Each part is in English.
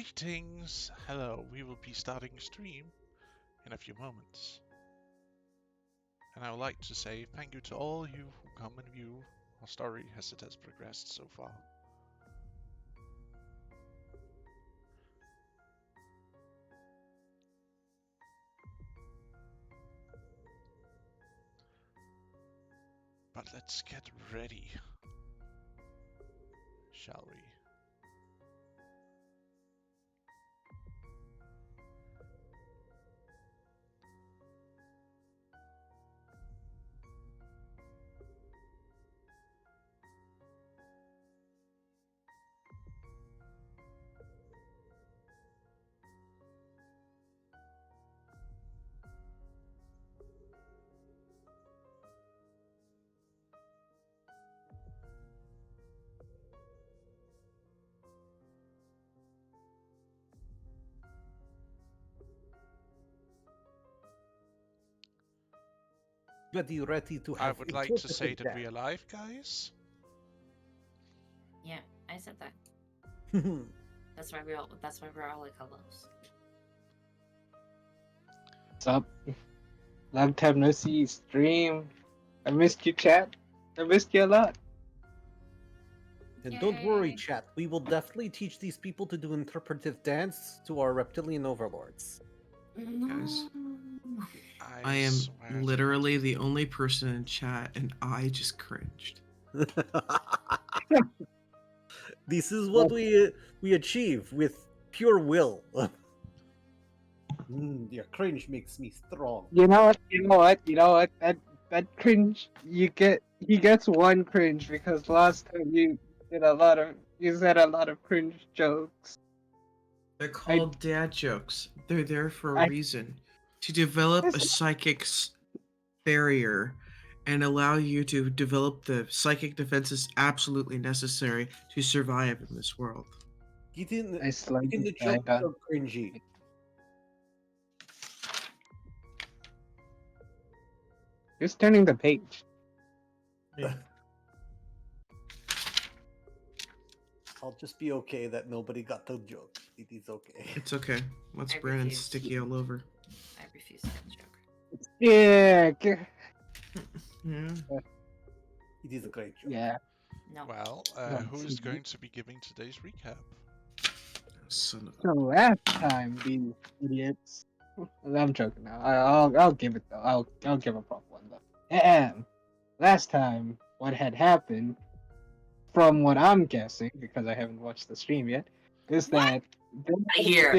Greetings! Hello, we will be starting stream in a few moments. And I would like to say thank you to all you who come and view our story as it has progressed so far. But let's get ready, shall we? Ready to I have would like to say interpreted that we are live, guys. Yeah, I said that. that. That's why we're all like hellos. What's up? Long time no see, stream. I missed you, chat. I missed you a lot. And don't worry, Yay. chat. We will definitely teach these people to do interpretive dance to our reptilian overlords. No. I am swear to literally God. the only person in chat, and I just cringed. This is what we achieve with pure will. Your cringe makes me strong. You know what? You know what? You know what? That cringe. He gets one cringe because last time you said a lot of cringe jokes. They're called dad jokes. They're there for a I- reason. To develop a psychic barrier and allow you to develop the psychic defenses absolutely necessary to survive in this world. Get in, I slightly the joke so cringy. Just turning the page. I'll just be okay that nobody got the joke. It is okay. It's okay. Let's I Brandon refuse. sticky all over. I refuse to get the joke. Yeah. Yeah. It is a great joke. Yeah. No. Well, who is going to be giving today's recap? Son of So last time, these idiots. I'm joking now. I'll give it though. I'll give a proper one though. Last time, what had happened, from what I'm guessing, because I haven't watched the stream yet, is that I hear.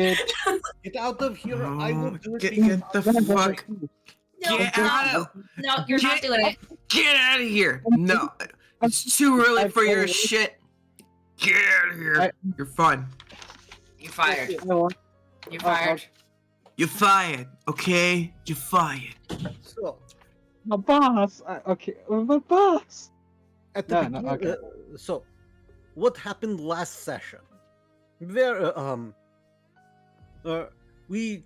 Get out of here! I will do it. Get the fuck. No, Get no, out! no, you're not doing it. Get out of here! No, it's too early for your shit. Get out of here! You're fine. You're fired. You're fired. You're fired. Okay, you're fired. So, My boss. Okay, my boss. at the No, beginning, okay. So, what happened last session? There, we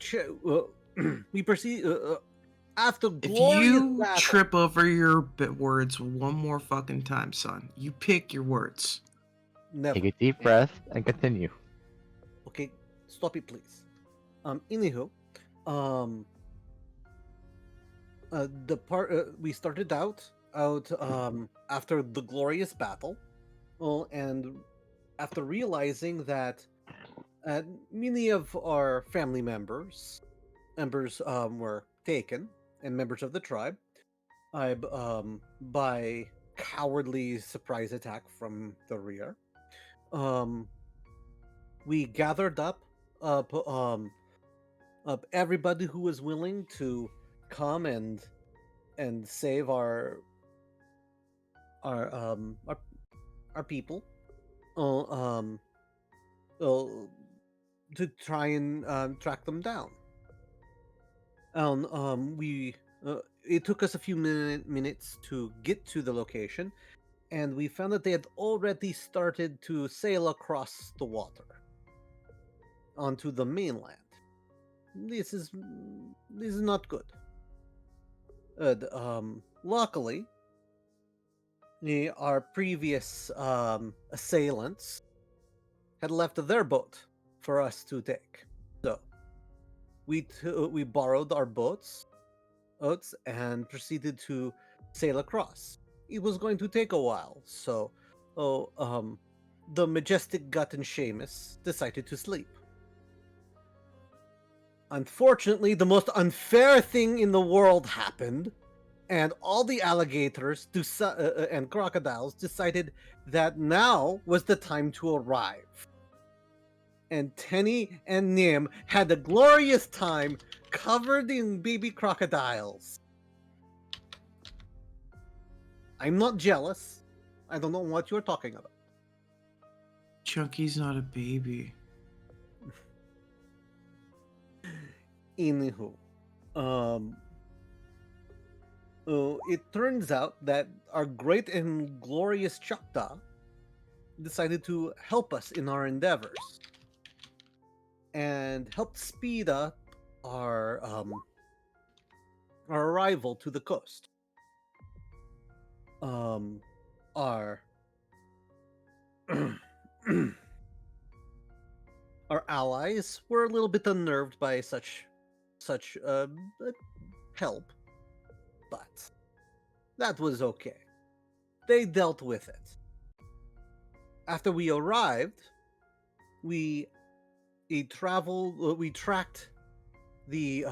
proceed after If glorious you battle. trip over your words one more fucking time, son, you pick your words. Never. Take a deep breath and continue. Okay, stop it, please. Anywho, the part we started out after the glorious battle, and after realizing that many of our family members were taken, and members of the tribe, by cowardly surprise attack from the rear. We gathered up everybody who was willing to come and save our people, to try and track them down. It took us a few minutes to get to the location, and we found that they had already started to sail across the water onto the mainland. This is not good. Luckily, our previous assailants had left their boat for us to take. So we borrowed our boats and proceeded to sail across. It was going to take a while, so the majestic Gut and Seamus decided to sleep. Unfortunately, the most unfair thing in the world happened, and all the alligators and crocodiles decided that now was the time to arrive. And Tenny and Nim had a glorious time covered in baby crocodiles. I'm not jealous. I don't know what you're talking about. Chunky's not a baby. Anywho, it turns out that our great and glorious Chakta decided to help us in our endeavors and helped speed up our arrival to the coast. Our our allies were a little bit unnerved by such help, but that was okay. They dealt with it. After we arrived, we tracked the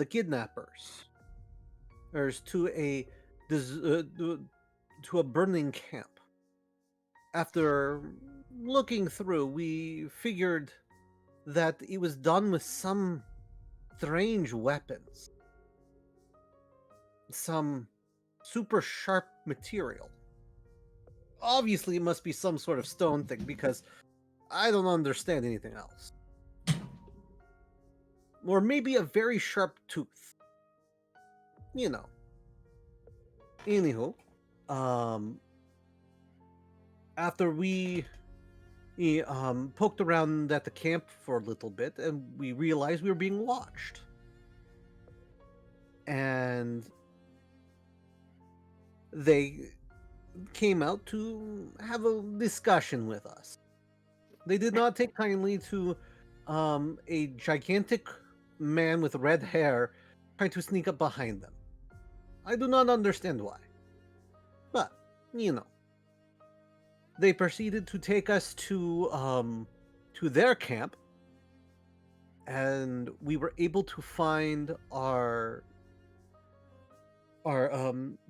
kidnappers to a burning camp. After looking through, we figured that it was done with some strange weapons, some super sharp material. Obviously, it must be some sort of stone thing because I don't understand anything else. Or maybe a very sharp tooth. You know. Anywho, after we poked around at the camp for a little bit, and we realized we were being watched. And they came out to have a discussion with us. They did not take kindly to a gigantic man with red hair trying to sneak up behind them. I do not understand why. But, you know. They proceeded to take us to their camp, and we were able to find our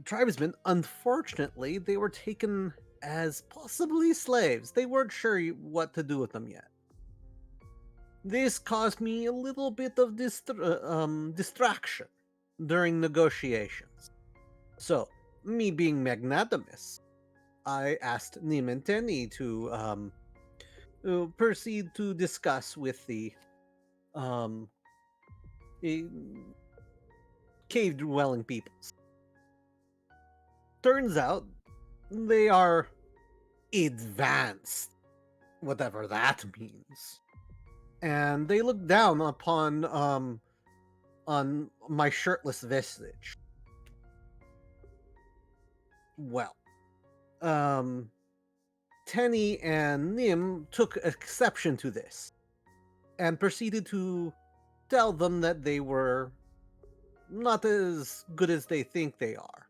tribesmen. Unfortunately, they were taken as possibly slaves. They weren't sure what to do with them yet. This caused me a little bit of distraction during negotiations. So, me being magnanimous, I asked Nim and Tenny to proceed to discuss with the cave dwelling peoples. Turns out they are advanced, whatever that means, and they look down upon on my shirtless visage. Well, Tenny and Nim took exception to this and proceeded to tell them that they were not as good as they think they are,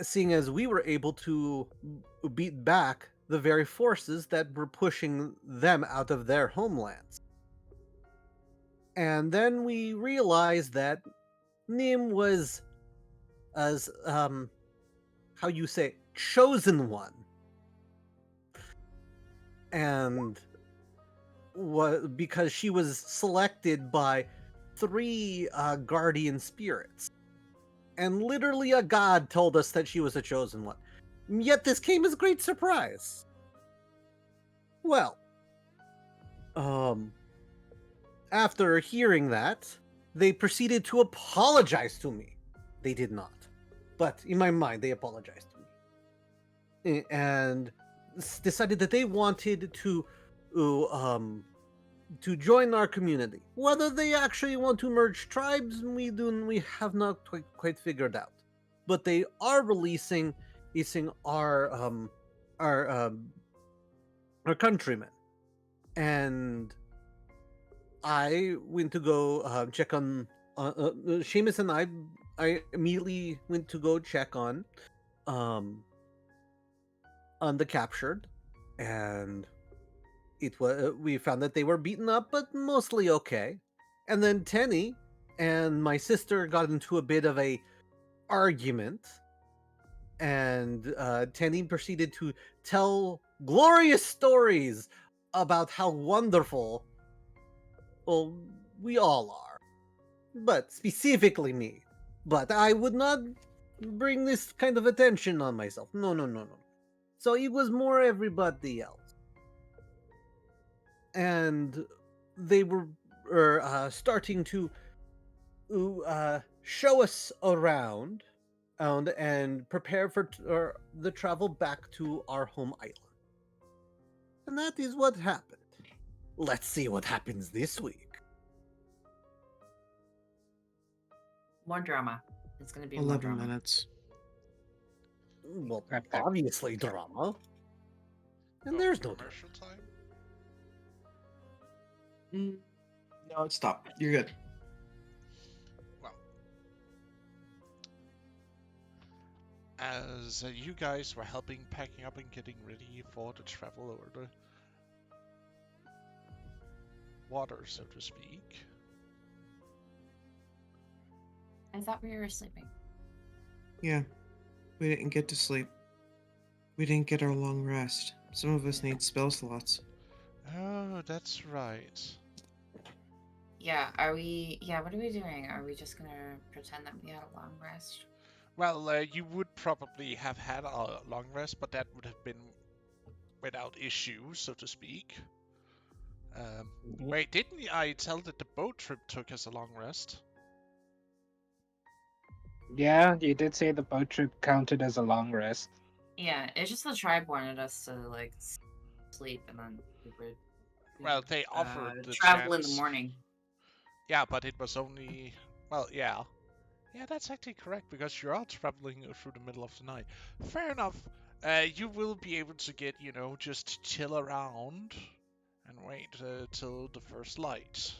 seeing as we were able to beat back the very forces that were pushing them out of their homelands. And then we realized that Nim was, as how you say, chosen one, and because she was selected by 3 guardian spirits, and literally a god told us that she was a chosen one. Yet this came as a great surprise. Well, after hearing that, they proceeded to apologize to me. They did not, but in my mind, they apologized to me and decided that they wanted to join our community. Whether they actually want to merge tribes, we have not quite figured out. But they are releasing our our countrymen, and I went to go check on Seamus, and I immediately went to go check um on the captured, and it was we found that they were beaten up, but mostly okay. And then Tenny and my sister got into a bit of a argument, and Tenny proceeded to tell glorious stories about how wonderful, well, we all are, but specifically me. But I would not bring this kind of attention on myself. No, no, no, no. So it was more everybody else. And they were starting to show us around and prepare for the travel back to our home island. And that is what happened. Let's see what happens this week. More drama. It's gonna be more 11 drama. minutes. Well, Okay. obviously drama. And Oh, there's no drama. commercial time. No, stop. You're good. Well, as you guys were helping packing up and getting ready for the travel over the water, so to speak. I thought we were sleeping. Yeah. We didn't get to sleep. We didn't get our long rest. Some of us need spell slots. Oh, that's right. Yeah, are we... Yeah, what are we doing? Are we just gonna pretend that we had a long rest? Well, you would probably have had a long rest, but that would have been without issue, so to speak. Wait, didn't I tell that the boat trip took us a long rest? Yeah, you did say the boat trip counted as a long rest. Yeah, it's just the tribe wanted us to, like, sleep, and then we would... Well, they offered the travel in the chance. morning. Yeah, but it was only... Well, yeah. Yeah, that's actually correct, because you're out traveling through the middle of the night. Fair enough. You will be able to get, just chill around and wait till the first light.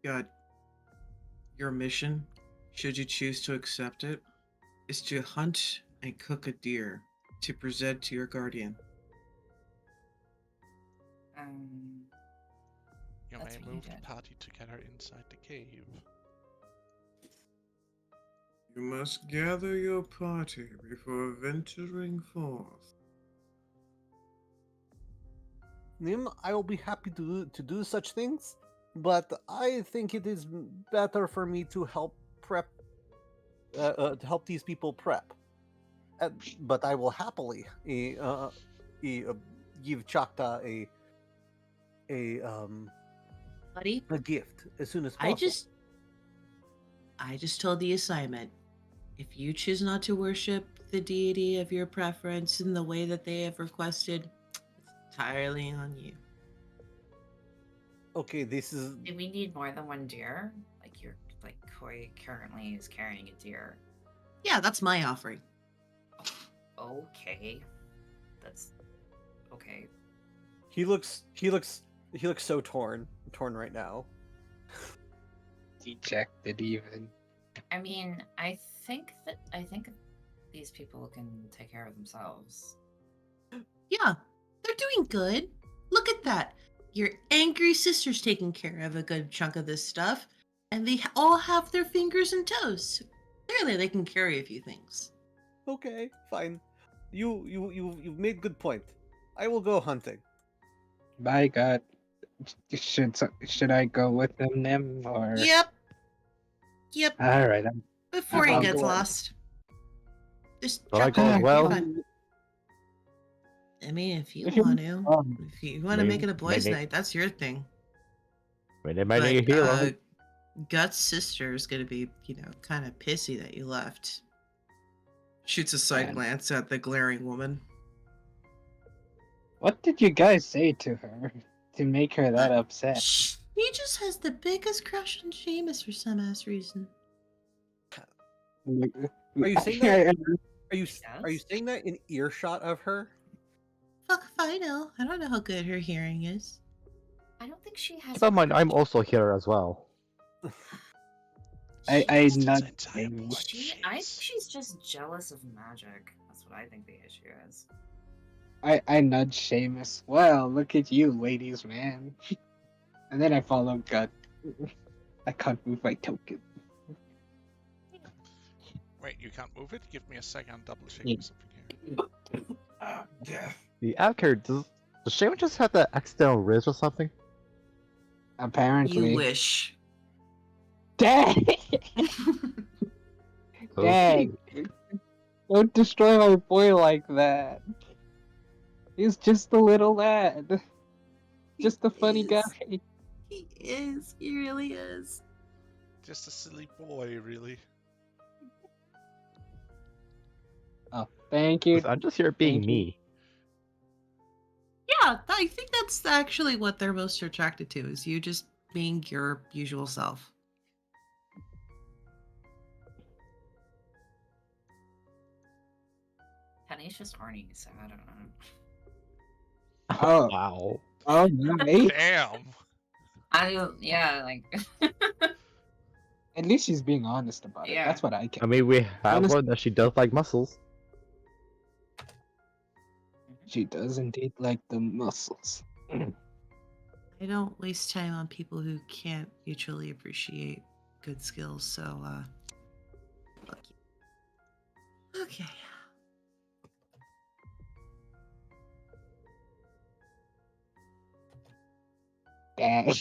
God. Your mission, should you choose to accept it, is to hunt and cook a deer to present to your guardian. You That's may what you move the did. party together inside the cave. You must gather your party before venturing forth. Nim, I will be happy to do such things, but I think it is better for me to help prep, to help these people prep. But I will happily give Chakta Buddy, a gift as soon as possible. I just told the assignment. If you choose not to worship the deity of your preference in the way that they have requested, it's entirely on you. Okay, this is Do we need more than one deer? Like Koi currently is carrying a deer. Yeah, that's my offering. Okay. That's... Okay. he looks so torn right now. Dejected even. I mean, I think these people can take care of themselves. Yeah, they're doing good. Look at that. Your angry sister's taking care of a good chunk of this stuff, and they all have their fingers and toes. Clearly, they can carry a few things. Okay, fine. You've made good point. I will go hunting. By God, should I go with them, Nim, or? Yep. All right. Before he I'll gets go. lost. Just Well, I drop go it. as well. You're fine. I mean, if you If you- want to. If you want to make it a boys' maybe- night, that's your thing. They might need a hero. Guts' sister is going to be, kind of pissy that you left. Shoots a side Man. glance at the glaring woman. What did you guys say to her to make her that upset? She just has the biggest crush on Seamus for some ass reason. Are you saying that? Are you saying that in earshot of her? I know. I don't know how good her hearing is. I don't think she has. Keep in mind, I'm also here as well. I It's the nudged entire Amy. point, I think James. she's just jealous of magic. That's what I think the issue is. I nudged Seamus. Well, look at you, ladies, man. And then I followed gut. I can't move my token. Wait, you can't move it? Give me a second, double check Yeah. something here. The Adker, does Shaman just have that accidental riz or something? Apparently. You wish. Dang! Okay. Dang! Don't destroy my boy like that. He's just a little lad. Just a funny guy. He is. He really is. Just a silly boy, really. Oh, thank you. I'm just here being Thank you. me. Yeah, I think that's actually what they're most attracted to, is you just being your usual self. Penny's just horny, so I don't know. Oh. Wow. Oh, nice. Damn! Yeah, like. At least she's being honest about it. Yeah. That's what I can. I mean, we have Honest- learned that she does like muscles. She does indeed like the muscles. I don't waste time on people who can't mutually appreciate good skills, so fuck you. Okay. Dang.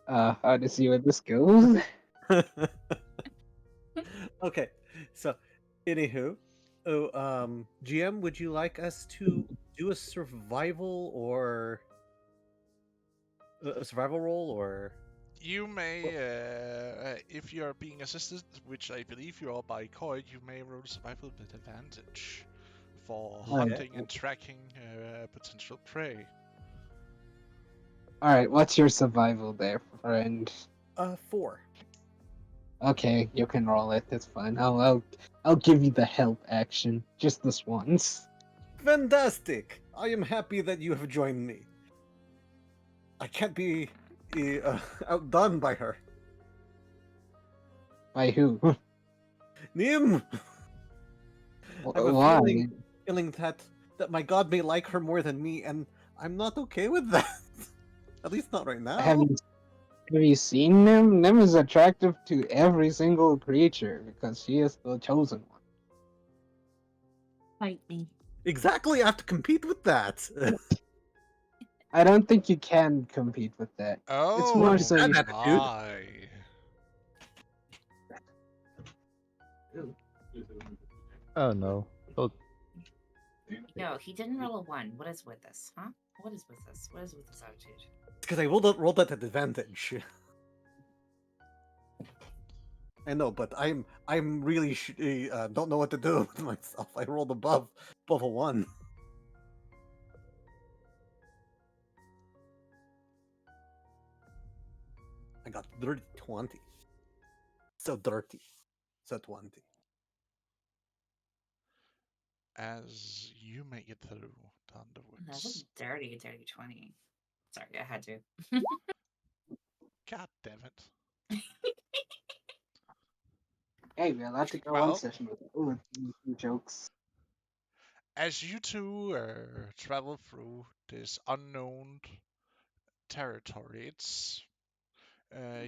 How to see where this goes? Okay, so anywho, GM, would you like us to do a survival or a survival roll, or You may, if you are being assisted, which I believe you are by Coy, you may roll survival with advantage for Oh, yeah. hunting and tracking potential prey. Alright, what's your survival there, friend? 4? Okay, you can roll it. It's fine. I'll give you the help action just this once. Fantastic! I am happy that you have joined me. I can't be outdone by her. By who? Nim! I have a Why? feeling that my god may like her more than me, and I'm not okay with that. At least not right now. Have you seen Nim? Nim is attractive to every single creature because she is the chosen one. Fight me. Exactly, I have to compete with that. I don't think you can compete with that. Oh, more so you- my. Oh no. Oh, No, he didn't roll a 1. What is with this, huh? What is with this? What is with this attitude? Because I rolled that at advantage. I know, but I'm really don't know what to do with myself. I rolled above a 1. I got dirty 20. So dirty. So 20. As you make it through That's a Thunderwoods. dirty 20. Sorry, I had to. God damn it. Hey, we're allowed to go Well- on session with jokes. As you two travel through this unknown territory,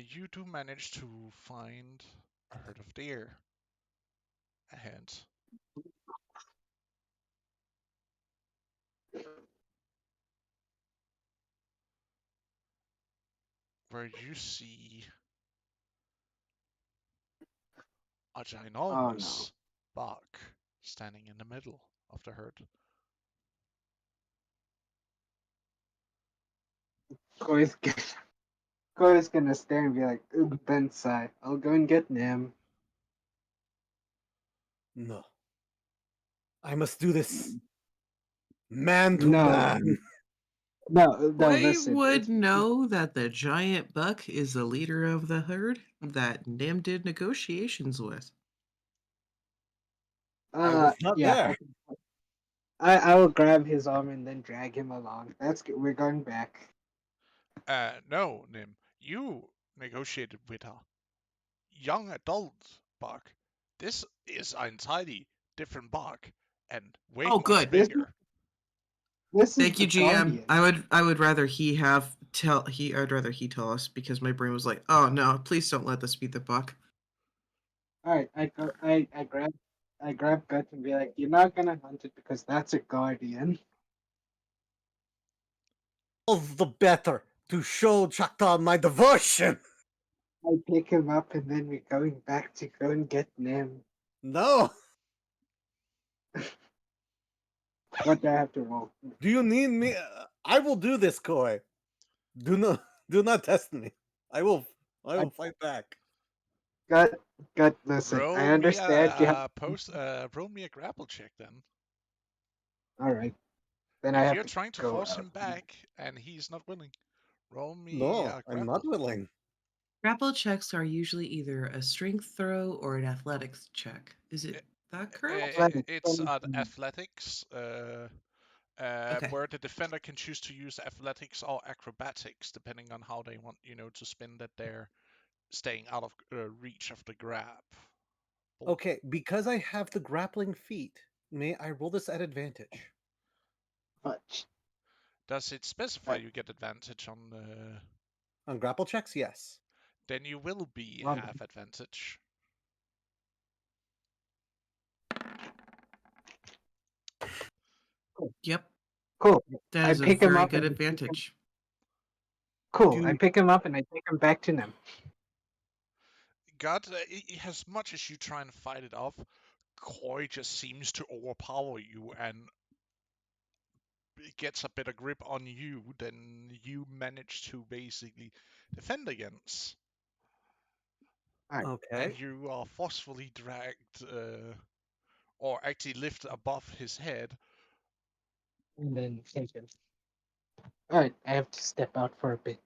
you do manage to find a herd of deer ahead. Where you see a ginormous buck standing in the middle of the herd. Corey's gonna stare and be like, "Ugh, Bensai, I'll go and get Nim." No. I must do this. Man to No. man. No, I listen. would know that the giant buck is the leader of the herd that Nim did negotiations with. I was not Yeah. there. I will grab his arm and then drag him along. That's good. We're going back. No, Nim. You negotiated with her. Young adult Buck. This is an entirely different Buck and way Oh, much good. This bigger. this is Thank you, the GM. Guardian. I'd rather I'd rather he tell us because my brain was like, oh no, please don't let this be the buck. All right, I grab Beth and be like, "You're not gonna hunt it because that's a Guardian." All the better to show Chakta my devotion. I pick him up and then we're going back to go and get Nim. No. What do I have to roll? Do you need me? I will do this, Koi. Do not test me. I will fight back. Gut, listen, I understand you have. Roll me a grapple check then. All right, then I If have you're to trying to go force out. him back and he's not willing, roll me No, a I'm grapple. not willing. Grapple checks are usually either a strength throw or an athletics check. Is it that correct? It's athletics, Okay. where the defender can choose to use athletics or acrobatics, depending on how they want, to spin that they're staying out of reach of the grab. Okay, because I have the grappling feat, may I roll this at advantage? Much. Does it specify you get advantage on the? On grapple checks, yes. Then you will be Well, have advantage. Yep. Cool. That I is a pick him very up good and I take him- advantage. Cool. I Do- pick him up and I take him back to Nim. God, as much as you try and fight it off, Koi just seems to overpower you and it gets a better grip on you than you manage to basically defend against. Okay. And you are forcefully dragged, or actually lifted above his head. And then take him. All right, I have to step out for a bit.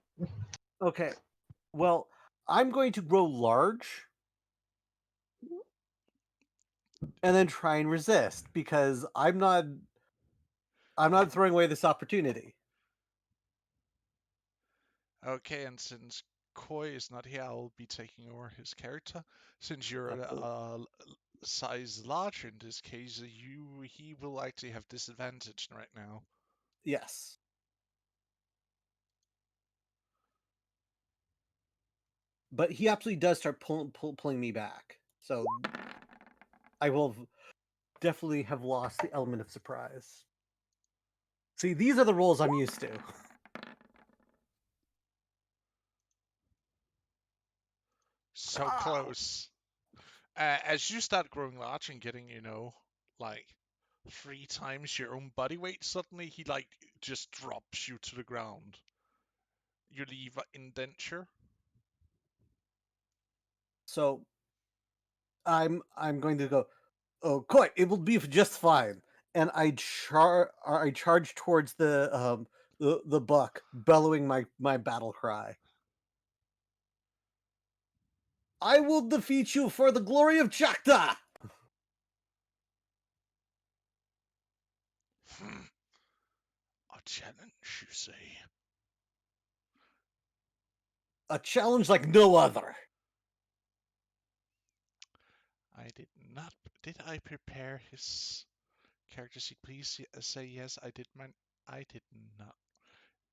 Okay. Well, I'm going to grow large and then try and resist because I'm not throwing away this opportunity. Okay, and since Koi is not here, I'll be taking over his character. Since you're size large in this case, he will actually have disadvantage right now. Yes. But he absolutely does start pulling me back. So I will definitely have lost the element of surprise. See, these are the rolls I'm used to. So Ow. close. As you start growing large and getting, like 3 times your own body weight, suddenly he just drops you to the ground. You leave an indenture. So I'm going to go, oh, quite, it will be just fine. And I charge towards the buck, bellowing my battle cry. I will defeat you for the glory of Chakta! A challenge, you say? A challenge like no other. I did not. Did I prepare his character sheet? Please say yes. I did. I did not.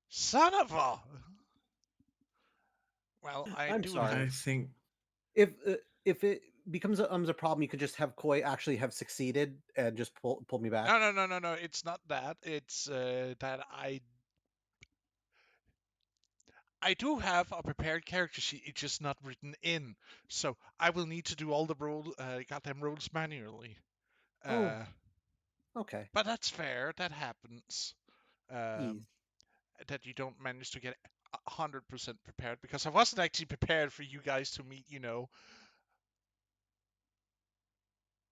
Son of a. Well, I I'm do sorry. have. I think If it becomes a problem, you could just have Koi actually have succeeded and just pull me back. No. It's not that. It's that I do have a prepared character sheet. It's just not written in. So I will need to do all the goddamn rolls manually. Oh, okay. But that's fair. That happens. Ease. That you don't manage to get 100% prepared because I wasn't actually prepared for you guys to meet,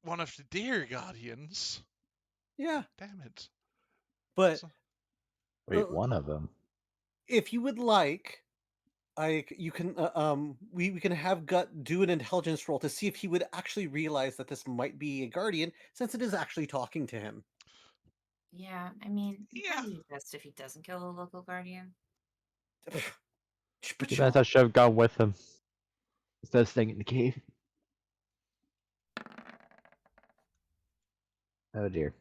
one of the deer guardians. Yeah, Damn it. but Wait, Uh, one of them. if you would like, You can we can have Gut do an intelligence roll to see if he would actually realize that this might be a guardian, since it is actually talking to him. Yeah, I mean, it'd Yeah. probably be best if he doesn't kill the local guardian. But Too bad I should have gone with him instead of staying in the cave. Oh dear.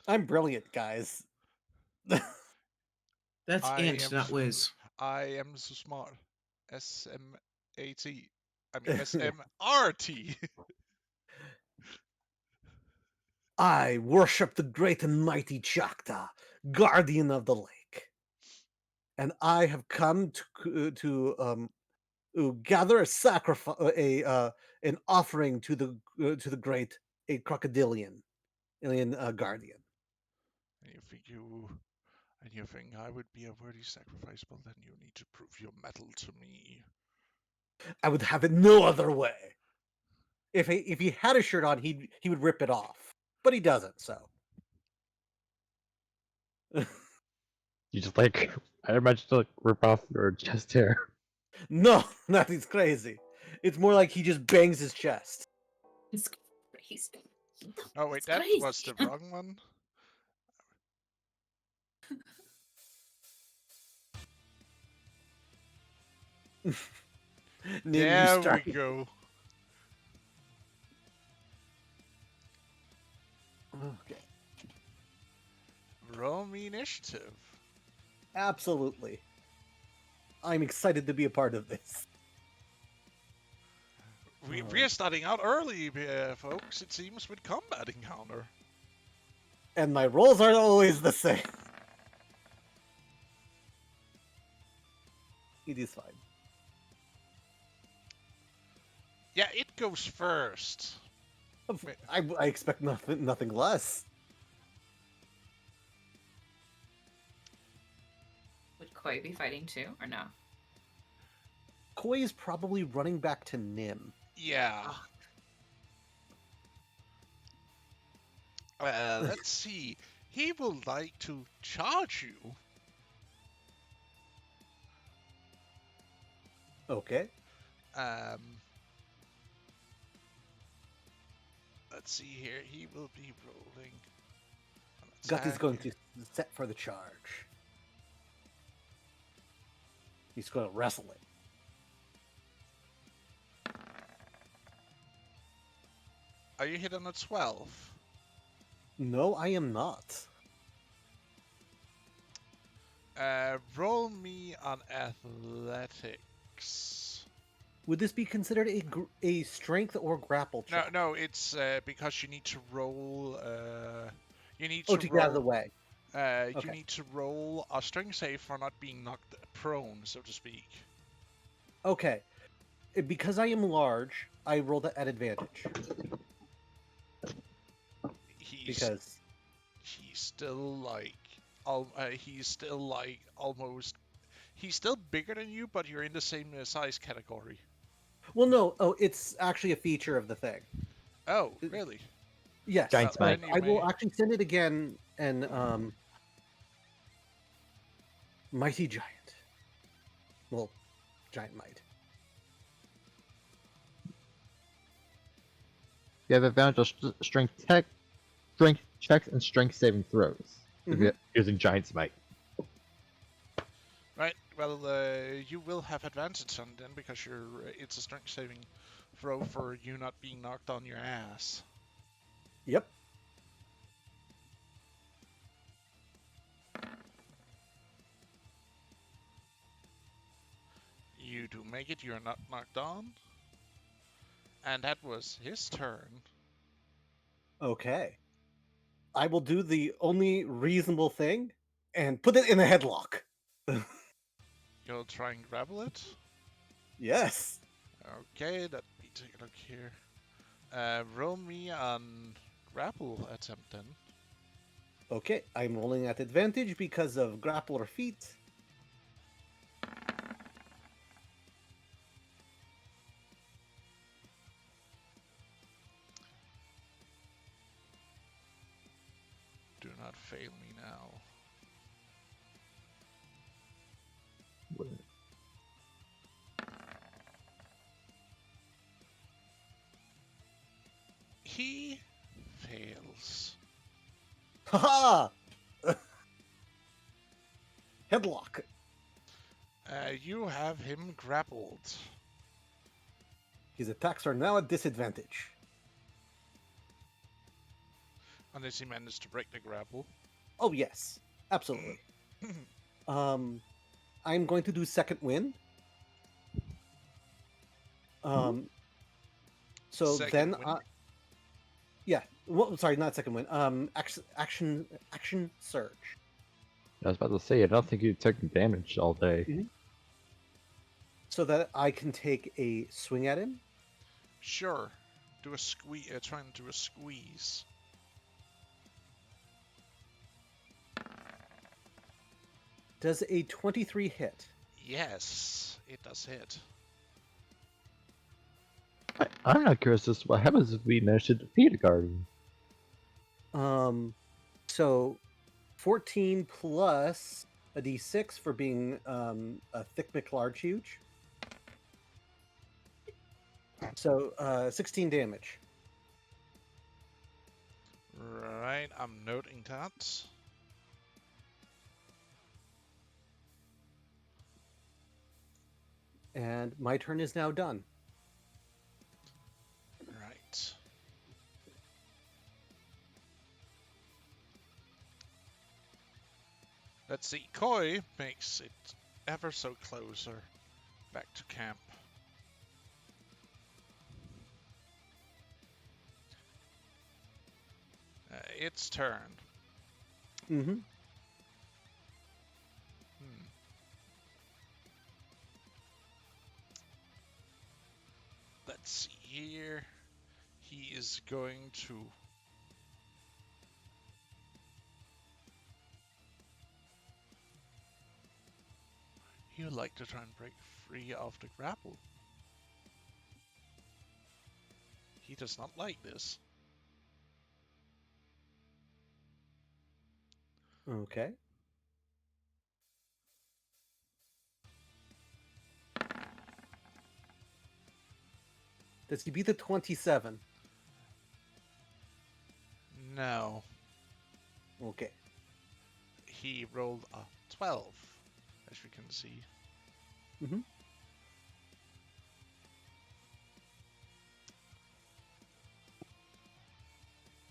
I'm brilliant, guys. That's I Ant, am not Wiz. I am so smart. SMAT. I mean SMRT. I worship the great and mighty Chakta, guardian of the lake, and I have come to gather a sacrifice, an offering to the great a crocodilian alien guardian. And you think I would be a worthy sacrifice? Well, then you need to prove your mettle to me. I would have it no other way. If he had a shirt on, he would rip it off, but he doesn't. So You just like I imagine to like rip off your chest hair. no, nothing's crazy. It's more like he just bangs his chest. It's crazy. Oh wait, It's that crazy. was the wrong one. Nim, you There we start. go. Okay, Roll me initiative. absolutely. I'm excited to be a part of this. We are starting out early, folks. It seems with combat encounter. And my rolls aren't always the same. It is fine. Yeah, it goes first. I expect nothing less. Would Koi be fighting too, or no? Koi is probably running back to Nim. Yeah. Oh. Let's see. He will like to charge you. Okay. Let's see here. He will be rolling. An Gut is attack. going to set for the charge. He's going to wrestle it. Are you hit on a 12? No, I am not. Roll me on athletics. Would this be considered a strength or grapple No, check? no, it's because you need to roll. You need Oh, to to get out of the roll. way. You Okay. need to roll a strength save for not being knocked prone, so to speak. Okay. Because I am large, I rolled at advantage. Because He's still like, he's still like almost. He's still bigger than you, but you're in the same size category. well, no. Oh, it's actually a feature of the thing. Oh, really? Yes. Giant smite. then I you will may- actually send it again. And mighty giant. Well, giant might. You have advantage of strength checks, and strength saving throws if you're using Giant Smite. Right. Well, you will have advantage on then because it's a strength saving throw for you not being knocked on your ass. Yep. You do make it. You're not knocked on. And that was his turn. Okay. I will do the only reasonable thing and put it in a headlock. You'll try and grapple it. Yes. Okay, let me take a look here. Roll me on grapple attempt then. Okay, I'm rolling at advantage because of grappler feat. Do not fail me now. Haha! Headlock. You have him grappled. His attacks are now at disadvantage. Unless he managed to break the grapple. Oh yes, absolutely. I'm going to do second wind. So Second then, wind? yeah. Well, sorry, not second wind. Action surge. I was about to say, I don't think you took damage all day. So that I can take a swing at him. Sure. Do a squeeze. Try and do a squeeze. Does a 23 hit? Yes, it does hit. I'm not curious as to what happens if we manage to defeat a guardian. So 14 plus a d6 for being a thick McLarge huge. So 16 damage. Right, I'm noting that. And my turn is now done. Right. Let's see. Koi makes it ever so closer back to camp. Its turn. Mm-hmm. Let's see here. He is going to... He would like to try and break free of the grapple. He does not like this. Okay. Does he beat the 27? No. Okay. He rolled a 12, as you can see. Mm-hmm.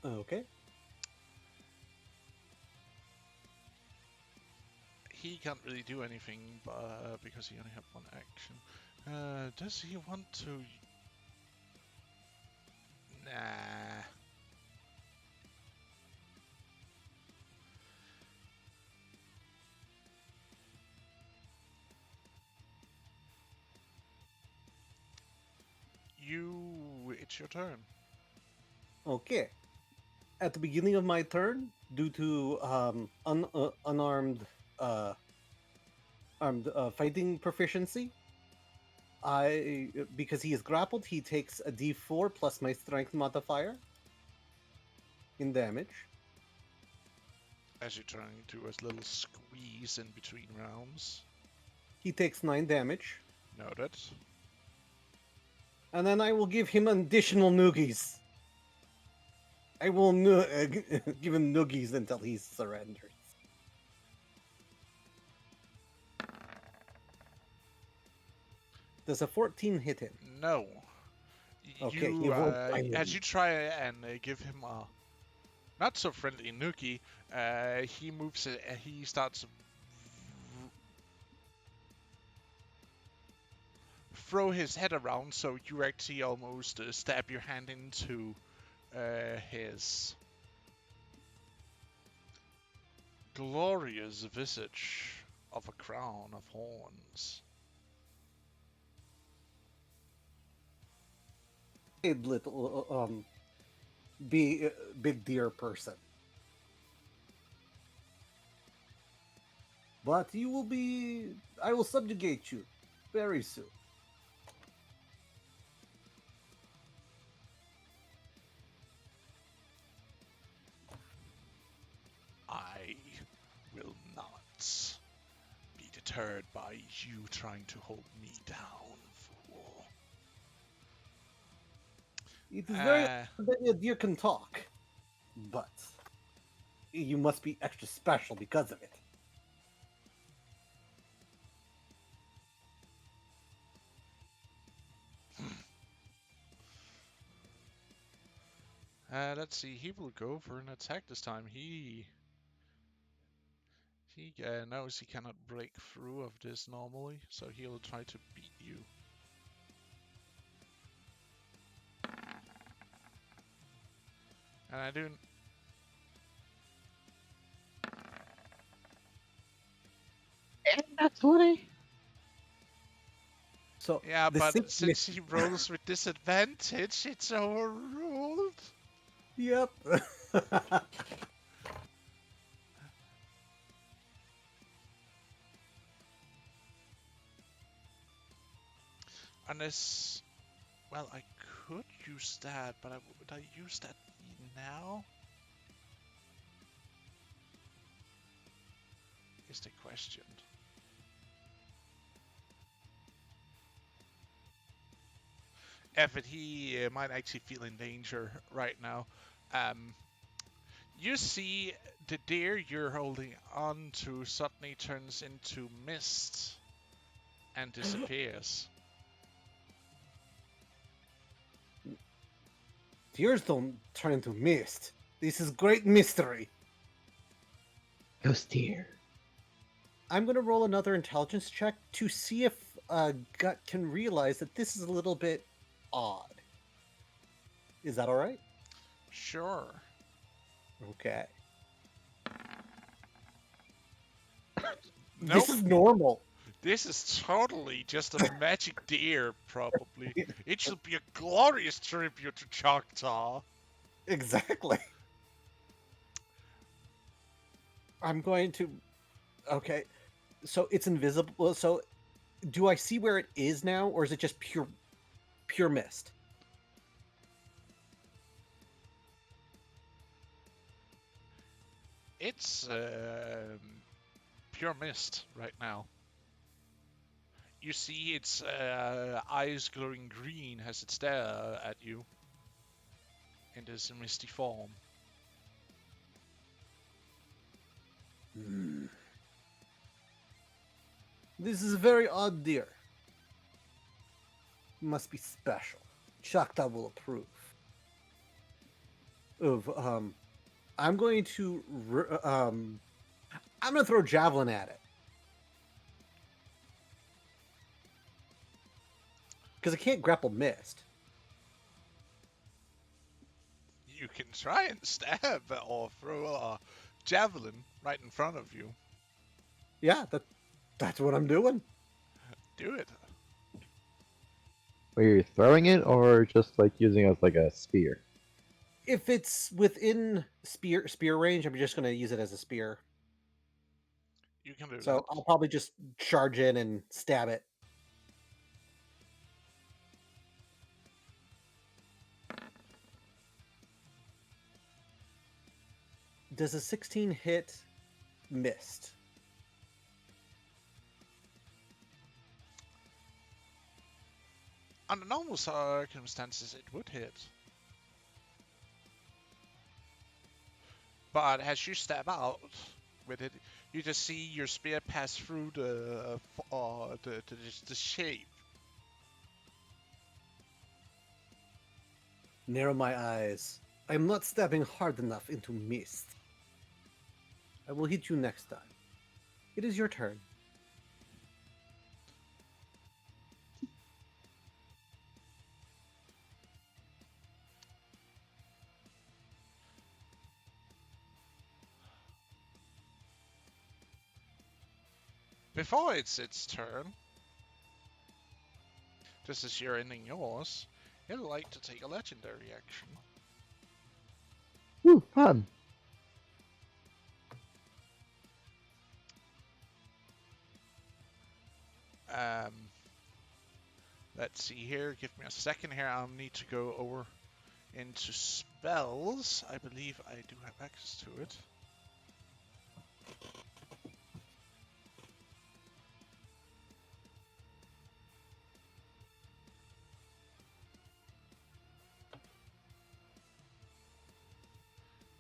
Okay. He can't really do anything because he only had one action. Does he want to... Nah. It's your turn. Okay. At the beginning of my turn, due to unarmed fighting proficiency, because he is grappled, he takes a d4 plus my strength modifier in damage. As you're trying to do a little squeeze in between rounds. He takes 9 damage. Noted. And then I will give him additional noogies. I will give him noogies until he surrenders. Does a 14 hit him? No. Okay, he You, won't as you try and give him a not so friendly noogie, he moves it. He starts throw his head around, so you actually almost stab your hand into his glorious visage of a crown of horns. A little big deer person. But you will be... I will subjugate you very soon. I will not be deterred by you trying to hold me down, fool. It is very that a deer can talk, but you must be extra special because of it. Let's see. He will go for an attack this time. He knows he cannot break through of this normally, so he'll try to beat you. And I don't. And that's 20. So Yeah, the but sync since he rolls with disadvantage, it's overruled. Yep. Unless, well, I could use that, but would I use that now? Is the question. If he might actually feel in danger right now. You see the deer you're holding on to suddenly turns into mist and disappears. Tears don't turn into mist. This is great mystery. Ghost deer. I'm gonna roll another intelligence check to see if Gut can realize that this is a little bit odd. Is that all right? Sure. Okay. Nope. This is normal. This is totally just a magic deer, probably. It should be a glorious tribute to Choctaw. Exactly. I'm going to. Okay. So it's invisible. So do I see where it is now, or is it just pure mist? It's pure mist right now. You see its eyes glowing green as it stares at you in this misty form. Hmm. This is a very odd deer. Must be special. Chakta will approve. I'm going to I'm going to throw javelin at it because I can't grapple mist. You can try and stab or throw a javelin right in front of you. Yeah, that's what I'm doing. Do it. Are you throwing it or just like using it as like a spear? If it's within spear range, I'm just going to use it as a spear. You can do So that. I'll probably just charge in and stab it. Does a 16 hit mist? Under normal circumstances, it would hit. But as you stab out with it, you just see your spear pass through the shape. Narrow my eyes. I'm not stabbing hard enough into mist. I will hit you next time. It is your turn. Before it's its turn, just as you're ending yours, it'd like to take a legendary action. Woo, fun. Um, let's see here. Give me a second here. I'll need to go over into spells. I believe I do have access to it.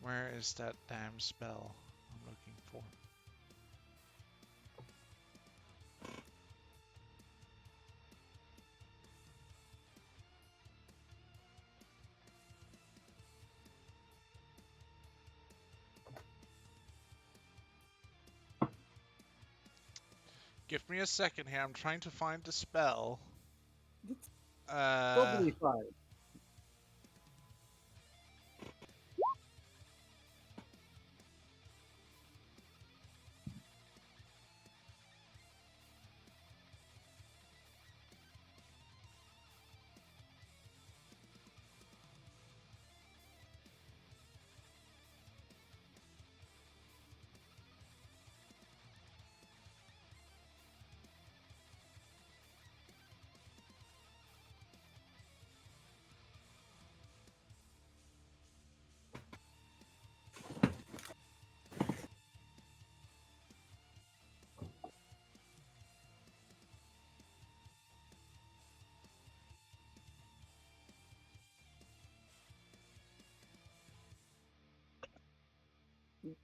Where Where is that damn spell I'm looking for? Give me a second here. I'm trying to find the spell. Totally fine.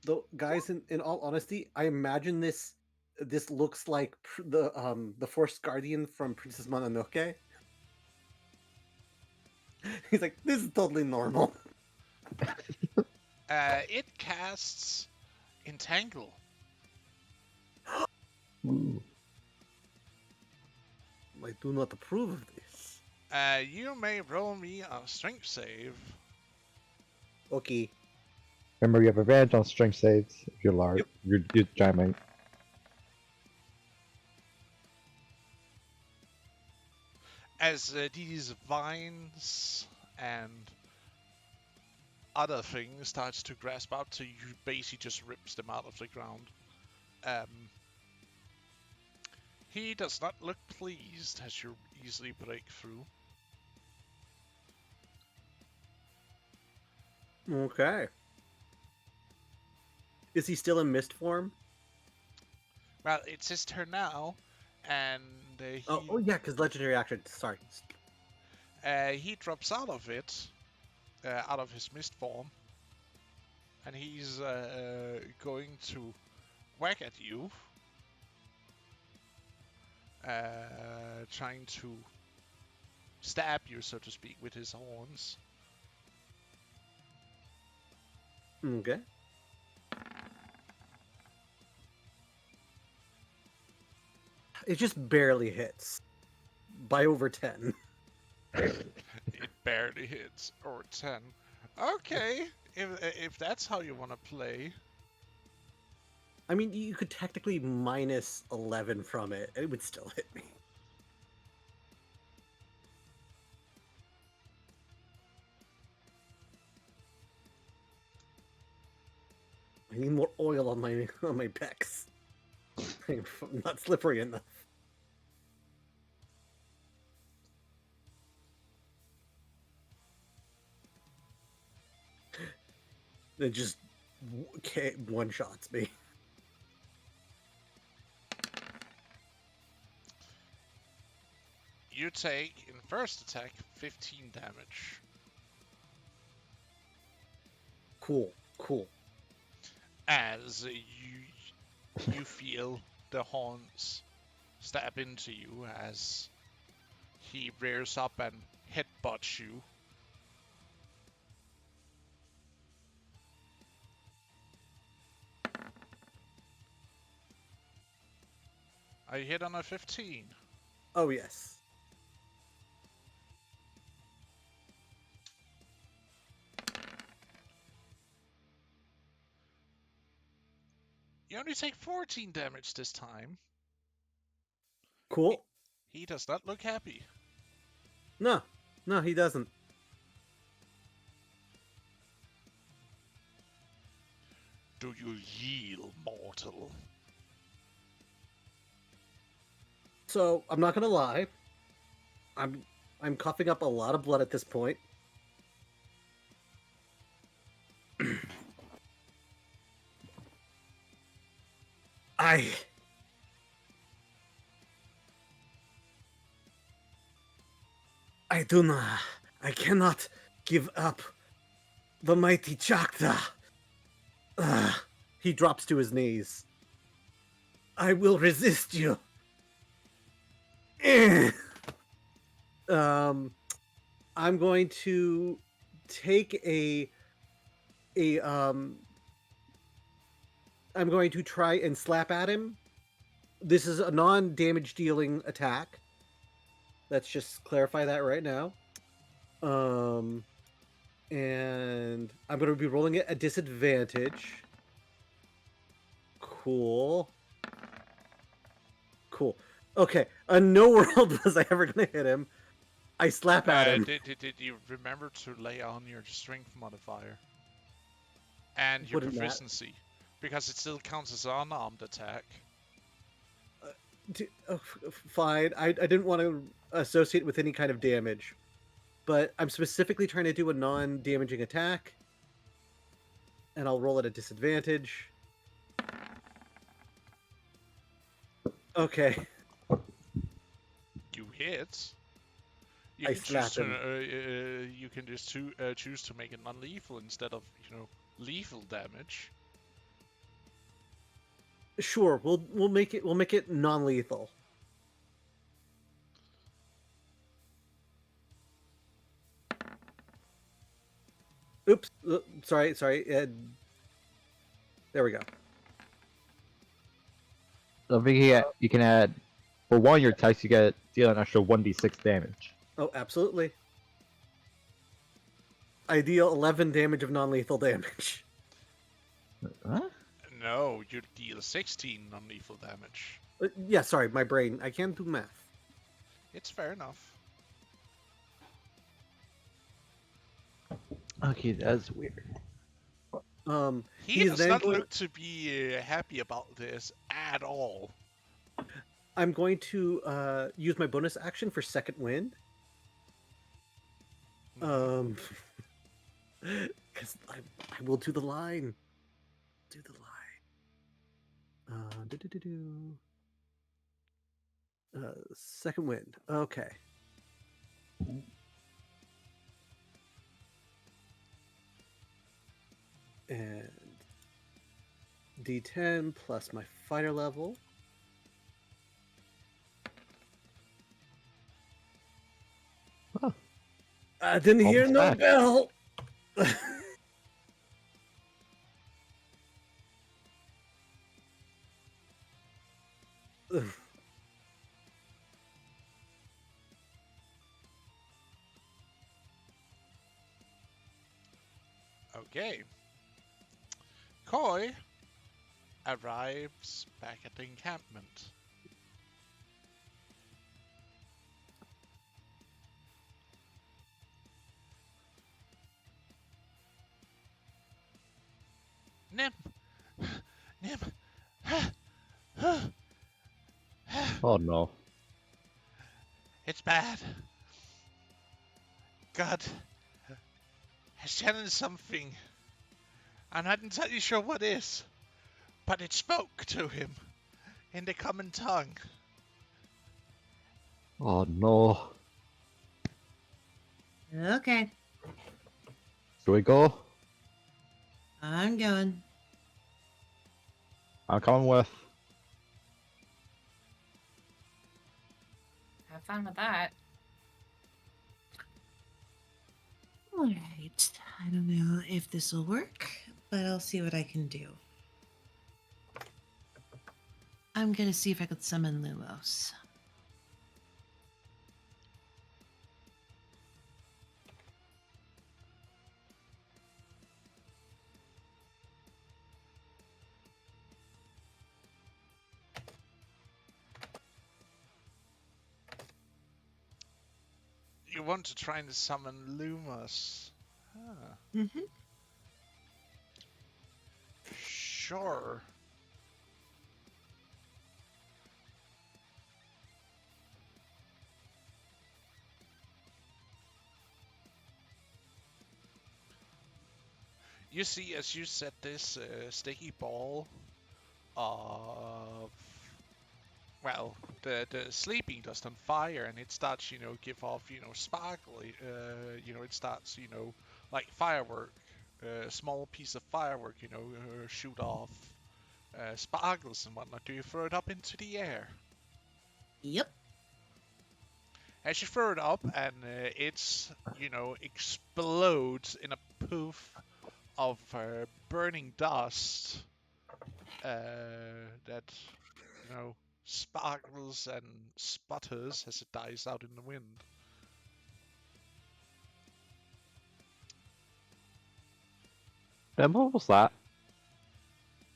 Though, guys, in all honesty, I imagine this looks like the Force Guardian from Princess Mononoke. He's like, this is totally normal. It casts Entangle. Ooh. I do not approve of this. You may roll me a strength save. Okay. Remember, you have advantage on strength saves if you're large. Yep. You're giant. As these vines and other things starts to grasp out to you, basically just rips them out of the ground. He does not look pleased as you easily break through. Okay. Is he still in mist form? Well, it's his turn now, and he Oh yeah, because legendary action. Sorry. he drops out of it, out of his mist form, and he's going to whack at you, trying to stab you, so to speak, with his horns. Okay. It just barely hits by over 10. It barely hits, or 10. Okay, if that's how you want to play. I mean, you could technically minus 11 from it. It would still hit me. I need more oil on my pecs. I'm not slippery enough. It just one shots me. You take, in first attack, 15 damage. Cool. As you feel the horns stab into you as he rears up and headbutts you. I hit on a 15. Oh yes. You only take 14 damage this time. Cool. He does not look happy. No, he doesn't. Do you yield, mortal? So I'm not gonna lie. I'm coughing up a lot of blood at this point. I do not. I cannot give up the mighty Chakra. He drops to his knees. I will resist you. I'm going to take I'm going to try and slap at him. This is a non-damage dealing attack. Let's just clarify that right now. And I'm going to be rolling it at disadvantage. Cool. Okay. No world was I ever going to hit him. I slap at him. Did you remember to lay on your strength modifier? And your Wouldn't that- proficiency? Because it still counts as an unarmed attack. Fine. I didn't want to associate with any kind of damage. But I'm specifically trying to do a non-damaging attack. And I'll roll at a disadvantage. Okay. You hit. You I can slap choose to, him. you can just choose to make it non-lethal instead of, lethal damage. Sure, we'll make it non-lethal. Oops, sorry. There we go. So I think you can add, for one of your attacks, you get deal an extra 1d6 damage. Oh, absolutely. I deal 11 damage of non-lethal damage. Huh? No, you deal 16 non-lethal damage. Yeah, sorry, my brain. I can't do math. It's fair enough. Okay, that's weird. He he's does then not going- look to be happy about this at all. I'm going to use my bonus action for second wind. Because I will do the line. Do the line. Second wind. Okay. And D10 plus my fighter level. Oh. I didn't hear Almost no back. bell. Okay. Koi arrives back at the encampment. Nim! Nim! Oh no. It's bad. God has challenged something. I'm not entirely sure what is, but it spoke to him in the common tongue. Oh no. Okay, Should we go? I'm going. I'm coming with. Have fun with that. All right. I don't know if this will work, but I'll see what I can do. I'm gonna see if I could summon Lumos. You want to try and summon Lumos? Huh. Mm-hmm. Sure. You see, as you set this sticky ball of, well, the sleeping dust on fire, and it starts, give off, sparkly, it starts, like firework a small piece of firework, you know, shoot off sparkles and whatnot, do you throw it up into the air? Yep. As you throw it up, and it's, you know, explodes in a poof of burning dust that, you know, sparkles and sputters as it dies out in the wind. Then what was that?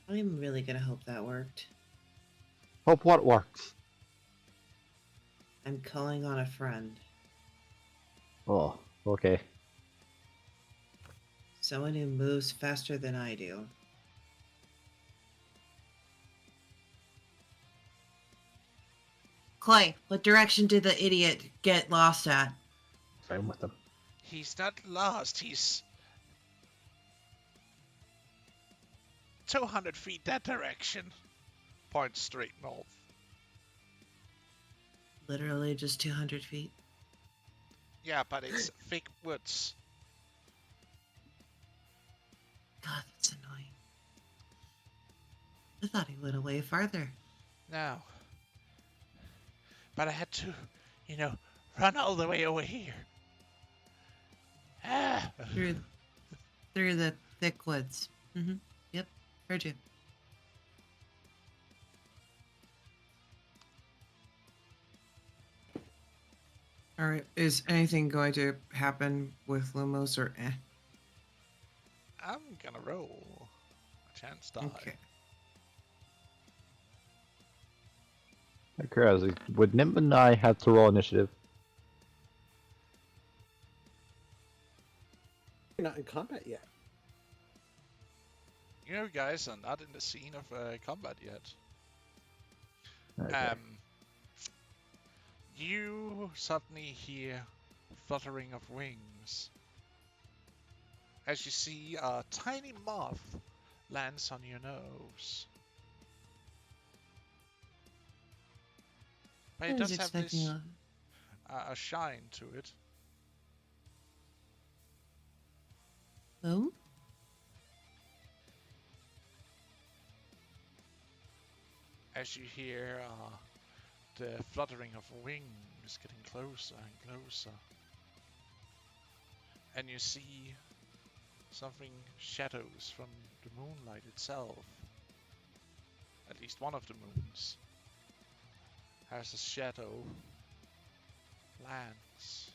I'm really gonna hope that worked. Hope what works. I'm calling on a friend. Oh, okay. Someone who moves faster than I do. Clay, what direction did the idiot get lost at? Same with them. He's not lost, he's 200 feet that direction. Points straight north. Literally just 200 feet. Yeah, but it's thick woods. God, that's annoying. I thought he went away farther. No. But I had to, you know, run all the way over here. Ah. Through the thick woods. Mm-hmm. Yep, heard you. All right, is anything going to happen with Lumos or eh? I'm gonna roll a chance die. Okay. Curiosity, would Nim and I have to roll initiative? You're not in combat yet. You know, guys are not in the scene of combat yet. Okay. You suddenly hear fluttering of wings as you see a tiny moth lands on your nose. But I it was does have expecting this a shine to it. Oh? As you hear the fluttering of wings getting closer and closer. And you see something shadows from the moonlight itself. At least one of the moons has a shadow lands.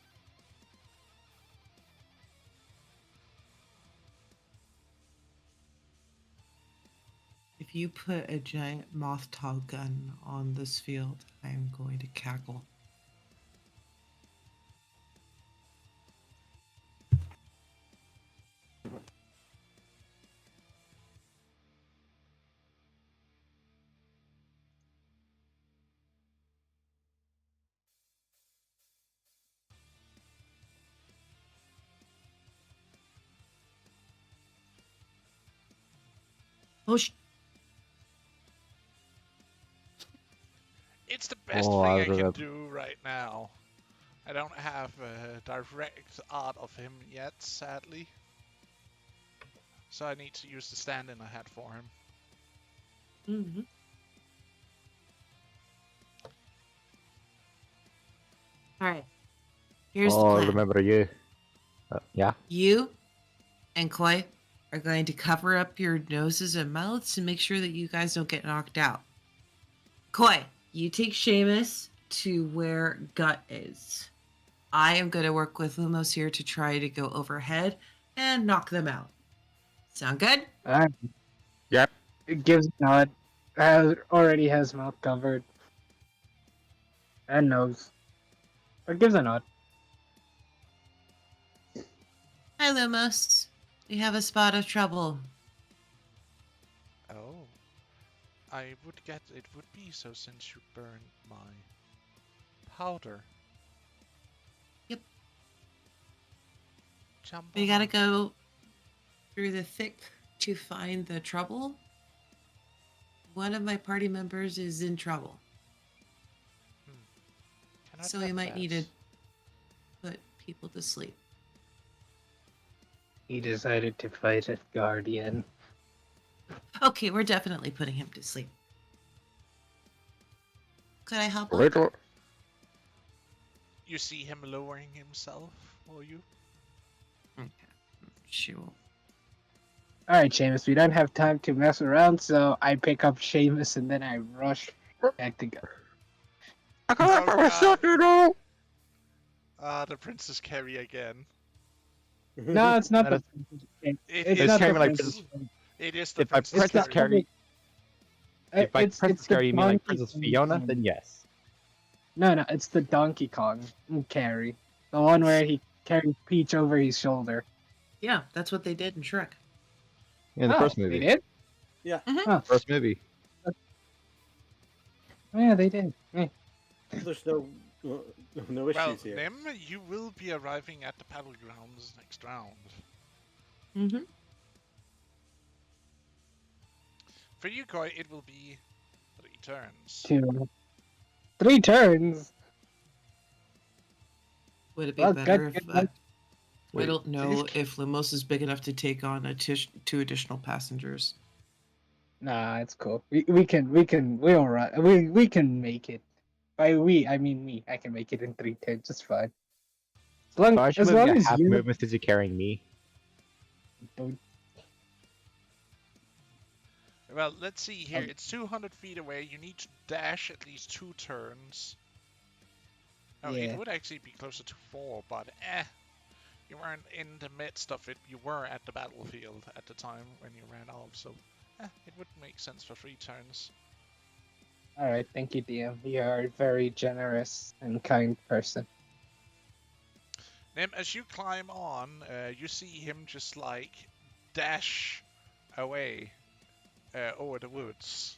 If you put a giant moth tall gun on this field, I am going to cackle. Oh, It's the best Oh, thing I I can remember. do right now. I don't have a direct art of him yet, sadly. So I need to use the stand-in I had for him. mm-hmm. All right. Here's the Oh, I plan. remember you. Yeah. You and Clay are going to cover up your noses and mouths and make sure that you guys don't get knocked out. Clay, you take Seamus to where Gut is. I am going to work with Lumos here to try to go overhead and knock them out. Sound good? Yep. It gives a nod. Already has mouth covered and nose. But gives a nod. Hi, Lumos. We have a spot of trouble. Oh. I would get it would be so since you burned my powder. Yep. Jump We gotta on. go through the thick to find the trouble. One of my party members is in trouble, Can I so we drop might need to that? put people to sleep. He decided to fight a guardian. Okay, we're definitely putting him to sleep. Could I help him? Little. You see him lowering himself, will you? Okay, sure. All right, Seamus, we don't have time to mess around, so I pick up Seamus and then I rush back to go. I Oh, can't myself, God. you know. The Princess Carrie again. No, it's not That the. is- It It's is It's not the carrying the. me like Princess. Princess. It is the If by Princess It's the Princess Carrie. Carrie, if by It's Princess the Carrie you mean like Donkey Princess Kong Fiona, one. then yes. No, it's the Donkey Kong carry. The one where he carries Peach over his shoulder. Yeah, that's what they did in Shrek. In the Oh, first they movie. did? Yeah. Oh, First movie. yeah, they did. Yeah. There's no Well, issues here. Nim, you will be arriving at the battlegrounds next round. Mm-hmm. For you, Koi, it will be 3 turns. 2, 3 turns. Would it be Well, better if I Wait, don't know these- if Limos is big enough to take on 2 additional passengers? Nah, it's cool. We'll run. We can make it. By we, I mean me. I can make it in 3 turns. Just fine. Why should As moving long a as half you movement since you're carrying me? don't. Well, let's see here. It's 200 feet away. You need to dash at least 2 turns. Oh, Yeah. it would actually be closer to 4, but you weren't in the midst of it. You were at the battlefield at the time when you ran off, so it would make sense for 3 turns. All right, thank you, DM. You are a very generous and kind person. Nim, as you climb on, you see him just like dash away over the woods.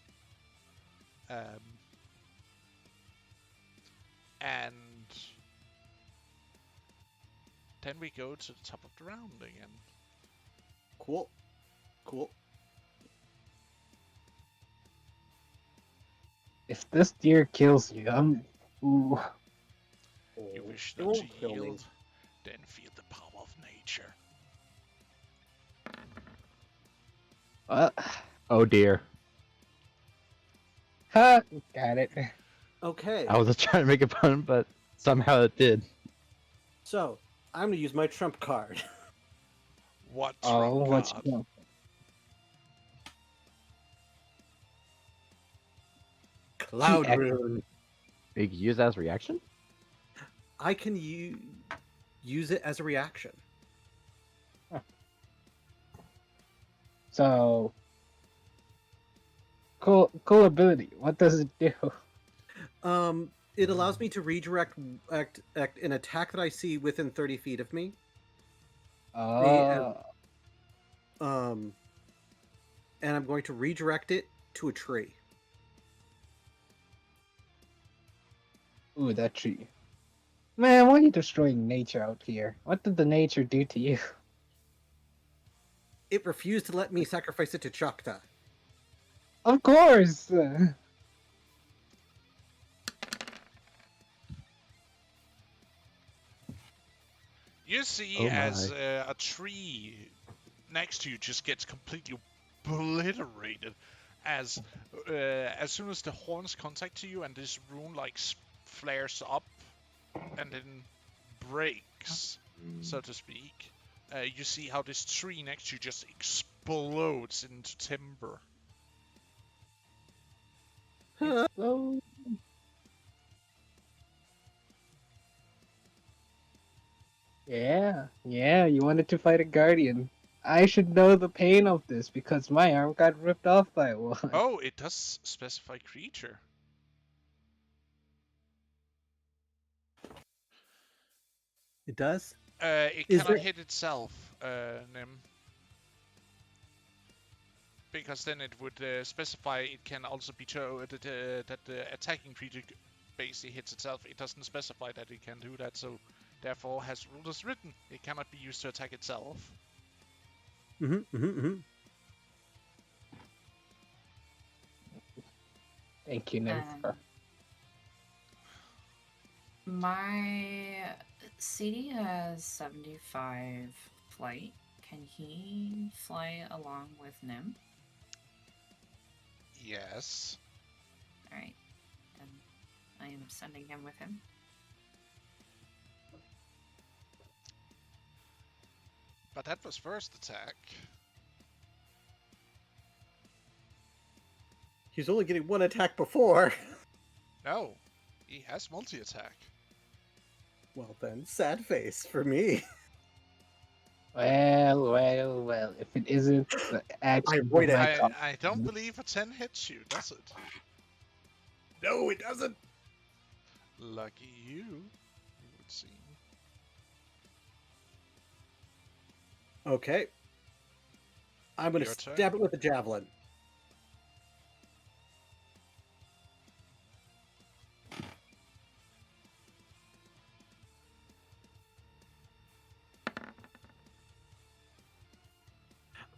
And then we go to the top of the round again. Cool. Cool. If this deer kills you, ooh. You wish It not to won't kill me. yield, then feel the power of nature. Oh dear. Ha! Got it. Okay. I was just trying to make a pun, but somehow it did. So I'm gonna use my trump card. What Oh, trump what's card? no. Cloud He- rune. You can use that as a reaction? I can use it as a reaction. So cool ability. What does it do? It allows me to redirect an attack that I see within 30 feet of me. Oh, And I'm going to redirect it to a tree. ooh, that tree. Man, why are you destroying nature out here? What did the nature do to you? It refused to let me sacrifice it to Chakta. Of course. You see Oh as my. a tree next to you just gets completely obliterated as soon as the horns contact you and this rune like flares up and then breaks, so to speak. You see how this tree next to you just explodes into timber. Oh. Yeah, you wanted to fight a guardian. I should know the pain of this because my arm got ripped off by one. Oh, it does specify creature. It does? It Is cannot there- hit itself, Nim. Because then it would specify it can also be that the attacking creature basically hits itself. It doesn't specify that it can do that, so therefore has rules written. It cannot be used to attack itself. Thank you, Nympher. My CD has 75 flight. can he fly along with Nim? Yes. Alright. And I am sending him with him. But that was first attack. He's only getting one attack before. No, he has multi-attack. Well then, sad face for me. Well. If it isn't the action of avoid it. my god. I don't believe a 10 hits you, does it? No, it doesn't. Lucky you, it would seem. Okay. I'm gonna Your turn. stab it with a javelin.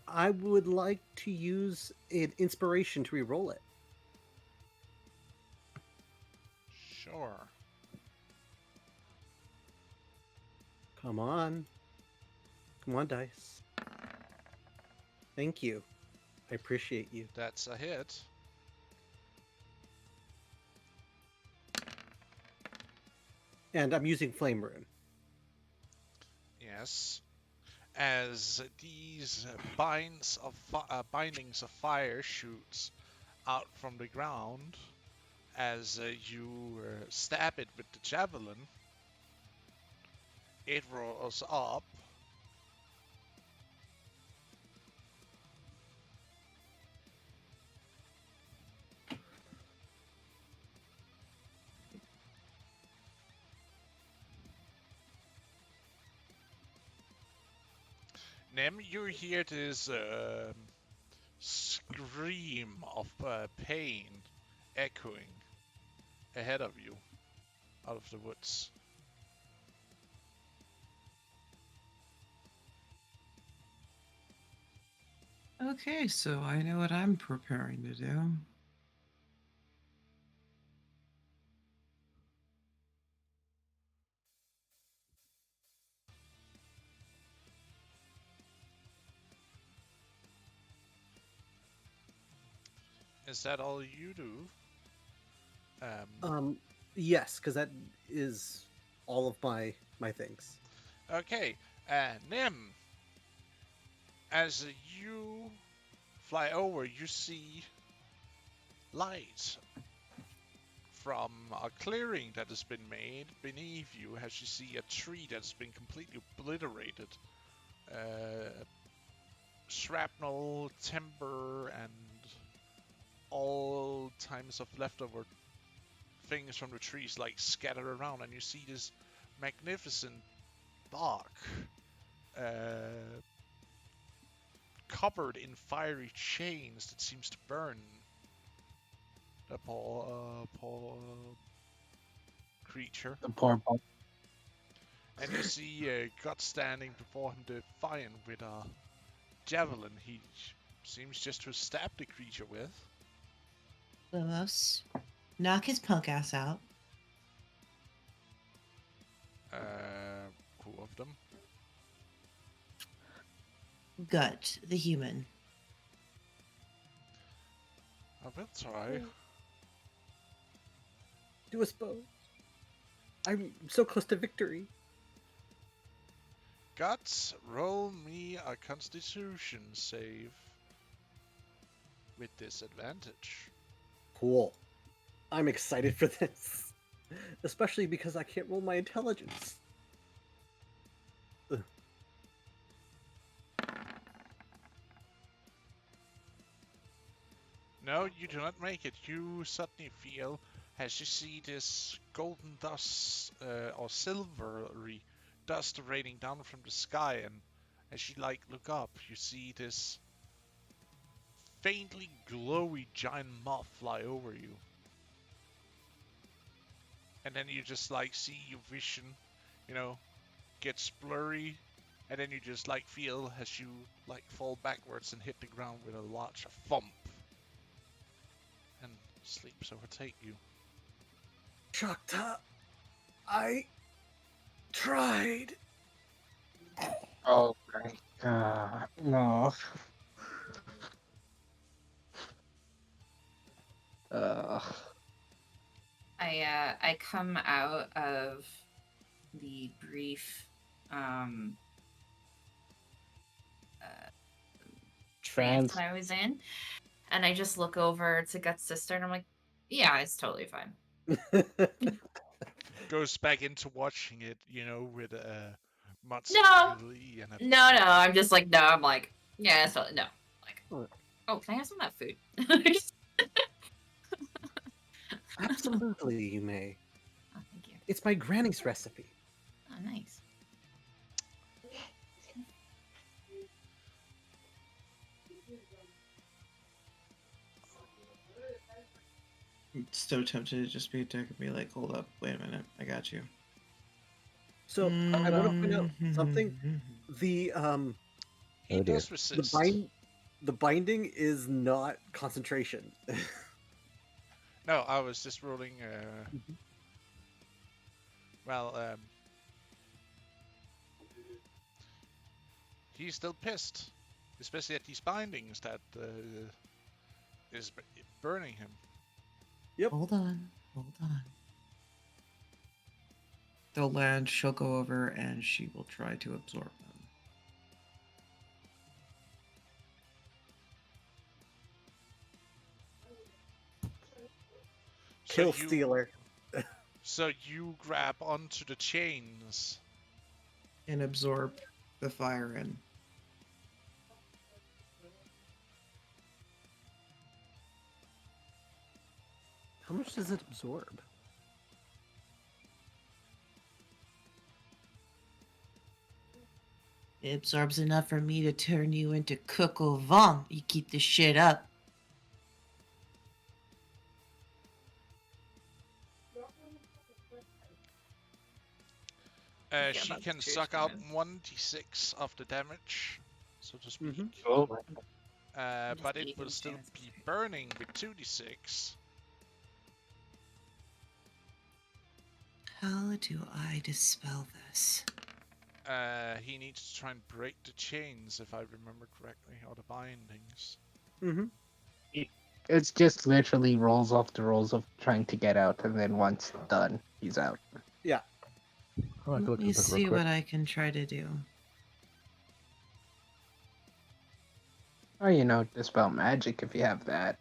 I would like to use an inspiration to re-roll it. Sure. Come on. Come on, dice. Thank you. I appreciate you. That's a hit. And I'm using Flame Rune. Yes. As these bindings of fire shoots out from the ground, as you stab it with the javelin, it rolls up. Nem, you hear this scream of pain echoing ahead of you out of the woods. Okay, so I know what I'm preparing to do. Is that all you do? Yes, because that is all of my things. Okay, Nim, as you fly over, you see light from a clearing that has been made beneath you, as you see a tree that has been completely obliterated. Shrapnel, timber, and all types of leftover things from the trees like scattered around, and you see this magnificent bark covered in fiery chains that seems to burn the poor creature. The poor bug. And you see God standing before him defiant with a javelin he seems just to stab the creature with. Lewis, knock his punk ass out. Who of them? Gut, the human. I will try. Do us both. I'm so close to victory. Guts, roll me a Constitution save with disadvantage. Cool. I'm excited for this. Especially because I can't roll my intelligence. Ugh. No, you do not make it. You suddenly feel, as you see this golden dust or silvery dust raining down from the sky, and as you look up, you see this faintly glowy giant moth fly over you. And then you just see your vision, gets blurry, and then you just feel as you fall backwards and hit the ground with a large thump. And sleeps overtake you. Shakta, I tried. Oh, great. No. Uh, I come out of the brief uh, trance trans. that I was in, and I just look over to Gut's sister, and I'm like, "Yeah, it's totally fine." Goes back into watching it, with much No, glee and no, everything. no. I'm just like, no. I'm like, yeah, it's totally no. Like, Oh, oh, can I have some of that food? absolutely, you may. Oh, thank you. It's my granny's recipe. Oh, nice. I'm so tempted to just be a dick and be like, hold up, wait a minute, I got you. So I want to point out something. The He Oh dear. does resist. the binding is not concentration. No, I was just rolling. Well, he's still pissed, especially at these bindings that is burning him. Yep. Hold on, hold on. They'll land, she'll go over, and she will try to absorb them. Kill so you, stealer. So you grab onto the chains. And absorb the fire in. How much does it absorb? It absorbs enough for me to turn you into coq au vin. You keep this shit up. Yeah, She that's can true, suck out Steven. 1d6 of the damage, so to speak. Mhm. Oh. Just But it eat will him, still Janice. be burning with 2d6. How do I dispel this? He needs to try and break the chains, if I remember correctly, or the bindings. Mm-hmm. It's just literally rolls off the rolls of trying to get out, and then once done, he's out. Yeah. I'm gonna Let look me this up see real quick. what I can try to do. Or dispel magic if you have that.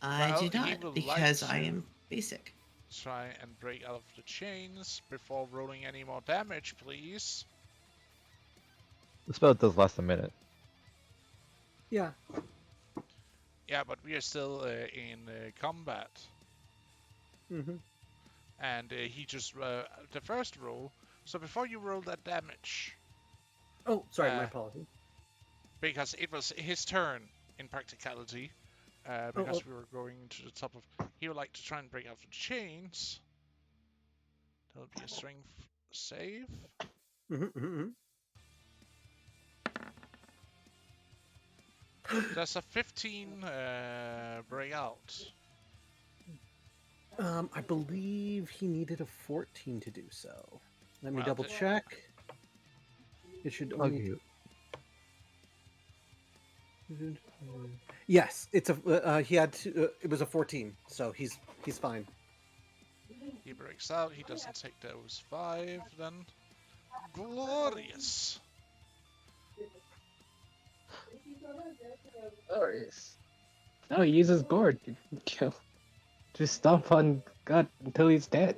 I Well, do he not, would because like I to am basic. try and break out of the chains before rolling any more damage, please. The spell does last a minute. Yeah. Yeah, but we are still in combat. Mm-hmm. And he just the first roll. So before you roll that damage, Oh, sorry, my Uh, apologies. because it was his turn in practicality, because we were going to the top of. He would like to try and break out the chains. That'll be a strength save. Mm-hmm. Does a 15 break out? I believe he needed a 14 to do so. Let me Well, double check. It should I'll only. give you. Yes, it's a. He had to. It was a 14, so he's fine. He breaks out. He doesn't take those 5 then. Glorious. Glorious. No, he uses gourd to kill. Just stomp on God until he's dead.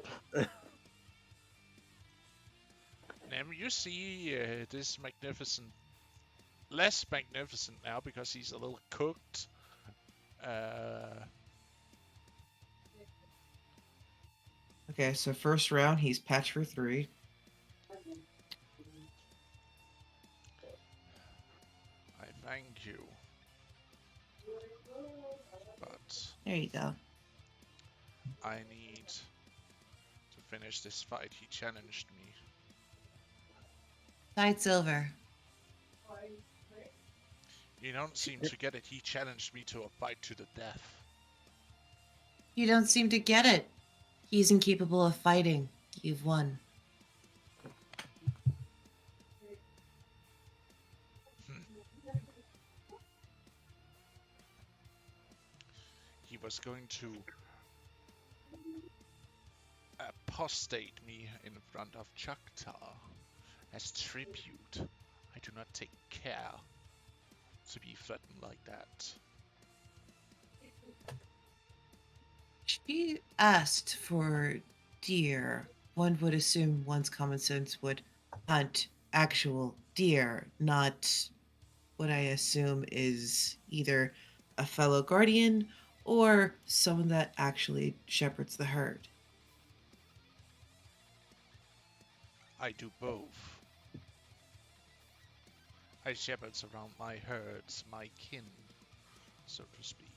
Nem, you see this magnificent, less magnificent now because he's a little cooked. Okay, so first round, he's patched for 3. I thank you. But There you go. I need to finish this fight. He challenged me. Side silver. You don't seem to get it. He challenged me to a fight to the death. You don't seem to get it. He's incapable of fighting. You've won. was going to apostate me in front of Choctaw as tribute. I do not take care to be threatened like that. She asked for deer. One would assume one's common sense would hunt actual deer, not what I assume is either a fellow guardian or someone that actually shepherds the herd. I do both. I shepherds around my herds, my kin, so to speak.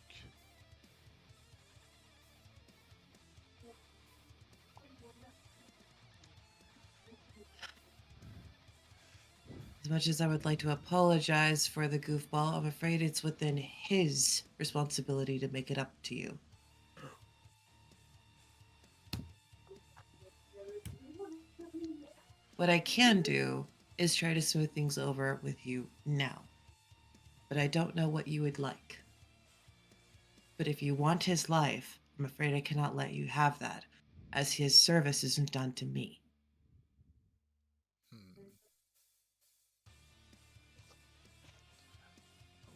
As much as I would like to apologize for the goofball, I'm afraid it's within his responsibility to make it up to you. What I can do is try to smooth things over with you now. But I don't know what you would like. But if you want his life, I'm afraid I cannot let you have that, as his service isn't done to me. Hmm.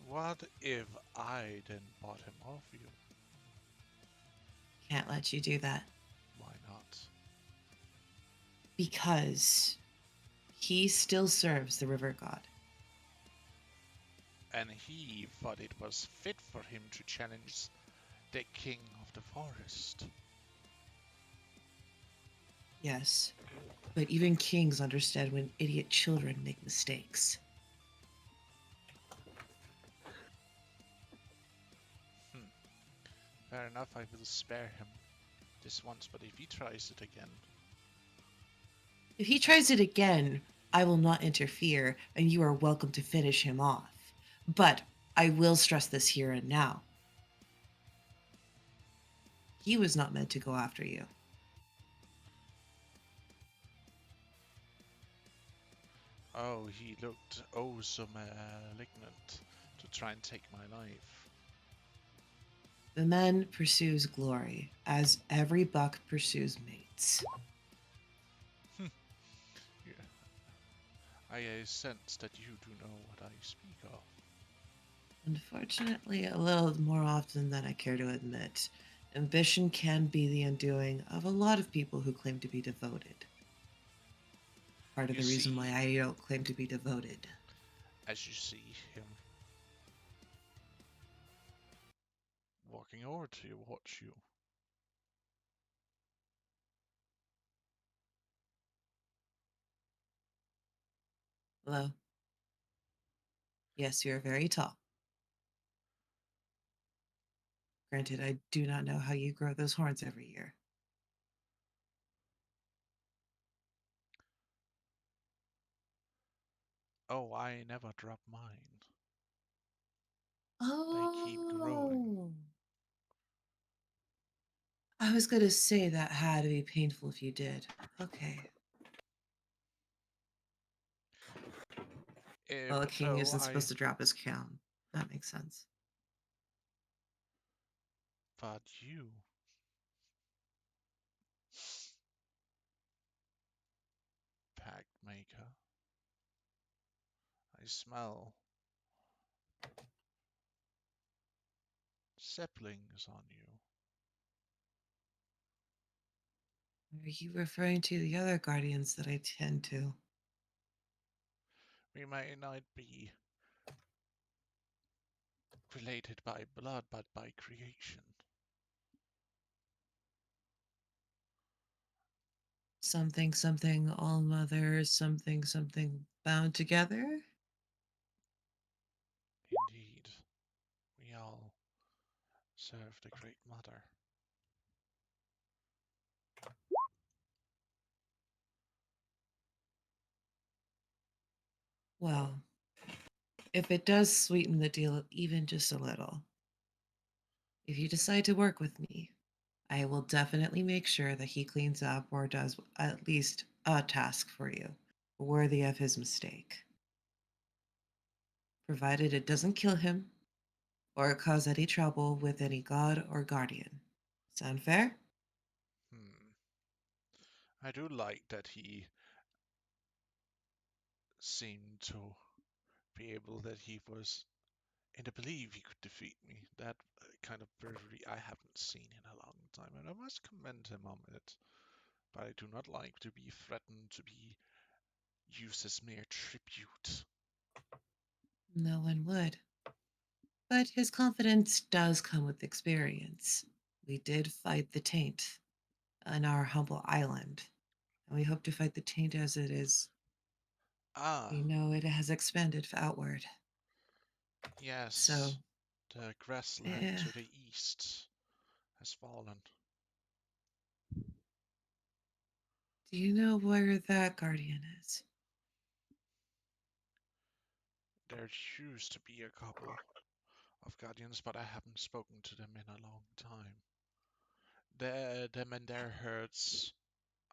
What if I then bought him off you? Can't let you do that Why not? because he still serves the river god. And he thought it was fit for him to challenge the king of the forest. Yes, but even kings understand when idiot children make mistakes. Hmm. Fair enough, I will spare him this once, but if he tries it again, If he tries it again, I will not interfere, and you are welcome to finish him off. But I will stress this here and now. He was not meant to go after you. oh, he looked oh so malignant to try and take my life. The man pursues glory, as every buck pursues mates. Yeah. I sense that you do know what I speak of. Unfortunately, a little more often than I care to admit, ambition can be the undoing of a lot of people who claim to be devoted. Part of You the reason why see, I don't claim to be devoted. as you see him walking over to you, watch you. Hello? Yes, you are very tall. Granted, I do not know how you grow those horns every year. Oh, I never drop mine. They keep growing. Oh. I was going to say that had to be painful if you did. Okay. Well, a But king no, isn't I. supposed to drop his crown. That makes sense. But you. Pact maker. I smell saplings on you. Are you referring to the other guardians that I tend to? We may not be related by blood, but by creation. Something, something, all mother, something, something bound together? Indeed, we all serve the Great Mother. Well, if it does sweeten the deal even just a little, if you decide to work with me, I will definitely make sure that he cleans up or does at least a task for you, worthy of his mistake. Provided it doesn't kill him or cause any trouble with any god or guardian. Sound fair? I do like that he seemed to be able that he was in the belief he could defeat me. That kind of bravery I haven't seen in a long time, and I must commend him on it. But I do not like to be threatened to be used as mere tribute. No one would. But his confidence does come with experience. We did fight the taint on our humble island, and we hope to fight the taint as it is. Ah, We know it has expanded outward. yes. So, The grassland eh, to the east has fallen. do you know where that guardian is? There used to be a couple of guardians, but I haven't spoken to them in a long time. Them and their herds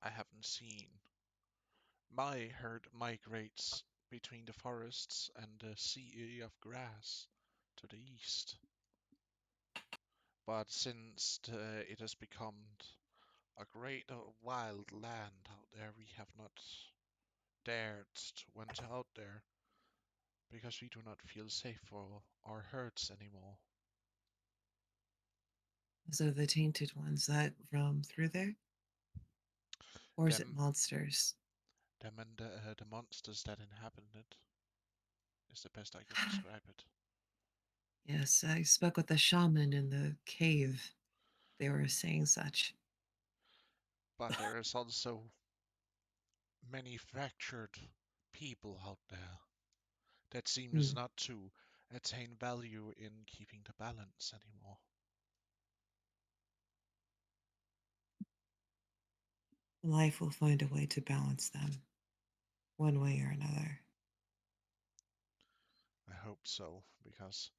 I haven't seen. My herd migrates between the forests and the sea of grass to the east. But since it has become a great wild land out there, we have not dared to went out there because we do not feel safe for our herds anymore. Those are the tainted ones that roam through there? Or is it Them, monsters? them and the monsters that inhabit it is the best I could describe it. Yes, I spoke with the shaman in the cave. They were saying such. But there is also many fractured people out there that seems Hmm. not to attain value in keeping the balance anymore. Life will find a way to balance them, one way or another. I hope so, because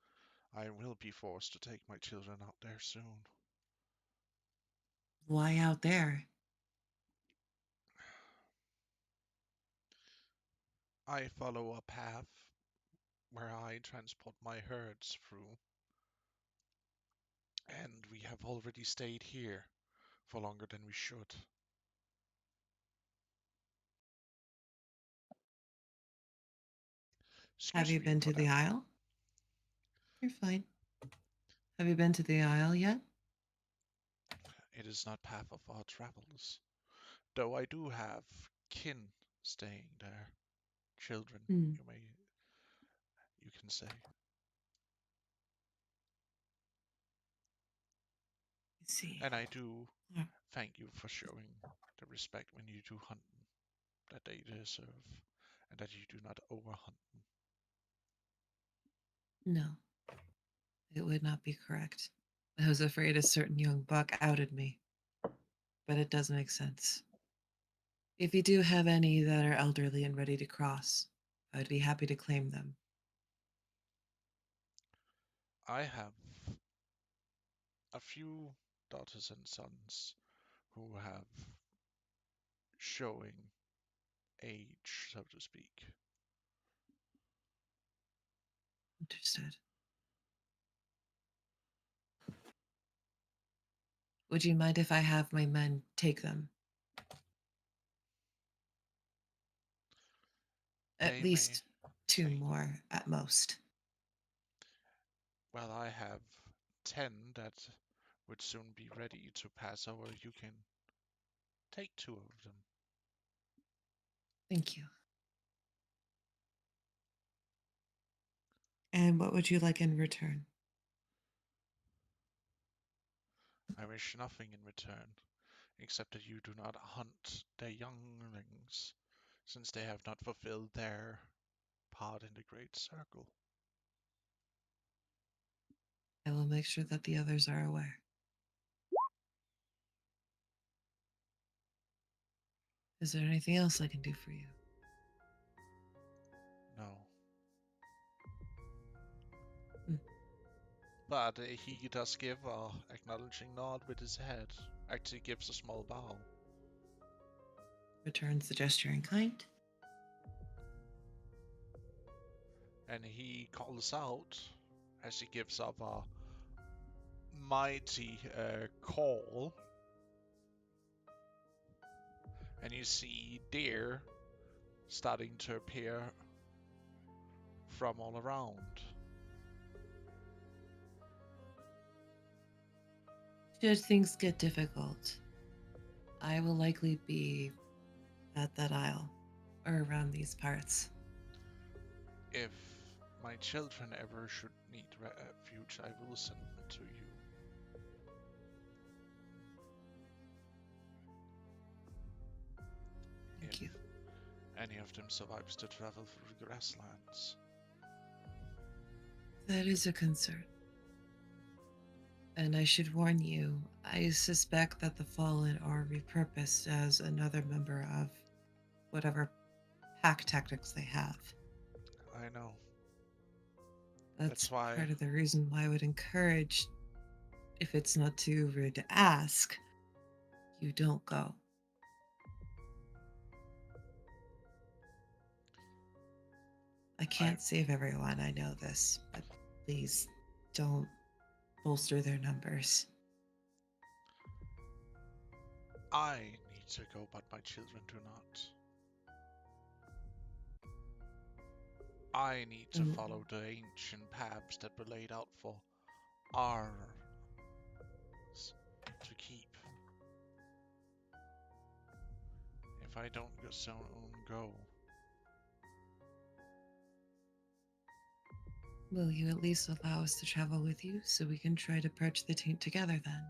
I will be forced to take my children out there soon. Why out there? I follow a path where I transport my herds through, and we have already stayed here for longer than we should. Have Excuse you me been for to the that. Isle? You're fine. Have you been to the Isle yet? It is not path of our travels, though I do have kin staying there. Children, Hmm. you can say. I see. And I do Oh, thank you for showing the respect when you do hunt them that they deserve, and that you do not overhunt them. no, it would not be correct. I was afraid a certain young buck outed me, but it does make sense. If you do have any that are elderly and ready to cross, I'd be happy to claim them. I have a few daughters and sons who have showing age, so to speak. Understood. Would you mind if I have my men take them? At They may least two take, more at most. well, I have 10 that would soon be ready to pass over. You can take 2 of them. Thank you. And what would you like in return? I wish nothing in return, except that you do not hunt their younglings, since they have not fulfilled their part in the Great Circle. I will make sure that the others are aware. Is there anything else I can do for you? No. Hmm. But he does give a acknowledging nod with his head. Actually gives a small bow. Returns the gesture in kind. And he calls out as he gives up a mighty call. And you see deer starting to appear from all around. Should things get difficult, I will likely be at that aisle or around these parts. If my children ever should need refuge, I will send them to you. Thank if you. any of them survives to travel through the grasslands. That is a concern. And I should warn you, I suspect that the Fallen are repurposed as another member of whatever pack tactics they have. I know. That's why- part of the reason why I would encourage, if it's not too rude to ask, you don't go. I can't save everyone, I know this, but please don't bolster their numbers. I need to go, but my children do not. I need to follow the ancient paths that were laid out for ours to keep. If I don't soon go, Will you at least allow us to travel with you so we can try to purge the taint together then?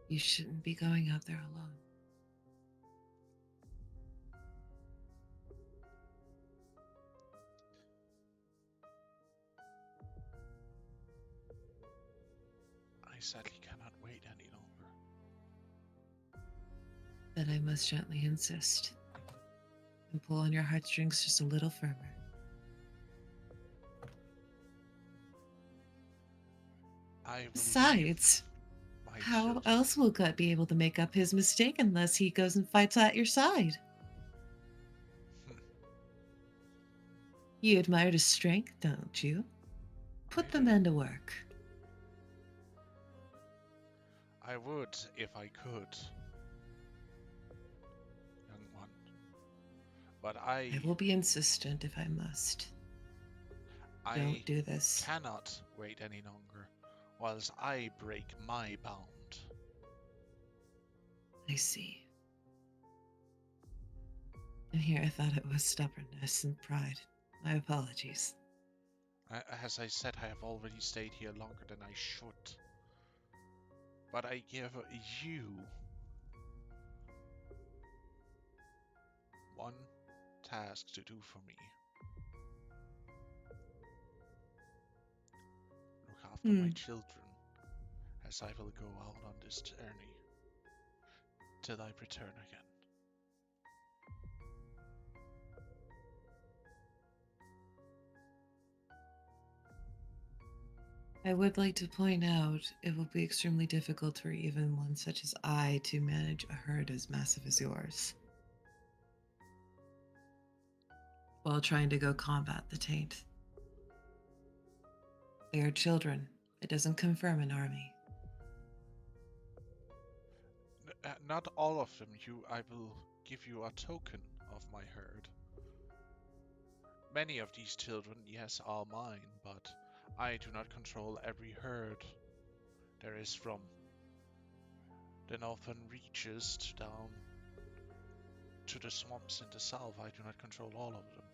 You shouldn't be going out there alone. I sadly cannot wait any longer. Then I must gently insist and pull on your heartstrings just a little firmer. I will Besides, leave my how children. else will Gut be able to make up his mistake unless he goes and fights at your side? You admire his strength, don't you? Put the men to work. I would if I could, young one. But I will be insistent if I must. I Don't do this. cannot wait any longer, whilst I break my bound. I see. And here I thought it was stubbornness and pride. My apologies. As I said, I have already stayed here longer than I should. But I give you one task to do for me. Look after my children, as I will go out on this journey till I return again. I would like to point out it will be extremely difficult for even one such as I to manage a herd as massive as yours while trying to go combat the taint. They are children. It doesn't confirm an army. Not all of them. I will give you a token of my herd. Many of these children, yes, are mine, but I do not control every herd there is from the northern reaches down to the swamps in the south. I do not control all of them.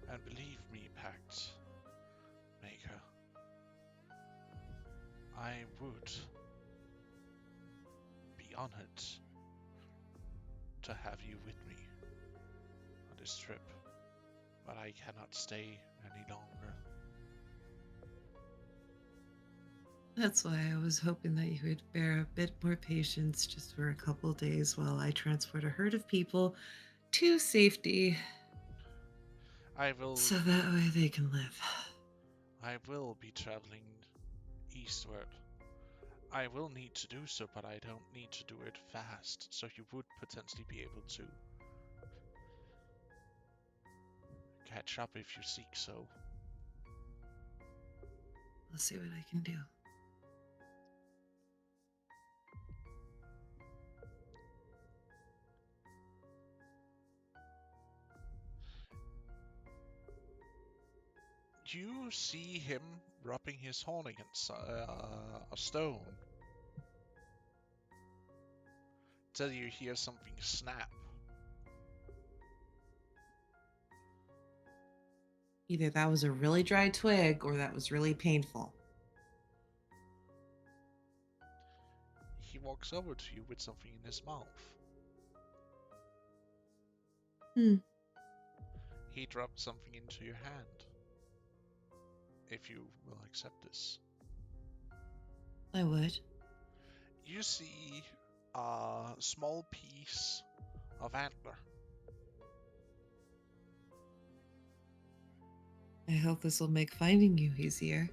And believe me, Pact Maker, I would be honored to have you with me on this trip, but I cannot stay any longer. That's why I was hoping that you would bear a bit more patience just for a couple days while I transport a herd of people to safety. I will. So that way they can live. I will be traveling eastward. I will need to do so, but I don't need to do it fast, so you would potentially be able to catch up if you seek so. I'll see what I can do. You see him rubbing his horn against a stone. Till you hear something snap. Either that was a really dry twig or that was really painful. He walks over to you with something in his mouth. Hmm. He drops something into your hand. If you will accept this. I would. You see a small piece of antler. I hope this will make finding you easier.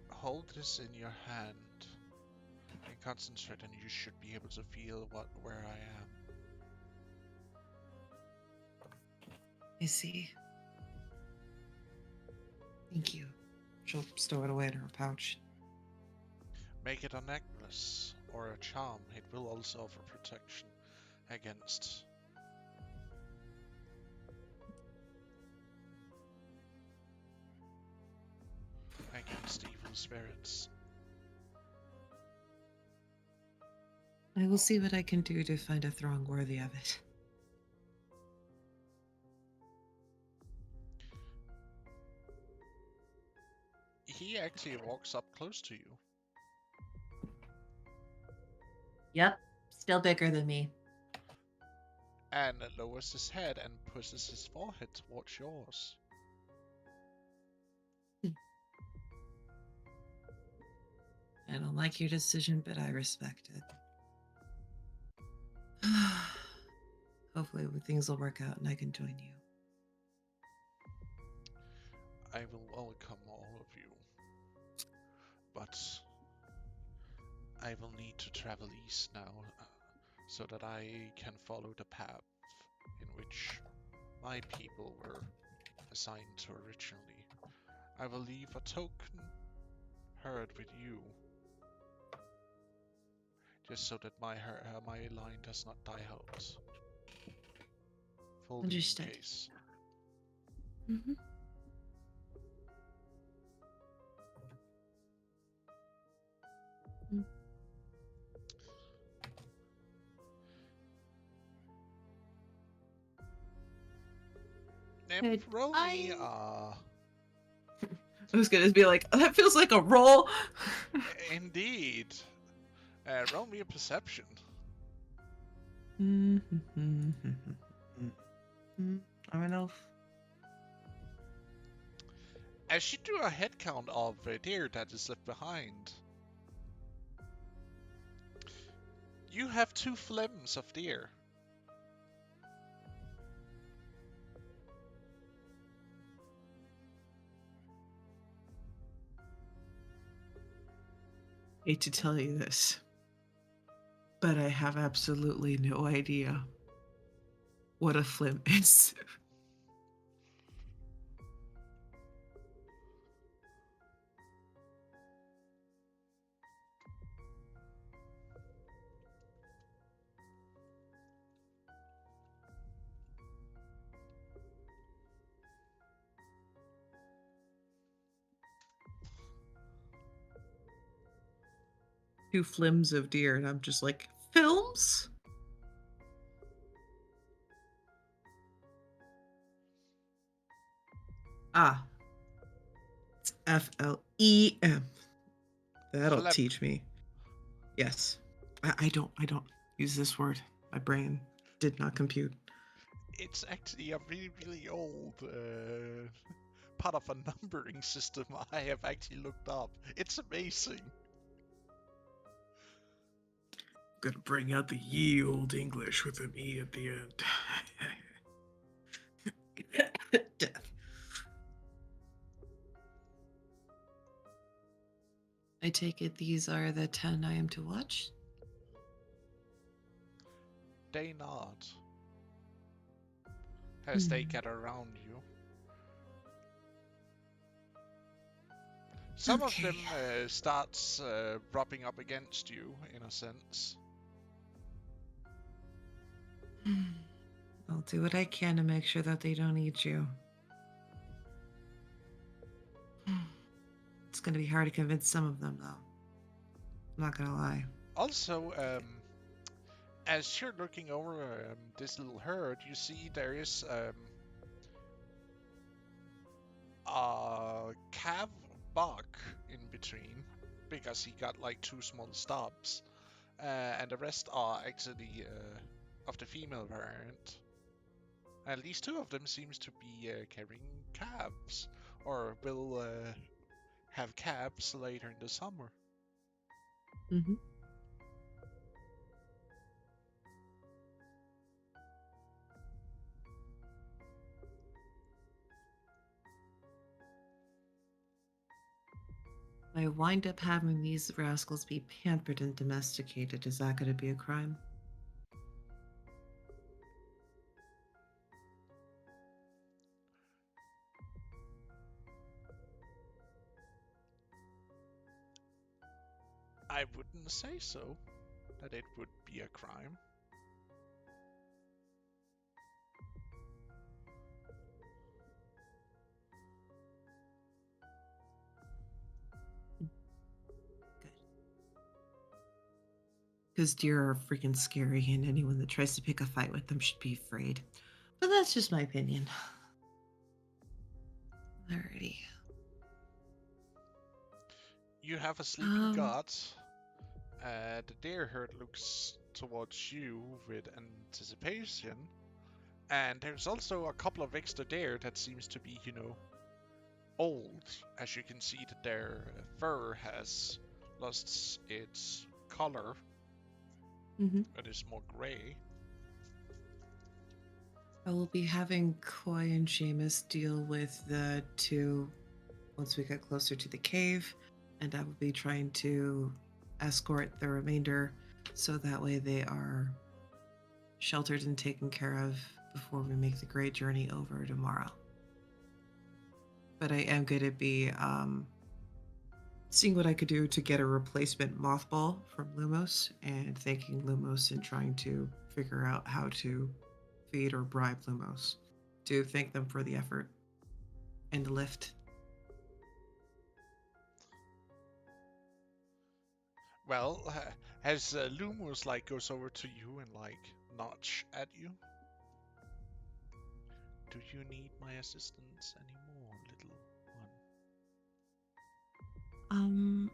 Hold this in your hand and concentrate, and you should be able to feel where I am. I see. Thank you. She'll stow it away in her pouch. Make it a necklace or a charm. It will also offer protection against evil spirits. I will see what I can do to find a throng worthy of it. He actually walks up close to you. Yep, still bigger than me. And lowers his head and pushes his forehead towards yours. I don't like your decision, but I respect it. Hopefully things will work out and I can join you. I will welcome all of you. But I will need to travel east now, so that I can follow the path in which my people were assigned to originally. I will leave a token herd with you, just so that my line does not die out. Full Understood. case. Mm-hmm. Could Roll me, I was gonna be like, that feels like a roll. indeed. Roll me a perception. I'm an elf. As you do a head count of deer that is left behind, you have 2 flims of deer. Hate to tell you this, but I have absolutely no idea what a flim is. Two flims of deer, and I'm just like, films? Ah, it's FLEM. That'll Flem. teach me. Yes, I don't use this word. My brain did not compute. It's actually a really, really old part of a numbering system I have actually looked up. It's amazing. Gonna bring out the ye old English with an E at the end. I take it these are the 10 I am to watch? They nod as they Hmm. gather around you. Some of them starts rubbing up against you, in a sense. I'll do what I can to make sure that they don't eat you. It's gonna be hard to convince some of them, though. I'm not gonna lie. Also, as you're looking over this little herd, you see there is a calf buck in between, because he got like 2 small stubs, and the rest are actually of the female variant. At least 2 of them seems to be carrying calves, or will have calves later in the summer. Mm-hmm. I wind up having these rascals be pampered and domesticated. Is that going to be a crime? I wouldn't say so, that it would be a crime. Good. Because deer are freaking scary, and anyone that tries to pick a fight with them should be afraid. But that's just my opinion. Alrighty. You have a sleeping Um, god. The deer herd looks towards you with anticipation. And there's also a couple of extra deer that seems to be, old. As you can see that their fur has lost its color. Mm-hmm. It is more gray. I will be having Koi and Seamus deal with the 2 once we get closer to the cave, and I will be trying to escort the remainder so that way they are sheltered and taken care of before we make the great journey over tomorrow. But I am going to be seeing what I could do to get a replacement mothball from Lumos, and thanking Lumos and trying to figure out how to feed or bribe Lumos to thank them for the effort and the lift. Well, as Lumos goes over to you and notch at you. Do you need my assistance anymore, little one?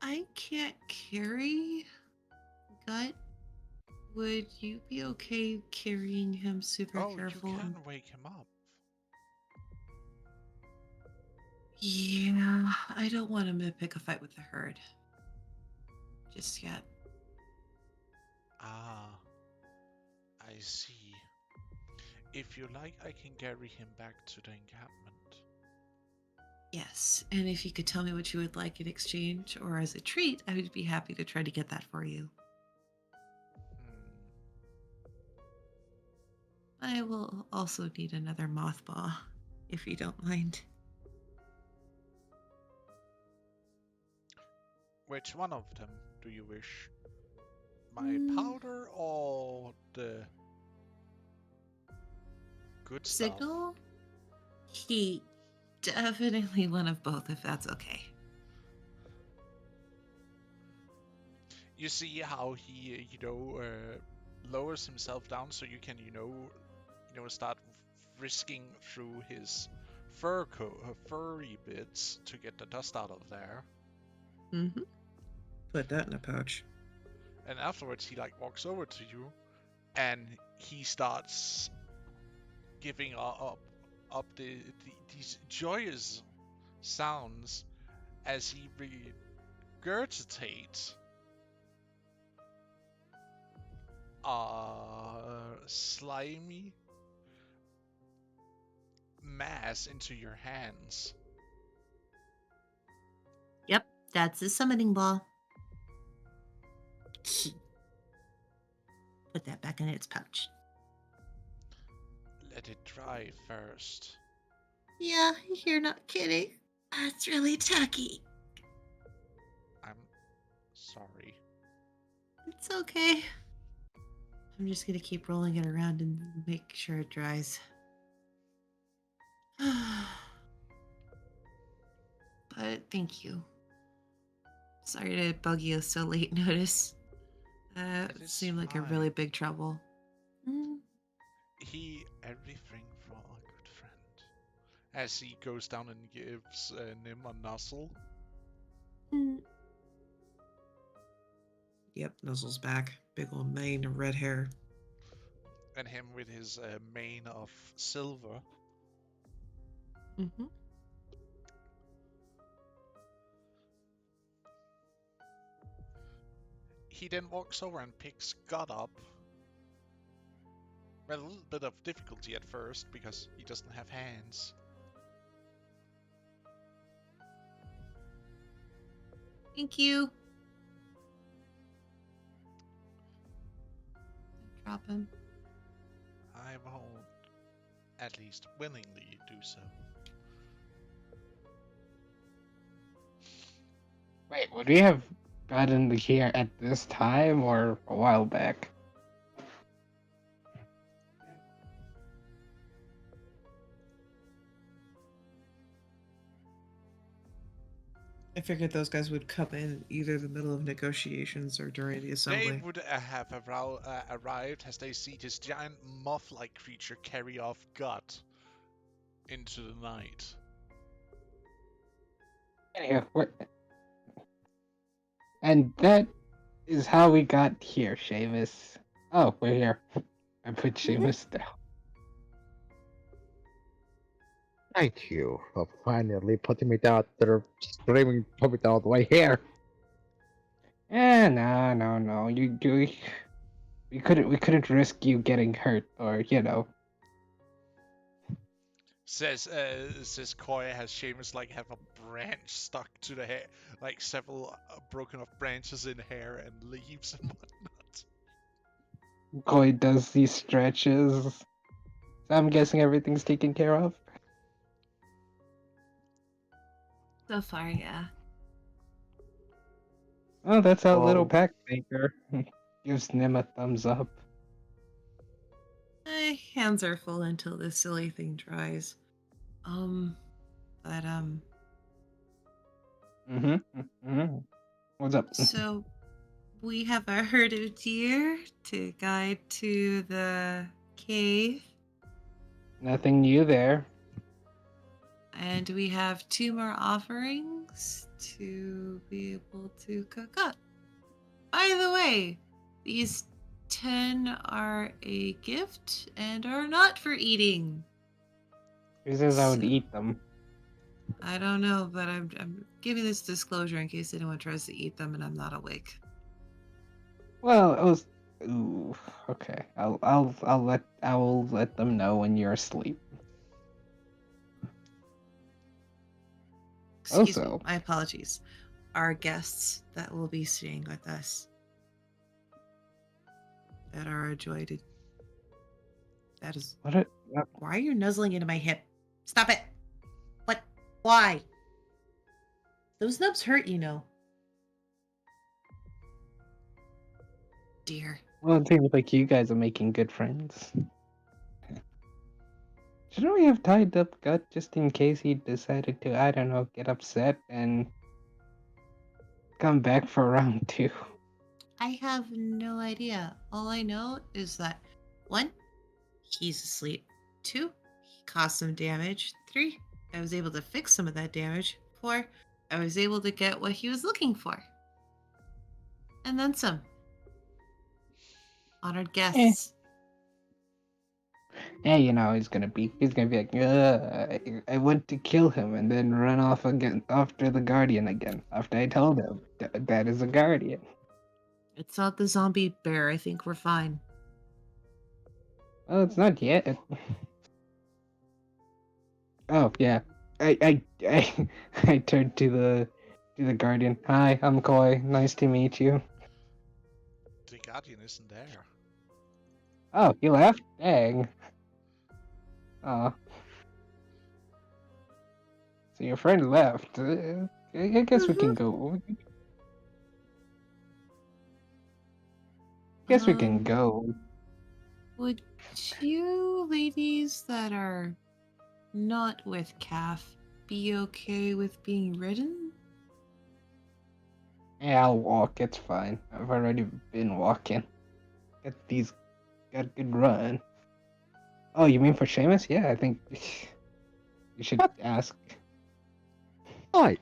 I can't carry Gut. Would you be okay carrying him super Oh, careful? you can wake him up. Yeah, I don't want him to pick a fight with the herd just yet. Ah, I see. If you like, I can carry him back to the encampment. Yes, and if you could tell me what you would like in exchange or as a treat, I would be happy to try to get that for you. I will also need another mothball, if you don't mind. Which one of them do you wish? My powder or the good stuff? Signal? He definitely one of both, if that's okay. You see how he, lowers himself down so you can, start frisking through his furry bits to get the dust out of there. Mm-hmm. Put that in a pouch. And afterwards, he walks over to you, and he starts giving up these joyous sounds as he regurgitates slimy mass into your hands. Yep, That's the summoning ball. Put that back in its pouch. Let it dry first. Yeah, you're not kidding. That's really tacky. I'm sorry. It's okay. I'm just gonna keep rolling it around and make sure it dries. But thank you. Sorry to bug you so late notice. It It is seemed like a really fine. big trouble. Mm, Everything for our good friend. As he goes down and gives Nim a nuzzle. mm. Yep, Nuzzle's back. Big old mane of red hair. And him with his mane of silver. Mhm. He then walks over and picks God up. With a little bit of difficulty at first because he doesn't have hands. Thank you. Drop him. I won't, at least willingly, do so. Wait, would we have gotten the key at this time or a while back? I figured those guys would come in either the middle of negotiations or during the They assembly. would have arrived as they see this giant moth-like creature carry off God into the night. Anyhow, and that is how we got here, Seamus. Oh, we're here. I put Seamus down. Thank you for finally putting me down there, screaming, put me down all the way here. No. We couldn't risk you getting hurt, or Says Koya has Seamus like have a branch stuck to the hair, like several broken off branches in hair and leaves and whatnot. Koi does these stretches. So I'm guessing everything's taken care of. So far, yeah. Oh, that's our little Oh. pack maker. Gives Nim a thumbs up. My hands are full until this silly thing dries. But Mm-hmm. What's up? so we have a herd of deer to guide to the cave, Nothing new there. and we have 2 more offerings to be able to cook up. By the way, these 10 are a gift and are not for eating. Who says I would So- eat them? I don't know, but I'm giving this disclosure in case anyone tries to eat them and I'm not awake. Well, it was. Ooh. Okay. I will let them know when you're asleep. Excuse me, Also- my apologies. Our guests that will be staying with us that are a joy to. That is. What? Why are you nuzzling into my hip? Stop it! What? Why? Those nubs hurt, you know. Dear. Well, it seems like you guys are making good friends. Shouldn't we have tied up Gut just in case he decided to, I don't know, get upset and come back for round 2? I have no idea. All I know is that 1, he's asleep. 2, he caused some damage. 3, I was able to fix some of that damage. 4, I was able to get what he was looking for. And then some. Honored guests. Yeah, he's gonna be like, I want to kill him and then run off again after the Guardian again. After I told him that is a Guardian. It's not the zombie bear. I think we're fine. Well, it's not yet. Oh yeah, I I turned to to the Guardian. Hi, I'm Koi. Nice to meet you. The Guardian isn't there. Oh, you left? Dang. So your friend left. I guess we can go. Guess we can go. Would you ladies that are not with Calf be okay with being ridden? Yeah, I'll walk. It's fine. I've already been walking. Got good run. Oh, you mean for Seamus? Yeah, I think you should ask. Hi.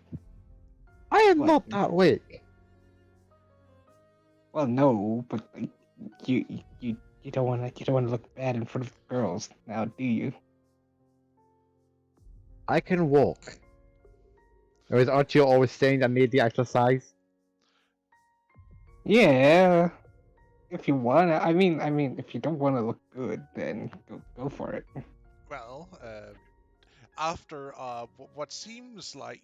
I am What? not that weak. Well, no, but like, you don't want to look bad in front of girls now, do you? I can walk. Anyways, aren't you always saying that I need the exercise? Yeah, if you wanna. I mean, if you don't want to look good, then go for it. Well, after what seems like,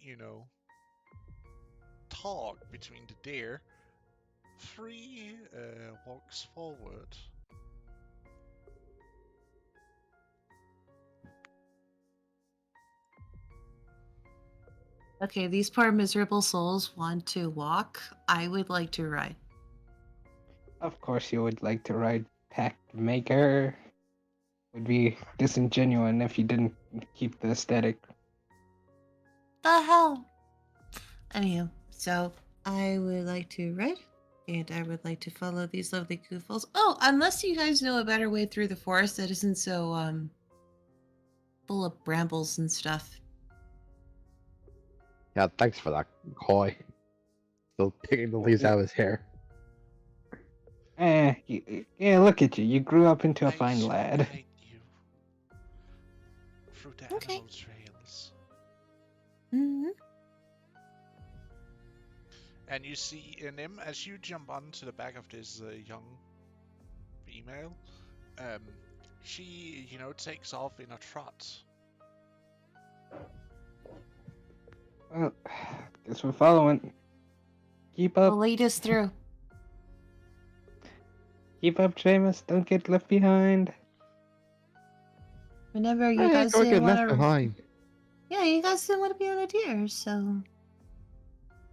talk between the deer, 3 walks forward. Okay, these poor miserable souls want to walk. I would like to ride. Of course, you would like to ride Pack Maker. Would be disingenuous if you didn't keep the aesthetic. The hell? Anywho, so I would like to ride, and I would like to follow these lovely goofballs. Oh, unless you guys know a better way through the forest that isn't so full of brambles and stuff. Yeah, thanks for that, Koi. Still picking the leaves out of his hair. Yeah, look at you. You grew up into a I fine shall lad. guide you through the Okay. animal trails. Mm-hmm. And you see Nim, as you jump onto the back of this young female, she, takes off in a trot. Well, guess we're following. Keep Will up, lead us through. Seamus. Don't get left behind. Remember, you I ain't guys gonna didn't get left want to. behind. Yeah, you guys didn't want to be on a deer, so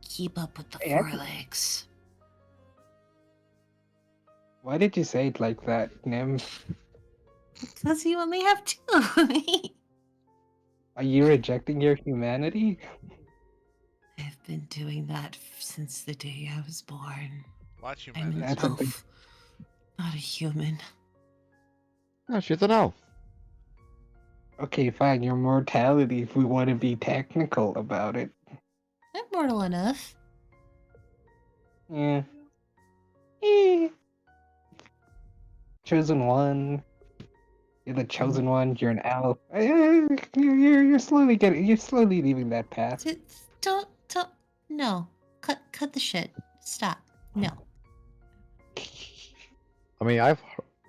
keep up with the Hey, I can- forelegs. Why did you say it like that, Nim? Because you only have 2. Are you rejecting your humanity? I've been doing that since the day I was born. What I'm humanity? an That's a big- elf, not a human. Oh, she's an elf. Okay, fine. Your mortality, if we want to be technical about it. I'm mortal enough. Yeah. Eh. Chosen one. You're the chosen one. You're an elf. You're slowly leaving that path. Don't, no. Cut the shit. Stop. No. I mean,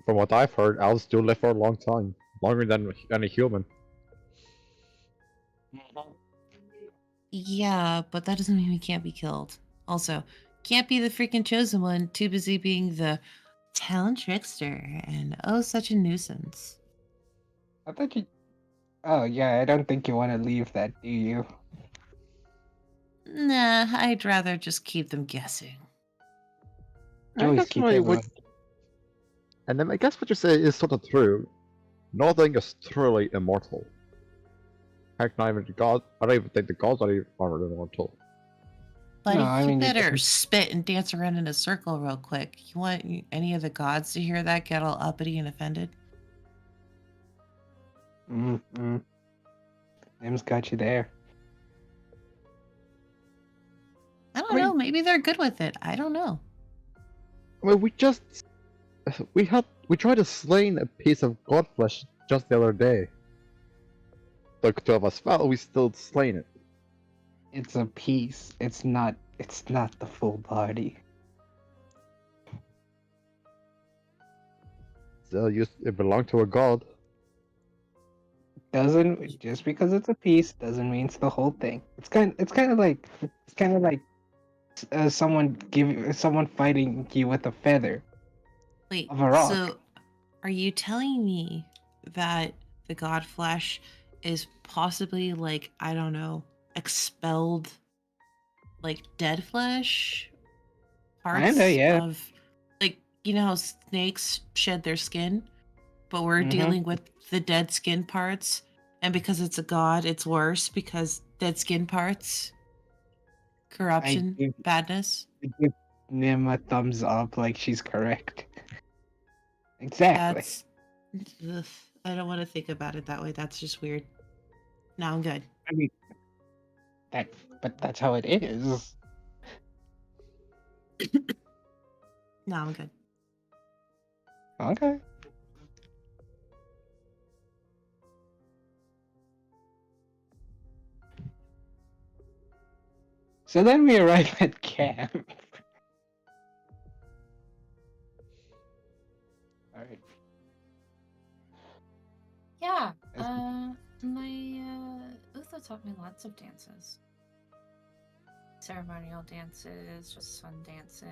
from what I've heard, elves do live for a long time, longer than a human. Yeah, but that doesn't mean we can't be killed. Also, can't be the freaking chosen one, too busy being the town trickster, and oh, such a nuisance. I thought you. Oh yeah, I don't think you want to leave that, do you? Nah, I'd rather just keep them guessing. You I always guess keep really everyone. and then I guess what you say is sort of true. Nothing is truly immortal. Heck, not even the gods. I don't even think the gods are immortal. Buddy, No, I you mean, you better can- spit and dance around in a circle real quick. You want any of the gods to hear that get all uppity and offended? Mm-mm. Nim's got you there. I don't I mean- know. Maybe they're good with it. I don't know. I mean, we tried to slay a piece of god flesh just the other day. The 2 of us fell, we still slain it. It's a piece. It's not. It's not the full body. Still, it belonged to a god. doesn't just because it's a piece doesn't mean it's the whole thing. It's kind of like someone fighting you with a feather Wait, of a rock. so are you telling me that the god flesh is possibly like, I don't know, expelled like dead flesh? Kinda, Parts yeah. of, like, you know how snakes shed their skin, but we're Mm-hmm. dealing with the dead skin parts, and because it's a god, it's worse because dead skin parts, I corruption, give, badness. I give Nim a thumbs up, like she's correct. Exactly. That's ugh, I don't want to think about it that way. That's just weird. No, I'm good. I mean, but that's how it is. No, I'm good. Okay. So then we arrive at camp. All right. Yeah. As- My Uther taught me lots of dances. Ceremonial dances, just fun dances.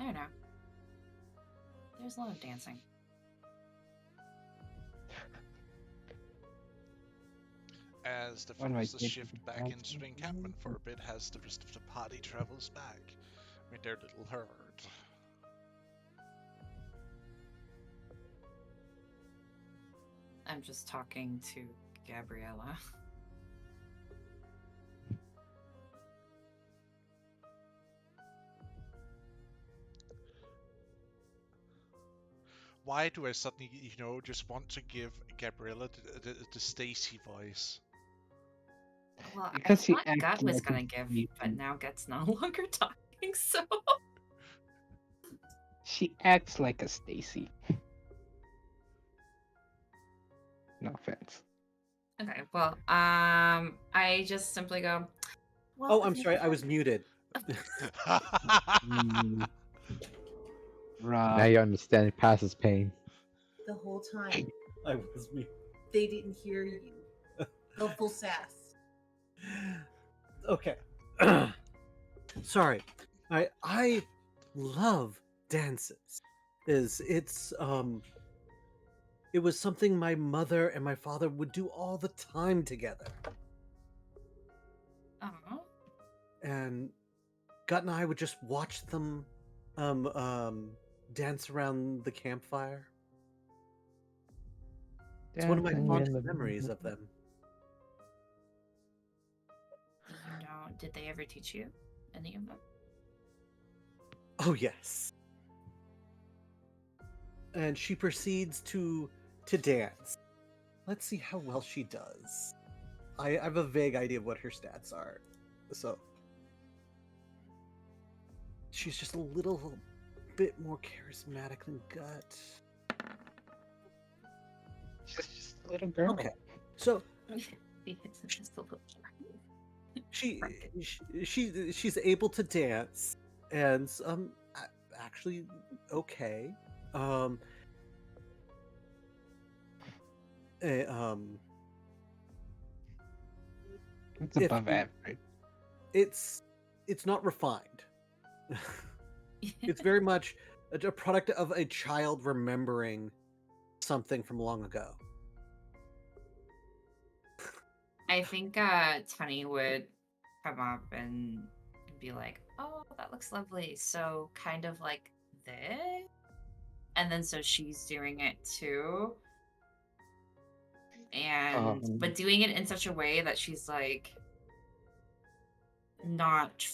I don't know. There's a lot of dancing. As the One might forces get shift to back the into the encampment for a bit, as the rest of the party travels back with their little herd. I'm just talking to Gabriella. Why do I suddenly, just want to give Gabriella the Stacy voice? Well, I Because she thought acts Gut was like a gonna give, Stacy. but now Gut's no longer talking, so. She acts like a Stacy. No offense. Okay, well, I just simply go. Well, Oh, if I'm you sorry, have I was muted. Mm, Now Rob. you understand Pass's pain. The whole time I was muted. they didn't hear you. No full sass. Okay. Sorry. I love dances. It was something my mother and my father would do all the time together. Oh, And Gut and I would just watch them dance around the campfire. It's one of my Dancing fondest in the- memories of them. did they ever teach you any of them? Oh yes. And she proceeds to dance. Let's see how well she does. I have a vague idea of what her stats are. So she's just a little bit more charismatic than Gut. She's just a little girl. Okay. So It's just a little. she, Right. she's able to dance and actually okay. eh, um It's if above you- average. it's not refined. It's very much a product of a child remembering something from long ago. I think Tunny would come up and be like, "Oh, that looks lovely." So kind of like this, and then so she's doing it too, and but doing it in such a way that she's like not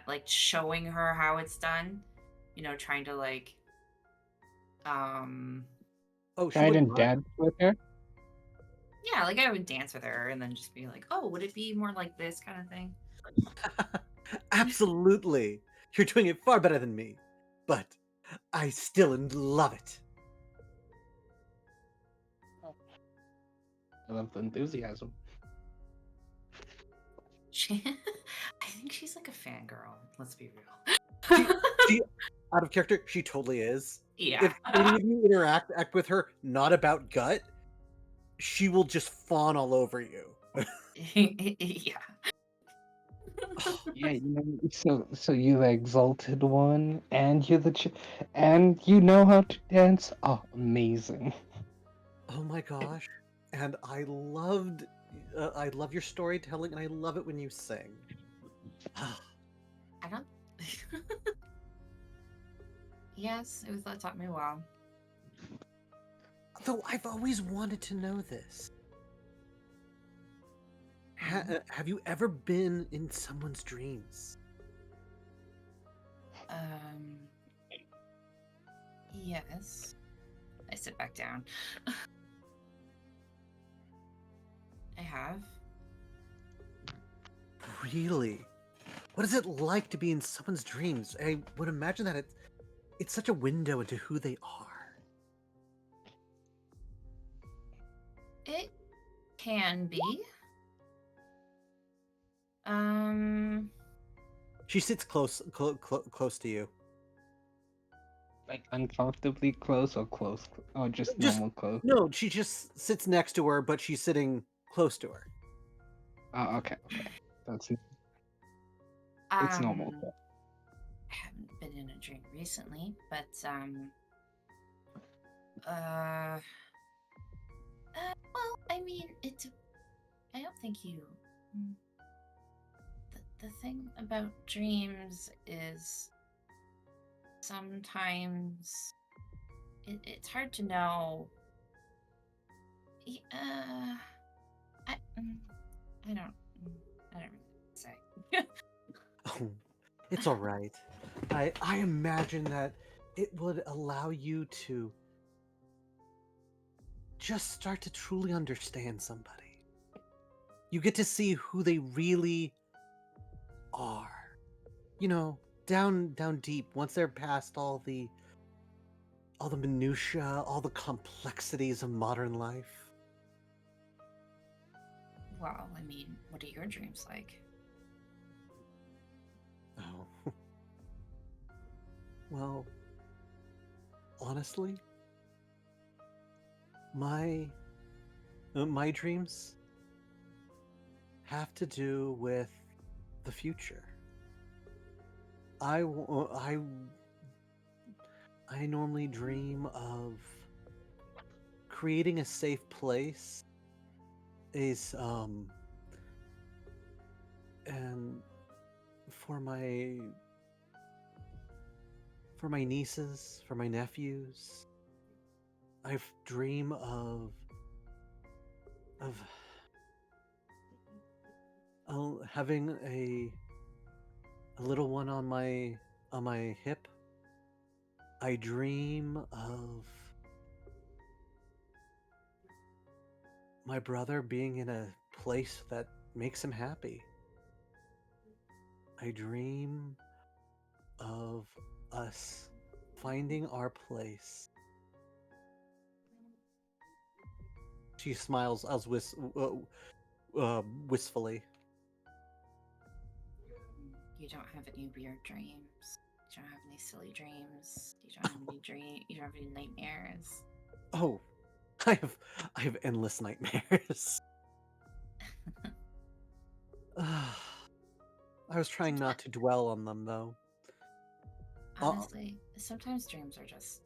like showing her how it's done, trying to like Oh, she Tried wouldn't and mind. dance with her. yeah, like I would dance with her and then just be like, "Oh, would it be more like this kind of thing?" Absolutely. You're doing it far better than me. But I still love it. I love the enthusiasm. I think she's like a fangirl. Let's be real. She out of character, she totally is. Yeah. if any of you act with her not about gut, she will just fawn all over you. Yeah. Yeah, so you're the exalted one, and you're and you know how to dance. Oh, amazing! Oh my gosh. And I love your storytelling, and I love it when you sing. I don't. Yes, Uthla taught me well. Though I've always wanted to know this. Have you ever been in someone's dreams? Um. Yes. I sit back down. I have. Really? What is it like to be in someone's dreams? I would imagine that it's such a window into who they are. It can be. Um. She sits close to you. Like uncomfortably close or close, or just Just normal close. no, she just sits next to her, but she's sitting close to her. Oh, okay. That's it. It's normal. I haven't been in a dream recently, but well, I mean, I don't think you. The thing about dreams is sometimes it's hard to know. I don't really say. Oh, it's all right. I imagine that it would allow you to just start to truly understand somebody. You get to see who they really are. You know, down deep, once they're past all the minutia, all the complexities of modern life. Well, I mean, what are your dreams like? Oh. Well, honestly, my dreams have to do with the future. I normally dream of creating a safe place is and for my nieces, for my nephews. I dream of having a little one on my hip. I dream of my brother being in a place that makes him happy. I dream of us finding our place. She smiles as wistfully. You don't have any weird dreams. You don't have any silly dreams. You don't have any You don't have any nightmares. Oh, I have endless nightmares. I was trying not to dwell on them, though. Honestly, sometimes dreams are just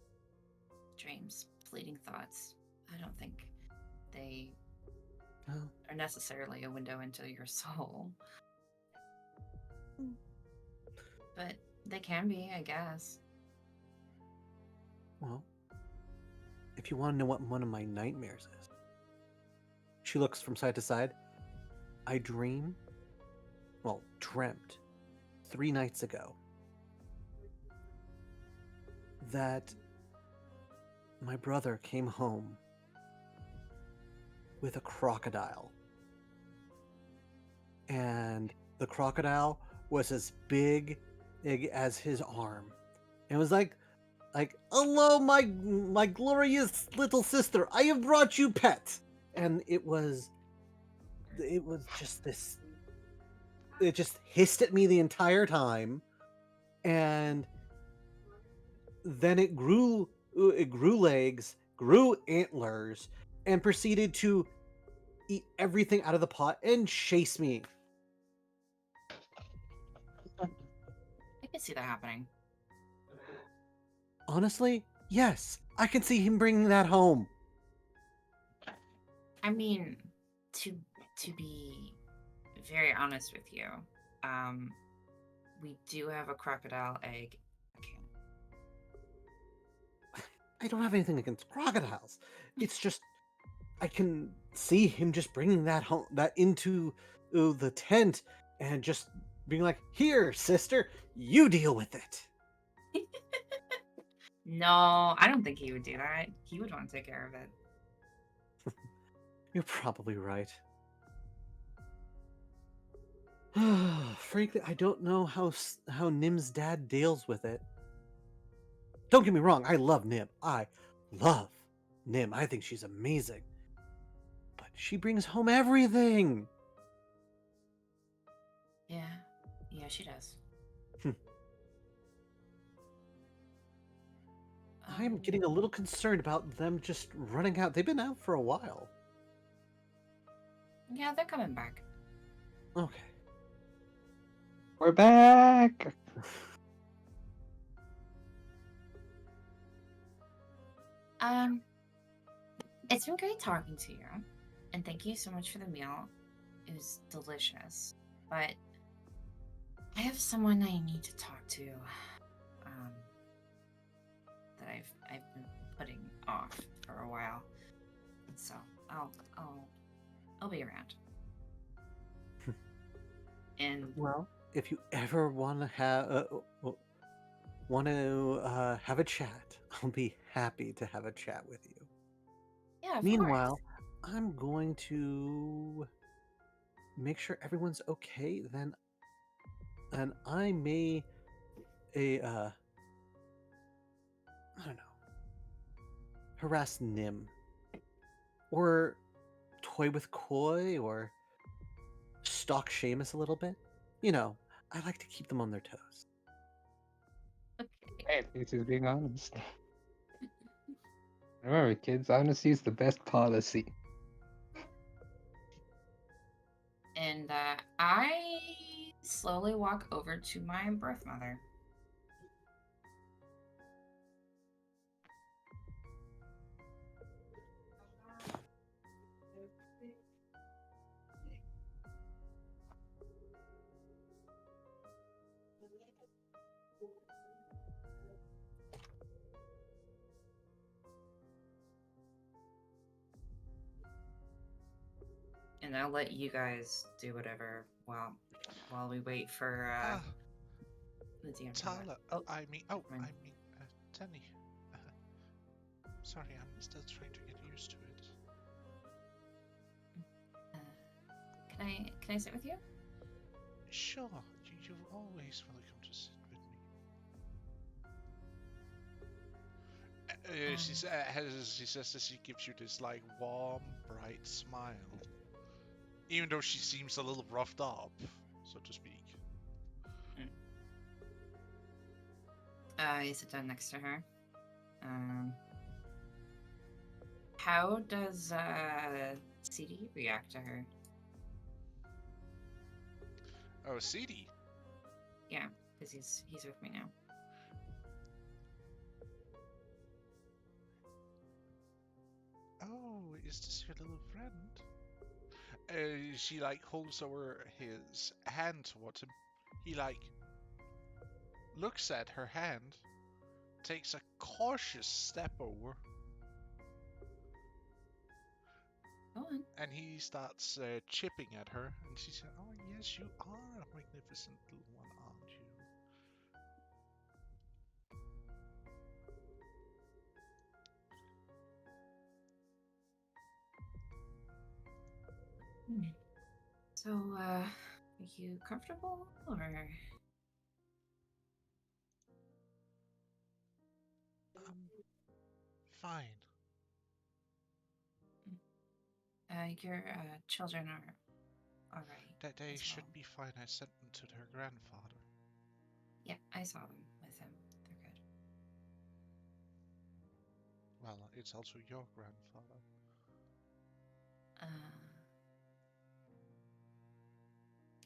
dreams, fleeting thoughts. I don't think they are necessarily a window into your soul. But they can be, I guess. Well, if you want to know what one of my nightmares is, she looks from side to side. I dreamt 3 nights ago that my brother came home with a crocodile. And the crocodile was as big as his arm. And it was like, hello, my glorious little sister, I have brought you pet. And it was just this, it just hissed at me the entire time. And then it grew it grew legs, grew antlers, and proceeded to eat everything out of the pot and chase me. I can see that happening. Honestly, yes, I can see him bringing that home. I mean, to be very honest with you, we do have a crocodile egg account. I don't have anything against crocodiles. It's just I can see him just bringing that home, that into the tent, and just being like, "Here, sister, you deal with it." No, I don't think he would do that. He would want to take care of it. You're probably right. Frankly, I don't know how Nim's dad deals with it. Don't get me wrong, I love Nim. I love Nim. I think she's amazing. But she brings home everything. Yeah, she does. I'm getting a little concerned about them just running out. They've been out for a while. Yeah, they're coming back. Okay. We're back. It's been great talking to you, and thank you so much for the meal. It was delicious, but I have someone I need to talk to. That I've been putting off for a while, so I'll be around. And Well, if you ever want to have a chat, I'll be happy to have a chat with you. yeah, of Meanwhile, course. I'm going to make sure everyone's okay. Then, and I may I don't know, harass Nim, or toy with Koi, or stalk Seamus a little bit. You know, I like to keep them on their toes. Okay. Hey, this is being honest. Remember, kids, honesty is the best policy. And I slowly walk over to my birth mother. And I'll let you guys do whatever while we wait for the DM to come back. Tala, Oh, fine. Tenny. Sorry, I'm still trying to get used to it. Can I sit with you? Sure, you're always welcome to sit with me. She says that she gives you this like warm, bright smile, even though she seems a little roughed up, so to speak. I sit down next to her. How does CD react to her? Oh, CD. Yeah, because he's with me now. Oh, is this your little friend? She like holds over his hand towards him. He like looks at her hand, takes a cautious step over, Go on. and he starts chipping at her. And she said, "Oh yes, you are a magnificent little one, aren't you?" So, are you comfortable, or? Fine. Your children are all right. That they as should well. be fine. I sent them to their grandfather. Yeah, I saw them with him. They're good. Well, it's also your grandfather.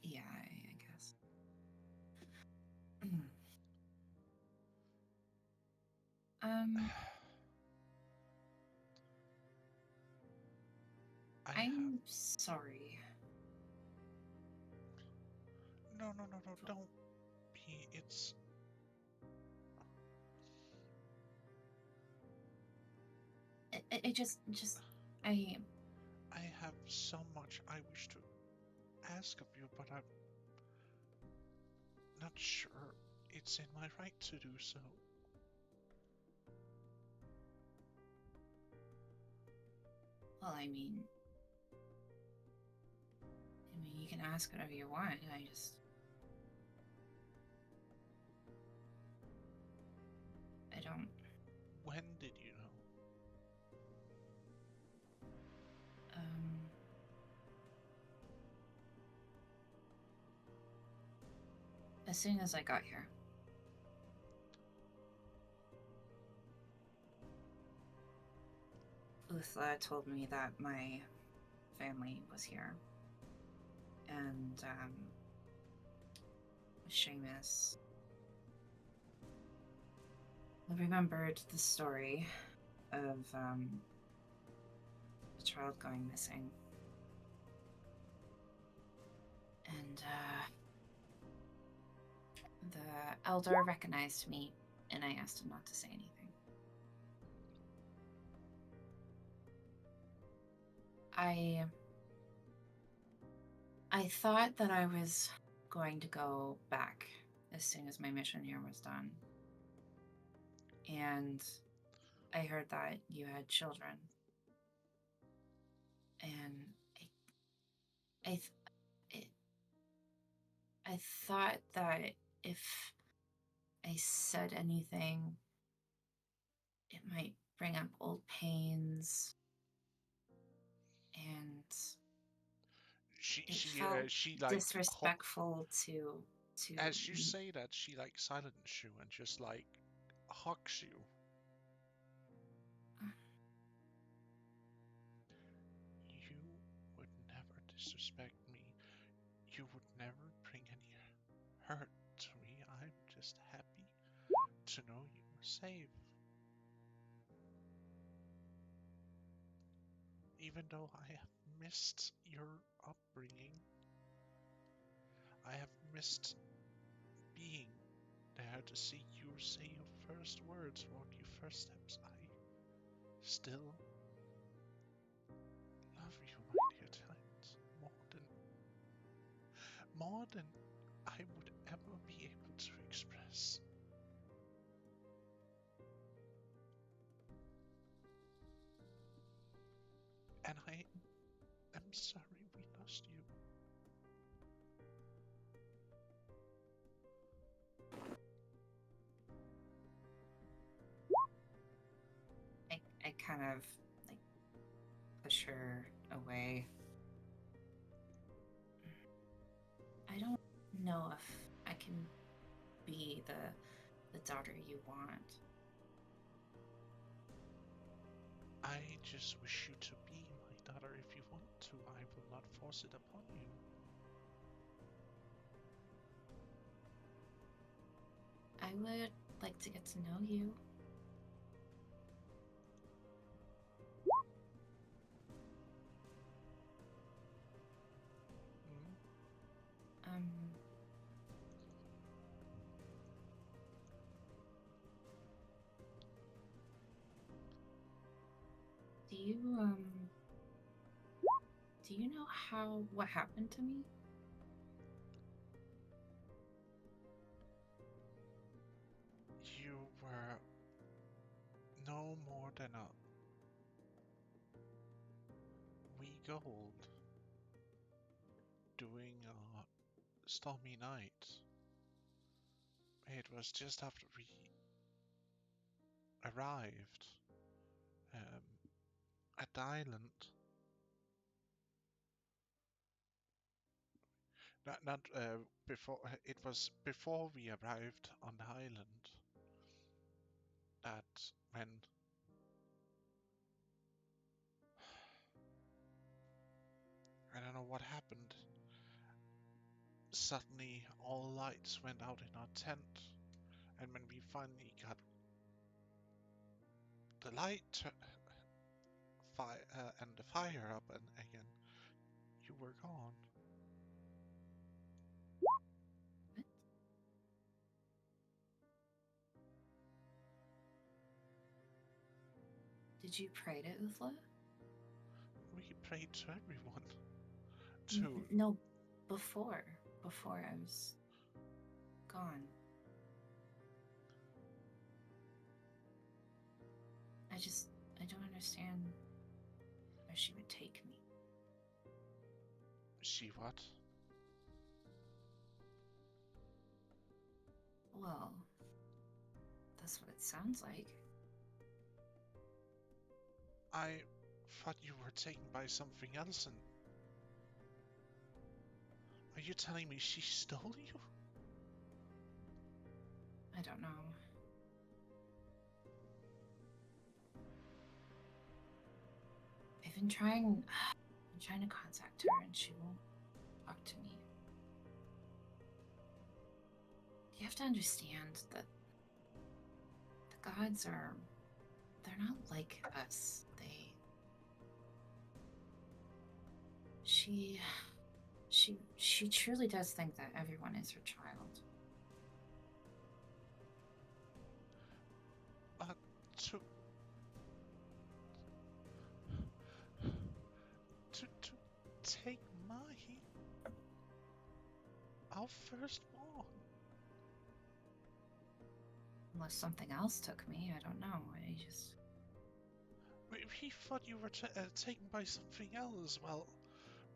Yeah, I guess. I I'm have... sorry. No, don't be. It's... I just, I, I have so much I wish to ask of you, but I'm not sure it's in my right to do so. well, I mean, you can ask whatever you want. I don't. When did you know? As soon as I got here. Uthla told me that my family was here. And, Seamus remembered the story of, a child going missing. And, the elder recognized me, and I asked him not to say anything. I thought that I was going to go back as soon as my mission here was done. And I heard that you had children. And I thought that if I said anything, it might bring up old pains. And She like disrespectful to as you say that, she like silences you and just like hugs you. You would never disrespect me. You would never bring any hurt to me. I'm just happy to know you were safe. Even though I have missed your upbringing, I have missed being there to see you say your first words, walk your first steps. I still love you, my dear child, more than I would ever be able to express. And I am sorry we lost you. I kind of like push her away. I don't know if I can be the daughter you want. I just wish you to be my daughter if you want to. I will not force it upon you. I would like to get to know you. Do you know what happened to me? You were no more than a week old during a stormy night. It was just after we arrived at the island. Not before. It was before we arrived on the island that when what happened. Suddenly, all lights went out in our tent, and when we finally got the and the fire up and again, you were gone. What? Did you pray to Uthla? We prayed to everyone. To No, before I was gone. I don't understand where she would take me. she what? Well, that's what it sounds like. I thought you were taken by something else, and are you telling me she stole you? I don't know. I've been trying to contact her and she won't talk to me. You have to understand that the gods they're not like us. She truly does think that everyone is her child. To to take our firstborn. Unless something else took me, I don't know. We thought you were taken by something else. Well,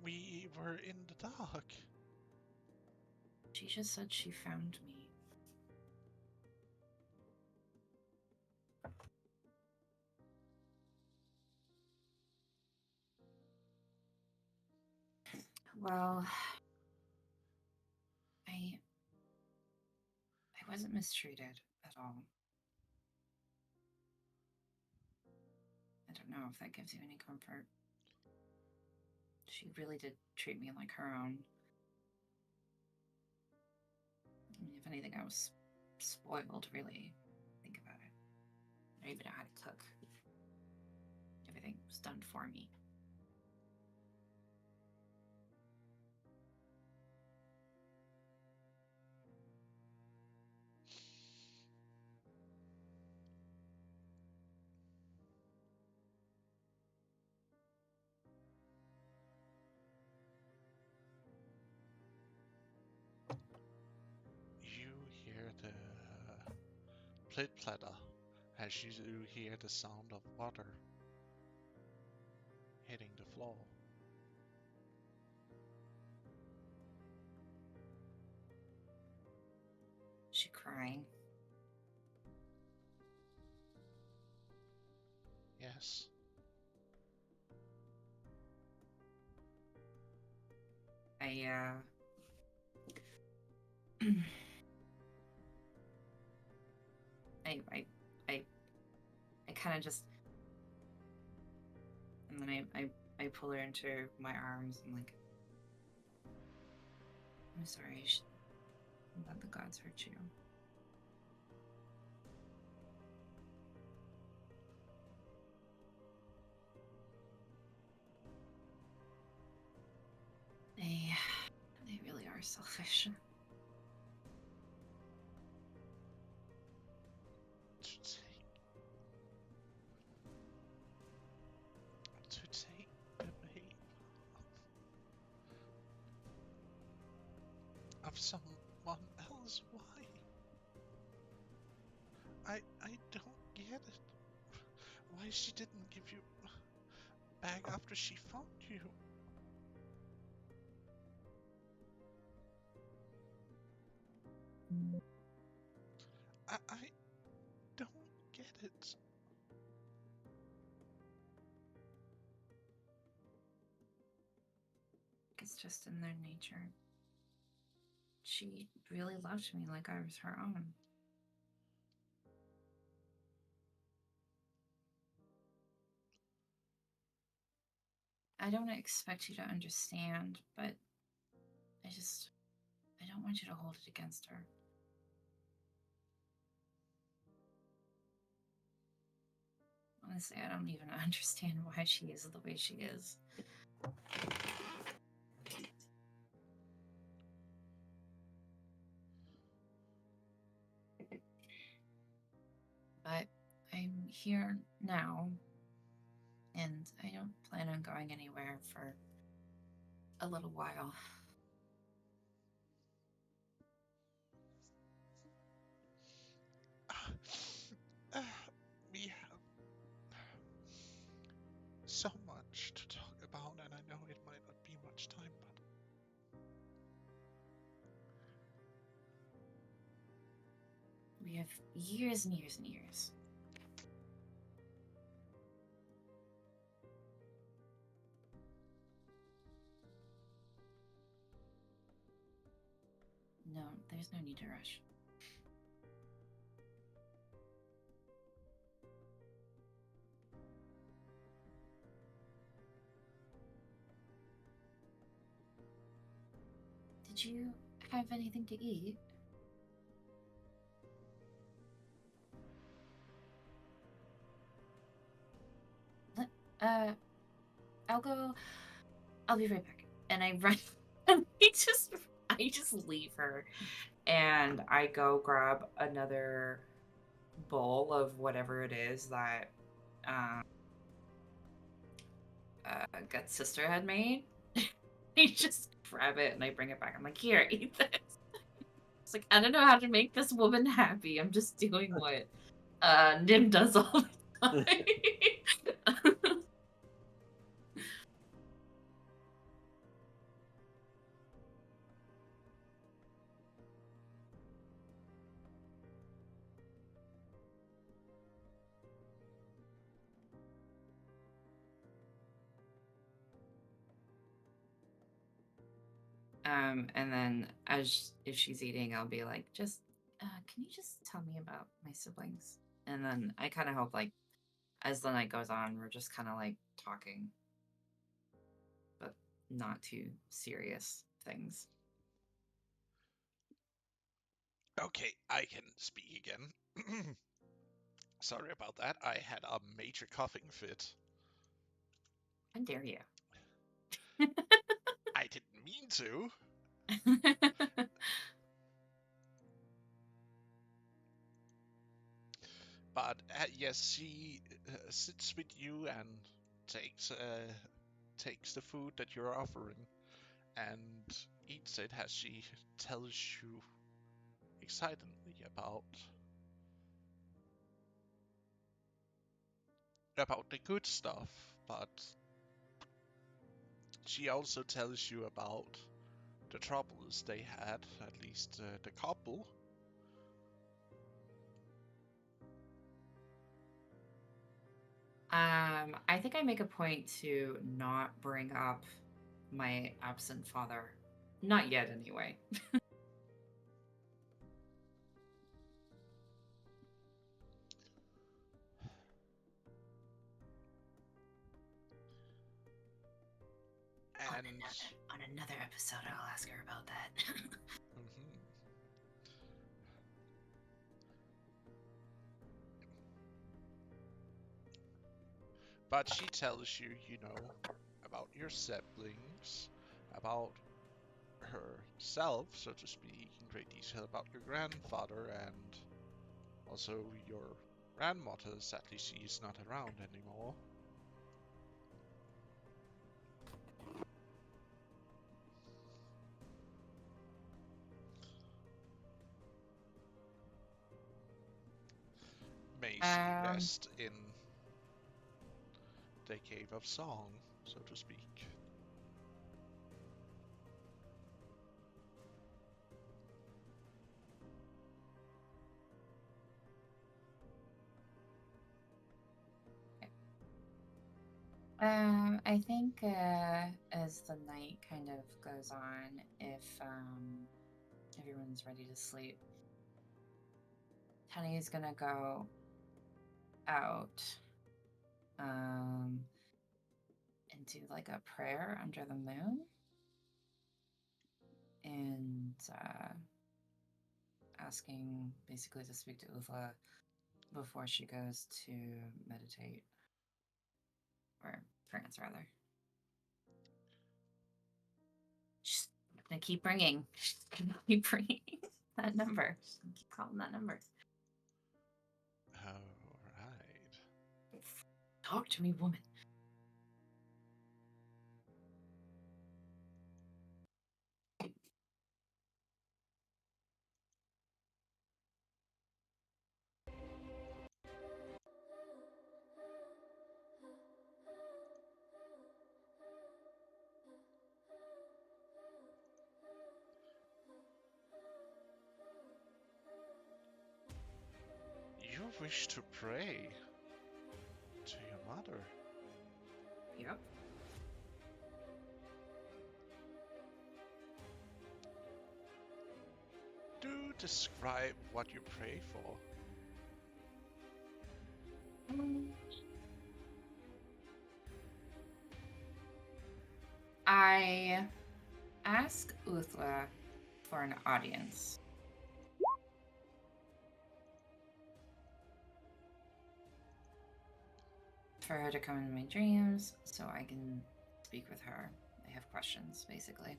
we were in the dark. She just said she found me. Well, I wasn't mistreated at all. I don't know if that gives you any comfort. She really did treat me like her own. I mean, if anything, I was spoiled, really. Think about it. I even know how to cook. Everything was done for me. You hear the plit platter as you hear the sound of water hitting the floor. Is she crying? Yes. I kind of just, and then I pull her into my arms and like, I'm sorry, I'm glad the gods hurt you. They really are selfish. To take the babe of someone else. Why? I don't get it. Why she didn't give you back after she found you? I don't get it. It's just in their nature. She really loved me like I was her own. I don't expect you to understand, but I don't want you to hold it against her. Honestly, I don't even understand why she is the way she is. But I'm here now, and I don't plan on going anywhere for a little while. We have so much to talk about, and I know it might not be much time, but We have years and years and years. No, there's no need to rush. Did you have anything to eat? I'll be right back. And I run and I just leave her and I go grab another bowl of whatever it is that Gut's sister had made. I just grab it and I bring it back. I'm like, here, eat this. It's like, I don't know how to make this woman happy. I'm just doing what Nim does all the time. And then if she's eating, I'll be like, just can you just tell me about my siblings? And then I kind of hope like as the night goes on, we're just kind of like talking, but not too serious things. okay, I can speak again. Sorry about that. I had a major coughing fit. How dare you? I didn't mean to. But yes, she sits with you and takes the food that you're offering and eats it as she tells you excitedly about the good stuff, but she also tells you about the troubles they had, at least the couple. I think I make a point to not bring up my absent father. Not yet, anyway. And On another episode, I'll ask her about that. Mhm. But she tells you, about your siblings, about herself, so to speak, in great detail about your grandfather and also your grandmother. Sadly, she is not around anymore. May she rest in the cave of song, so to speak. I think as the night kind of goes on, if everyone's ready to sleep, Honey's gonna go out and do like a prayer under the moon and asking basically to speak to Uthla before she goes to meditate or trance rather. Just gonna keep ringing. Just gonna keep ringing that number. Just gonna keep calling that number. Alright. Talk to me, woman. You wish to pray to your mother. Yep. Do describe what you pray for. I ask Uthla for an audience. For her to come into my dreams so I can speak with her. I have questions, basically.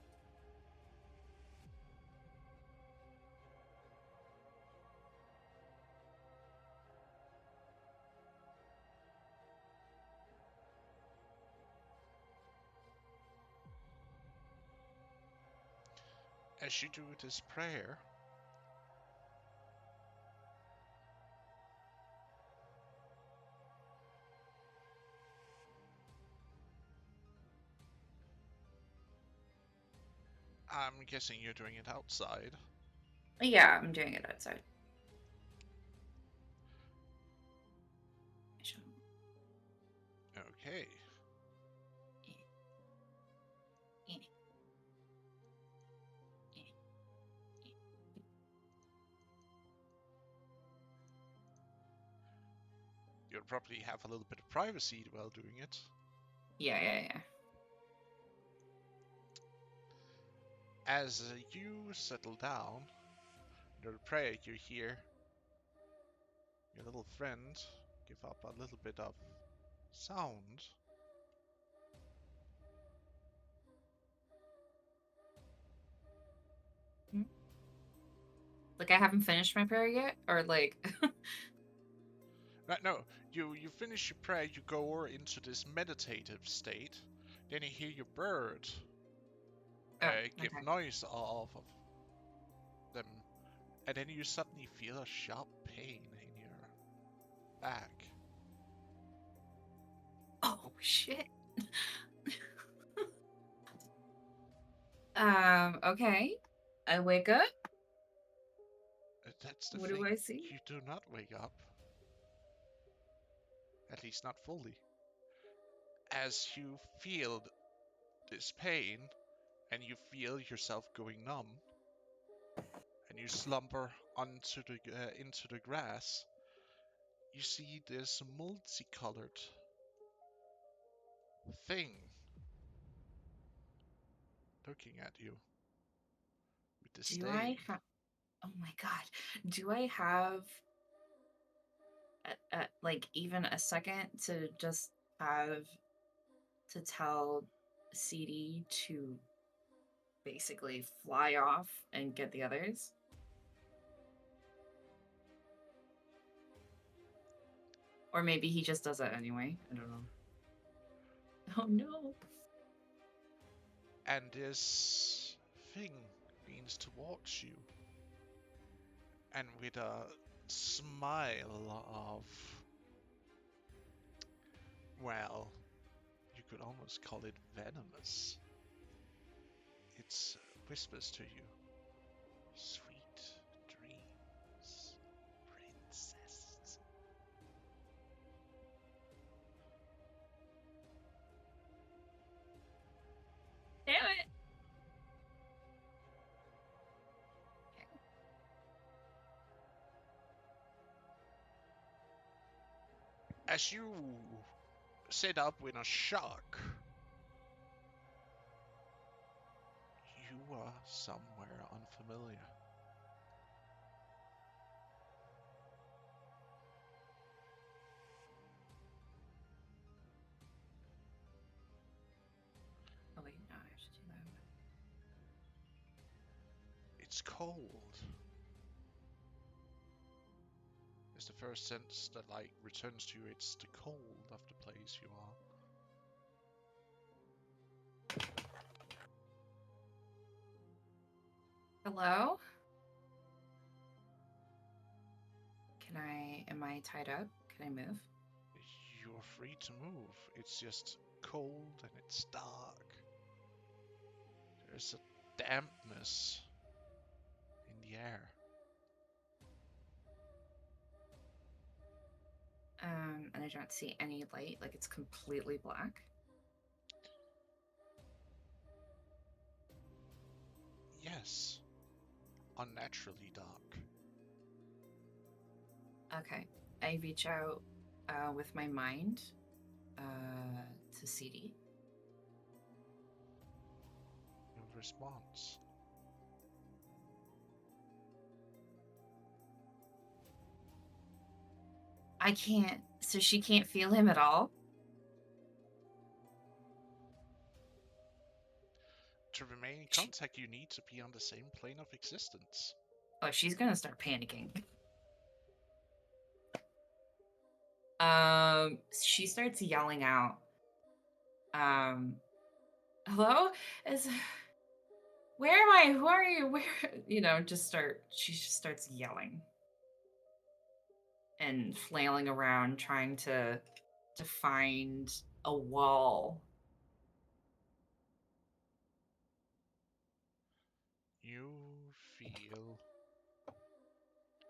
As you do this prayer, I'm guessing you're doing it outside. Yeah, I'm doing it outside. Okay. You'll probably have a little bit of privacy while doing it. Yeah. As you settle down, under the prayer you hear your little friend give up a little bit of sound. Like, I haven't finished my prayer yet? Or, like... No, you finish your prayer, you go into this meditative state, then you hear your bird give okay. noise off of them, and then you suddenly feel a sharp pain in your back. Oh, shit. Okay. I wake up. That's the What thing. do I see? You do not wake up. At least not fully. As you feel this pain, and you feel yourself going numb, and you slumber onto into the grass, you see this multicolored thing looking at you with Do I disdain. have... Oh my god. Do I have... like, even a second to just have... to tell CD to basically fly off and get the others? Or maybe he just does that anyway. I don't know. Oh no. And this thing leans towards you, and with a smile of, well, you could almost call it venomous, it whispers to you, "Sweet dreams, princess." Damn it. As you sit up in a shock, are somewhere unfamiliar. Oh wait, no, I have to do that. It's cold. It's the first sense that like returns to you. It's the cold of the place you are. Hello? Am I tied up? Can I move? You're free to move. It's just cold and it's dark. There's a dampness in the air. And I don't see any light, like it's completely black. Yes. Unnaturally dark. Okay. I reach out with my mind to CD. No response. I can't, so she can't feel him at all? To remain in contact, you need to be on the same plane of existence. Oh, she's gonna start panicking. She starts yelling out. Hello? Where am I? Who are you? Where? She just starts yelling and flailing around, trying to find a wall. You feel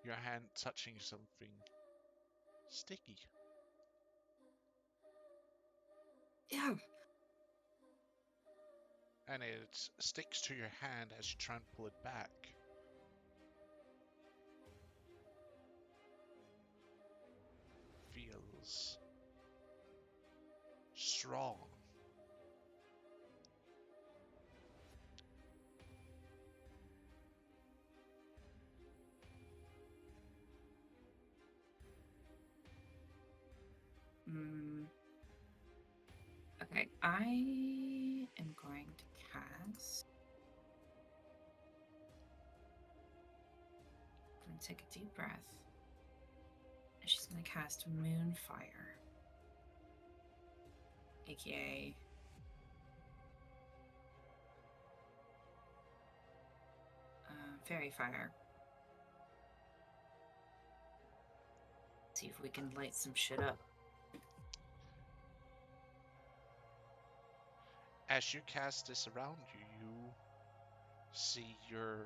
your hand touching something sticky. Yeah. And it sticks to your hand as you try and pull it back. Feels strong. Okay, I am going to cast. I'm going to take a deep breath. And she's going to cast Moonfire. AKA. Fairy Fire. See if we can light some shit up. As you cast this around you, you see your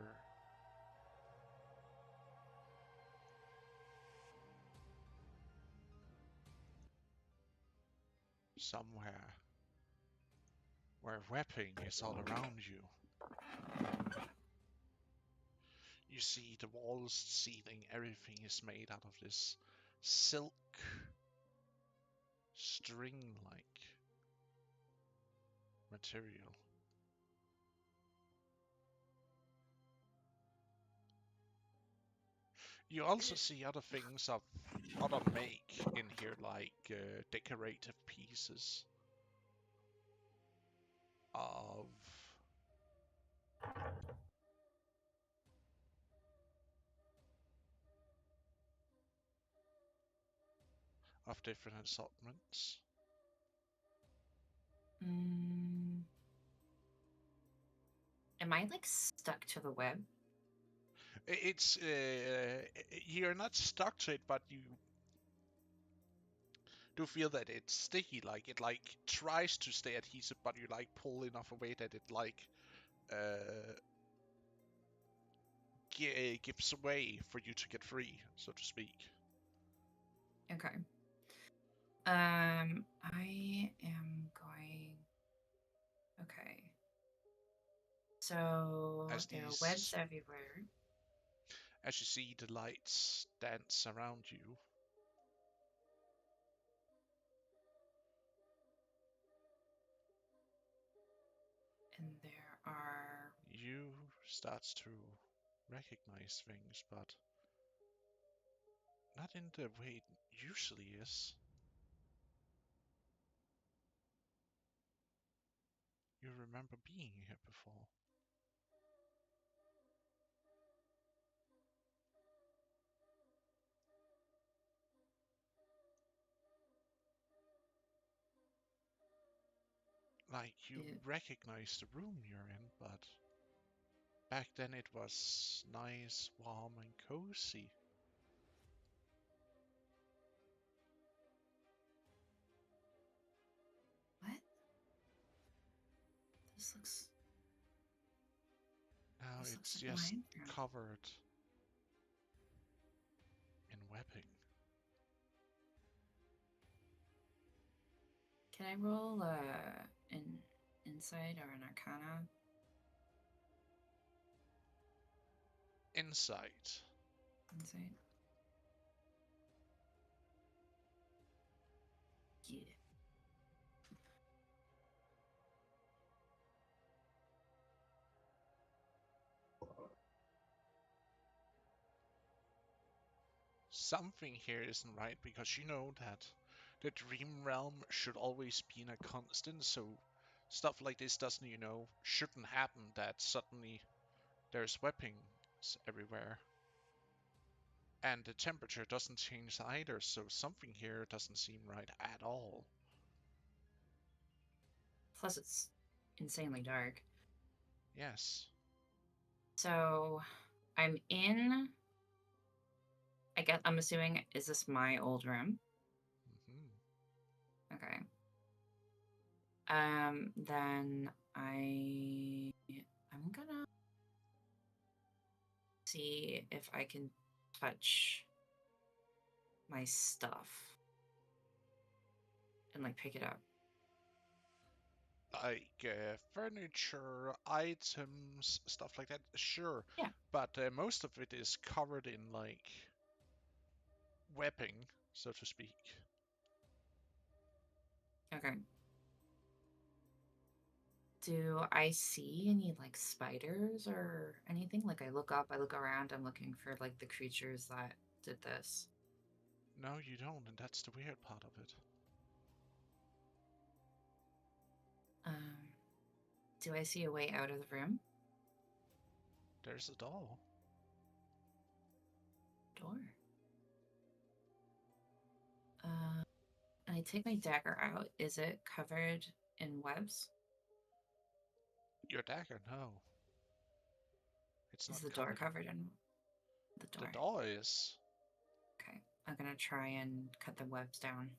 somewhere where webbing is all around you. You see the walls, ceiling, everything is made out of this silk, string-like material. You also see other things of other make in here, like decorative pieces of different assortments. Am I like stuck to the web? It's you're not stuck to it, but you do feel that it's sticky. Like it like tries to stay adhesive, but you like pull enough away that it like gives way for you to get free, so to speak. Okay. I am going. Okay. So As there are these, webs everywhere. as you see the lights dance around you, And there are You start to recognize things, but not in the way it usually is. You remember being here before. Like, you Ew. recognize the room you're in, but back then it was nice, warm, and cozy. What? This looks. Now This it's looks like just mine. covered in webbing. Can I roll an insight or an arcana? Insight. Insight. Yeah. Something here isn't right because you know that the dream realm should always be in a constant, so stuff like this doesn't, shouldn't happen that suddenly there's weapons everywhere. And the temperature doesn't change either, so something here doesn't seem right at all. Plus, it's insanely dark. Yes. So, I'm in. I'm assuming, is this my old room? Mm-hmm. Okay. Then I'm gonna see if I can touch my stuff and like pick it up. Like furniture, items, stuff like that, sure. Yeah. But most of it is covered in like webbing, so to speak. Okay. Do I see any like spiders or anything? Like I look up, I look around, I'm looking for like the creatures that did this. No, you don't, and that's the weird part of it. Do I see a way out of the room? There's a door. Door. And I take my dagger out. Is it covered in webs? Your dagger, no. It's Is not the door covered. covered in the door? The door is. Okay. I'm gonna try and cut the webs down.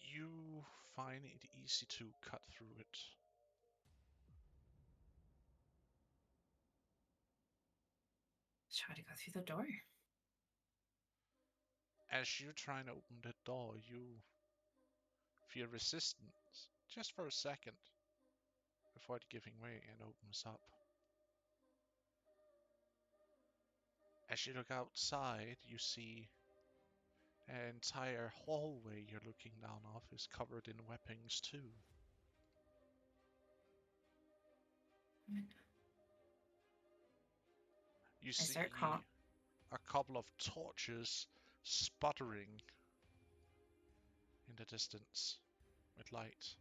You find it easy to cut through it. Try to go through the door. As you try and open the door, you feel resistance just for a second before it giving way and opens up. As you look outside, you see an entire hallway you're looking down off is covered in weapons too. You I see start calling. a couple of torches sputtering in the distance with light.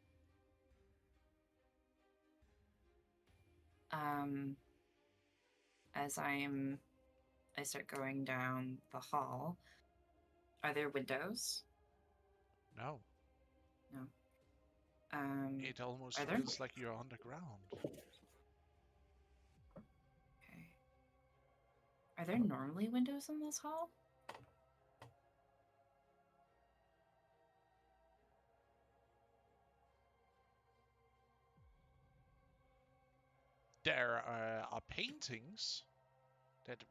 As I start going down the hall. Are there windows? No, No. it almost Are there? feels like you're underground. Okay. Are there normally windows in this hall? There are paintings that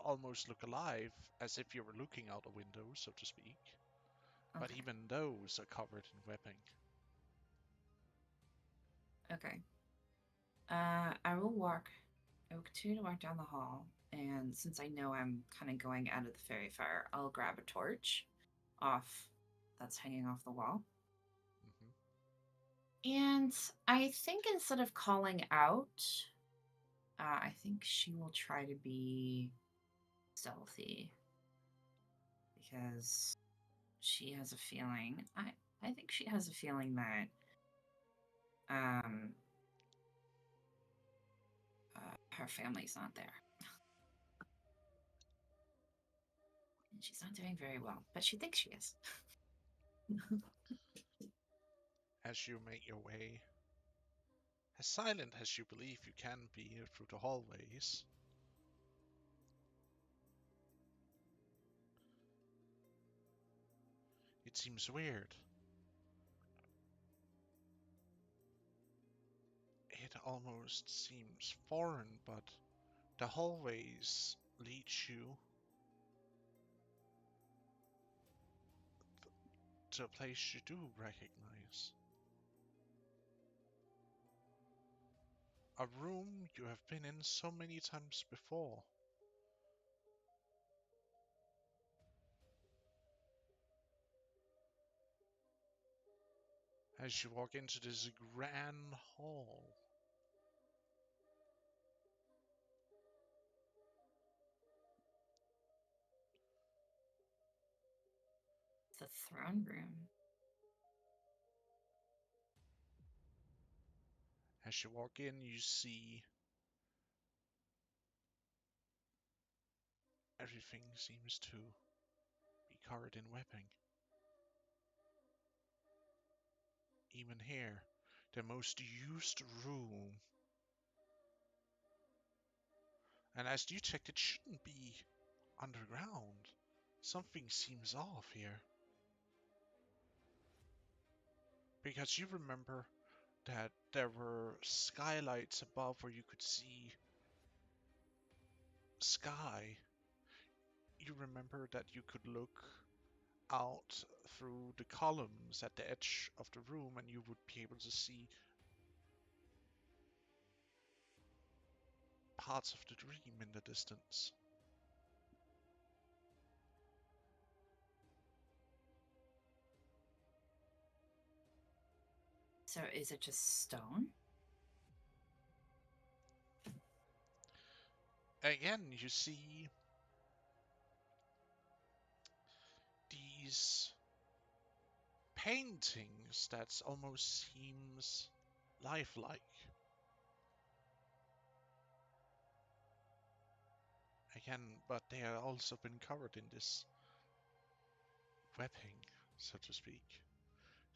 almost look alive, as if you were looking out a window, so to speak. But Okay. even those are covered in webbing. Okay. I will continue to walk down the hall, and since I know I'm kind of going out of the fairy fire, I'll grab a torch off that's hanging off the wall. Hmm. And I think instead of calling out, I think she will try to be stealthy because she has a feeling. I think she has a feeling that her family's not there. And she's not doing very well, but she thinks she is. As you make your way, as silent as you believe you can be through the hallways, it seems weird. It almost seems foreign, but the hallways lead you to a place you do recognize. A room you have been in so many times before. As you walk into this grand hall, The throne room. as you walk in, you see everything seems to be covered in webbing. Even here, the most used room. And as you checked, it shouldn't be underground. Something seems off here. Because you remember that there were skylights above where you could see sky. You remember that you could look out through the columns at the edge of the room and you would be able to see parts of the dream in the distance. So is it just stone? Again, you see these paintings that almost seems lifelike. Again, but they have also been covered in this webbing, so to speak,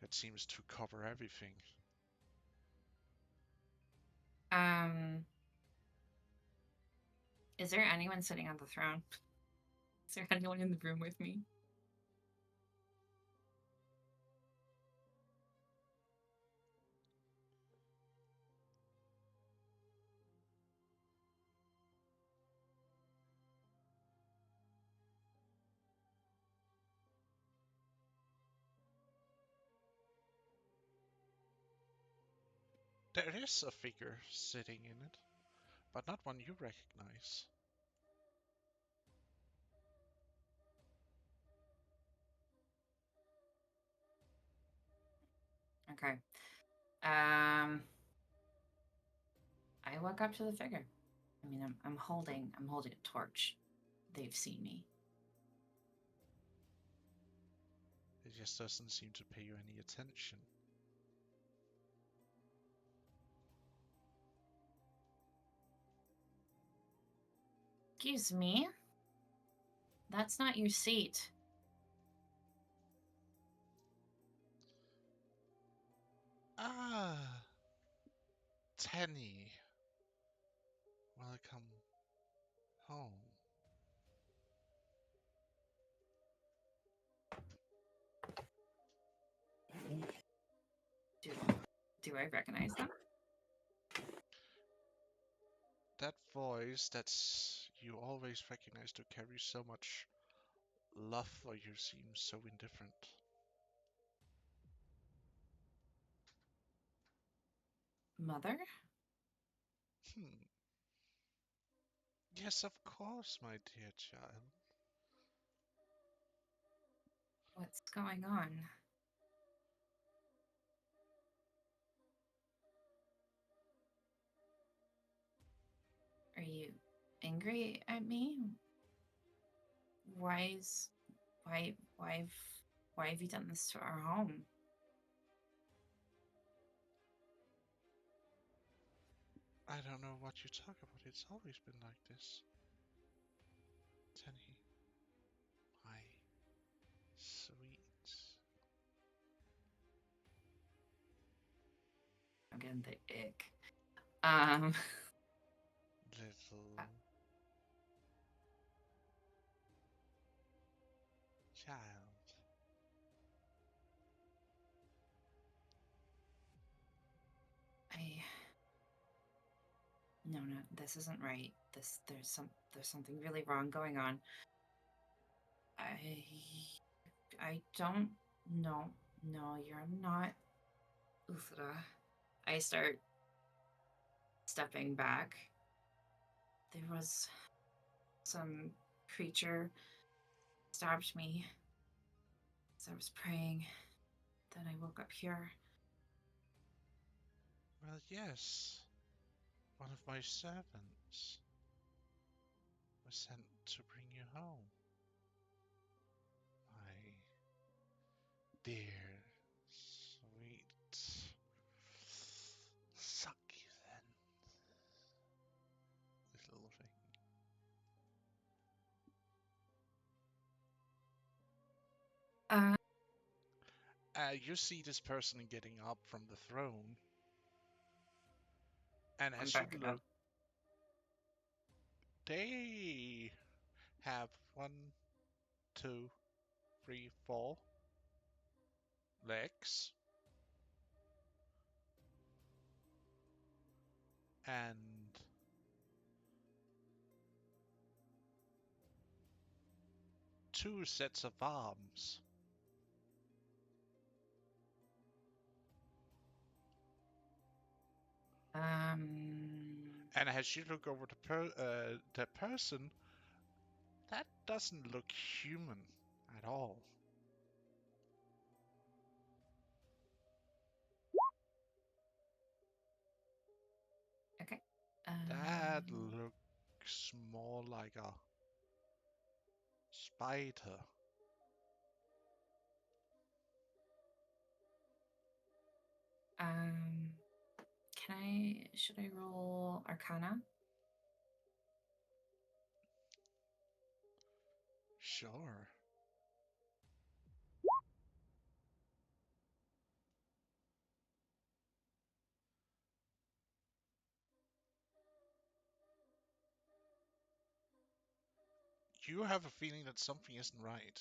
that seems to cover everything. Is there anyone sitting on the throne? Is there anyone in the room with me? There is a figure sitting in it, but not one you recognize. Okay. I walk up to the figure. I mean, I'm holding a torch. They've seen me. It just doesn't seem to pay you any attention. Excuse me. That's not your seat. Ah, Tenny. Welcome home. Do I recognize them? That voice that you always recognize to carry so much love for you seems so indifferent. Mother? Hmm. Yes, of course, my dear child. What's going on? Are you angry at me? Why have you done this to our home? I don't know what you talk about. It's always been like this. Tenny. My sweet. I'm getting the ick. Um, Little child. no, this isn't right. There's something really wrong going on. I don't know. No, you're not Uthra. I start stepping back. There was some creature stabbed me as I was praying. Then I woke up here. Well, yes. One of my servants was sent to bring you home. My dear, sweet, succulent little thing. You see this person getting up from the throne, and I'm as you backing look, up. they have 1, 2, 3, 4 legs, and 2 sets of arms. And as you look over the person, that doesn't look human at all. Okay. That looks more like a spider. Should I roll Arcana? Sure. You have a feeling that something isn't right.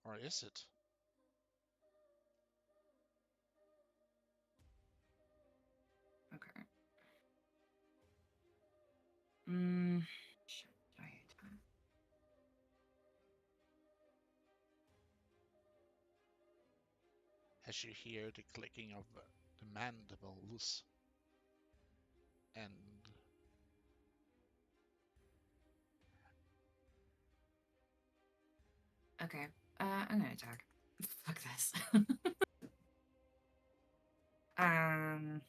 Or is it? Okay. Should I attack? As you hear the clicking of the mandibles and Okay. I'm gonna attack. Fuck this. um.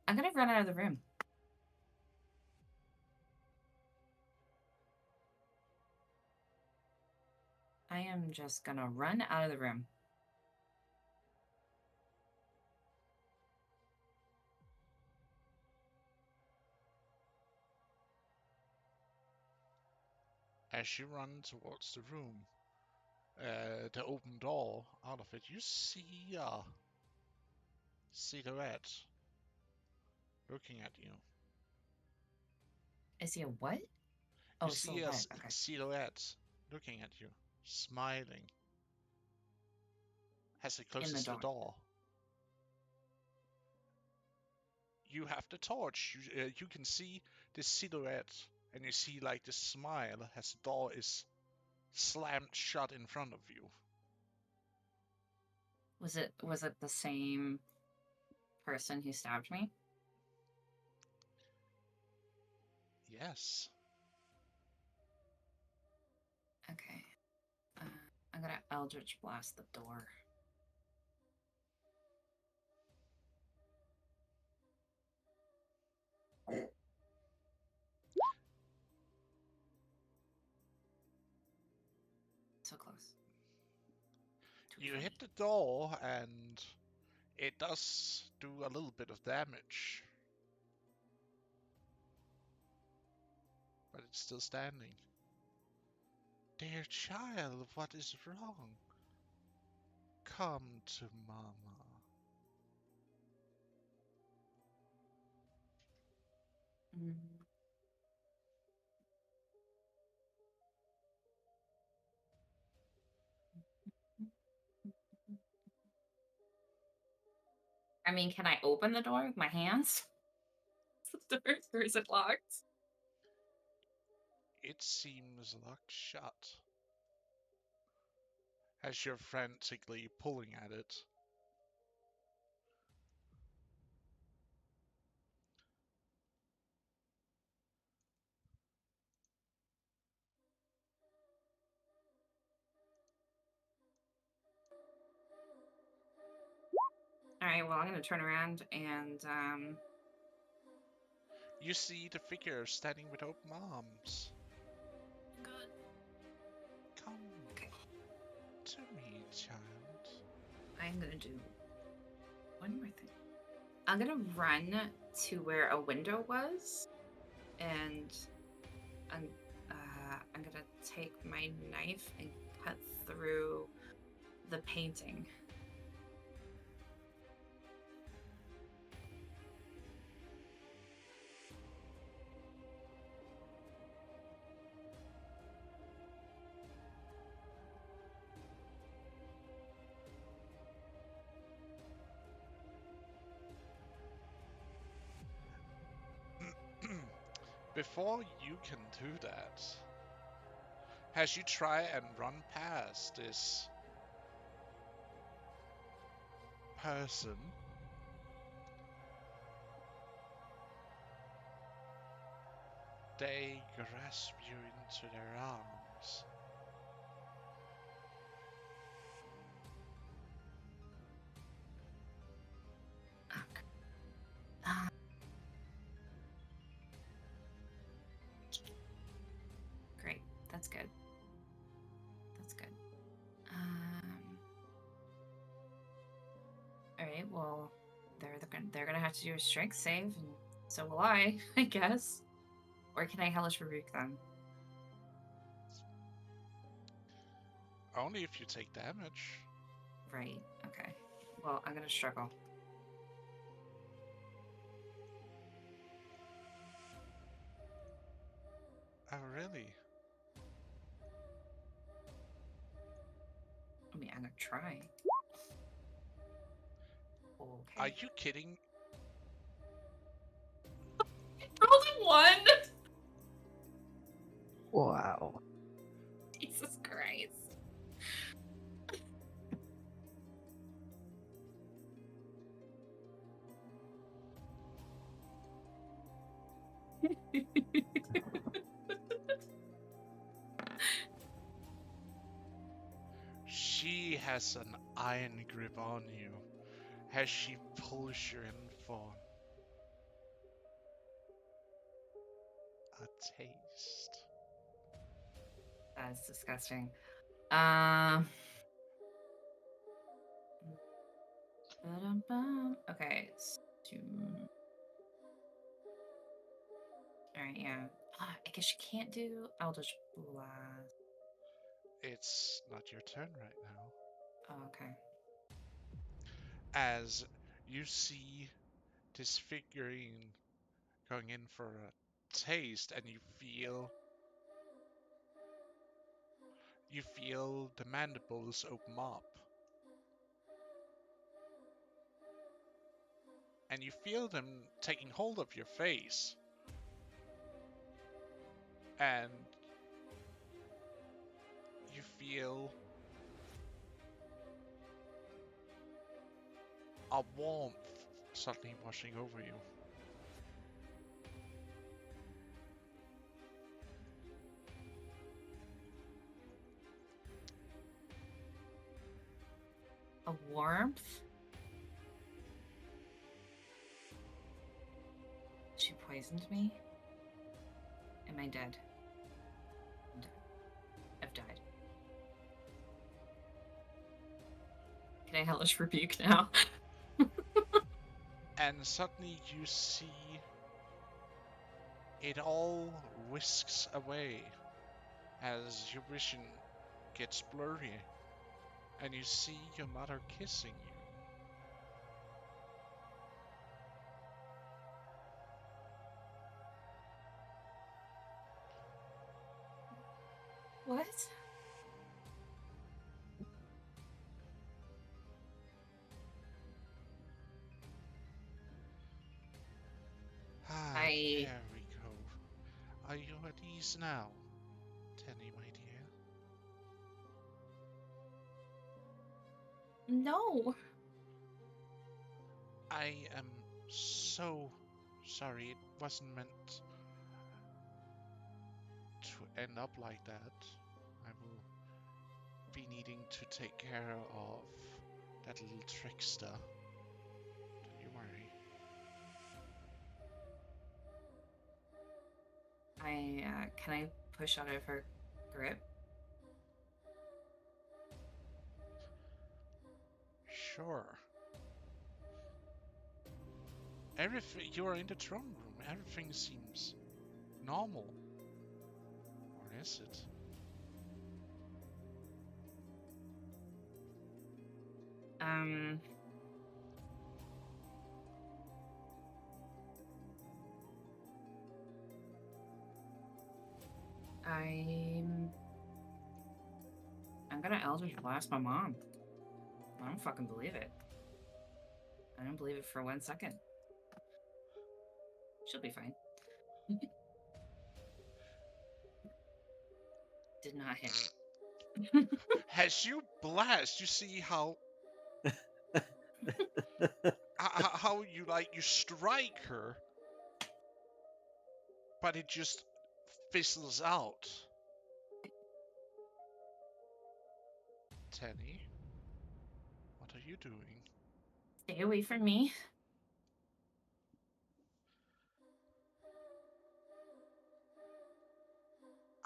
I'm gonna run out of the room. I am just gonna run out of the room. as you run towards the room, the open door, out of it, you see a silhouette looking at you. I see a what? You Oh, see a silhouette. Okay. silhouette looking at you, smiling, as it In the closes the door. door. You have the torch. You can see this silhouette, and you see like the smile as the door is slammed shut in front of you. Was it the same person who stabbed me? Yes. Okay. I'm gonna Eldritch Blast the door. So close. Too You funny. hit the door and it does do a little bit of damage. But it's still standing. Dear child, what is wrong? Come to Mama. Mm. I mean, can I open the door with my hands? Or is it locked? It seems locked shut. As you're frantically pulling at it. All right, well, I'm going to turn around and, You see the figure standing with open arms. Good. Come Okay. to me, child. I'm going to do one more thing. I'm going to run to where a window was, and I'm going to take my knife and cut through the painting. Before you can do that, as you try and run past this person, they grasp you into their arms. Ah. Great. That's good. That's good. All right. Well, they're gonna have to do a strength save, and so will I, I guess. Or can I hellish rebuke them? Only if you take damage. Right. Okay. Well, I'm gonna struggle. Oh, really? I mean, I'm gonna try. Are Okay. you kidding? Rolled a 1. Wow. Jesus Christ. She has an iron grip on you as she pulls you in for a taste. That's disgusting. Um. Ba-dum-bum. Okay. All right. Yeah. I guess you can't do Eldritch Blast. It's not your turn right now. Oh, okay. As you see this figurine going in for a taste, and you feel the mandibles open up, and you feel them taking hold of your face, and you feel a warmth suddenly washing over you. A warmth? She poisoned me? Am I dead? I've died. Can I hellish rebuke now? And suddenly you see it all whisks away as your vision gets blurry, and you see your mother kissing you. What? Ah, I- there we go. Are you at ease now, Tenny, my dear? No. I am so sorry. It wasn't meant to end up like that. I will be needing to take care of that little trickster. Don't you worry. Can I push out of her grip? Sure. Everything. You are in the throne room. Everything seems normal. Or is it? Um. I'm gonna Eldritch Blast my mom. I don't fucking believe it. I don't believe it for 1 second. She'll be fine. Did not hit. As you blast, you see how how you you strike her, but it just fizzles out. Tenny, what are you doing? Stay away from me.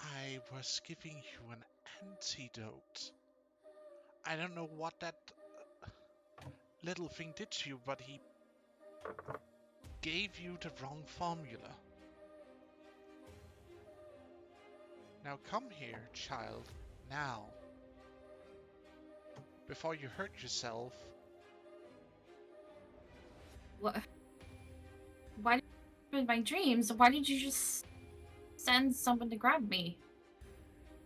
I was giving you an antidote. I don't know what that little thing did to you, but he gave you the wrong formula. Now come here, child, now. Before you hurt yourself. What? Why in my dreams? Why did you just send someone to grab me?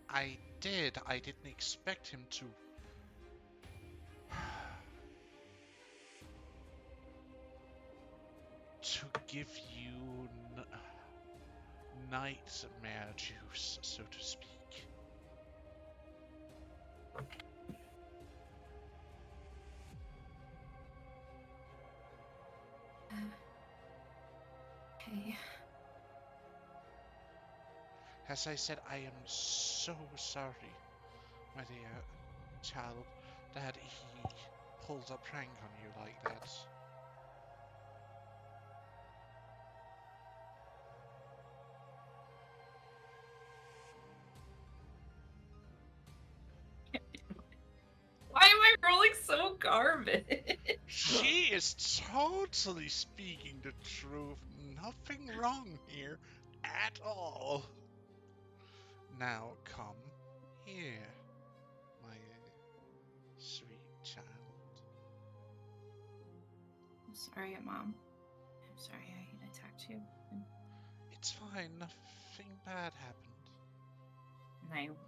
I did. I didn't expect him to. To give you nightmare juice, so to speak. Okay. As I said, I am so sorry, my dear child, that he pulled a prank on you like that. Why am I rolling so garbage? She is totally speaking the truth. Nothing wrong here at all. Now come here, my sweet child. I'm sorry, Mom. I'm sorry I attacked you. It's fine. Nothing bad happened.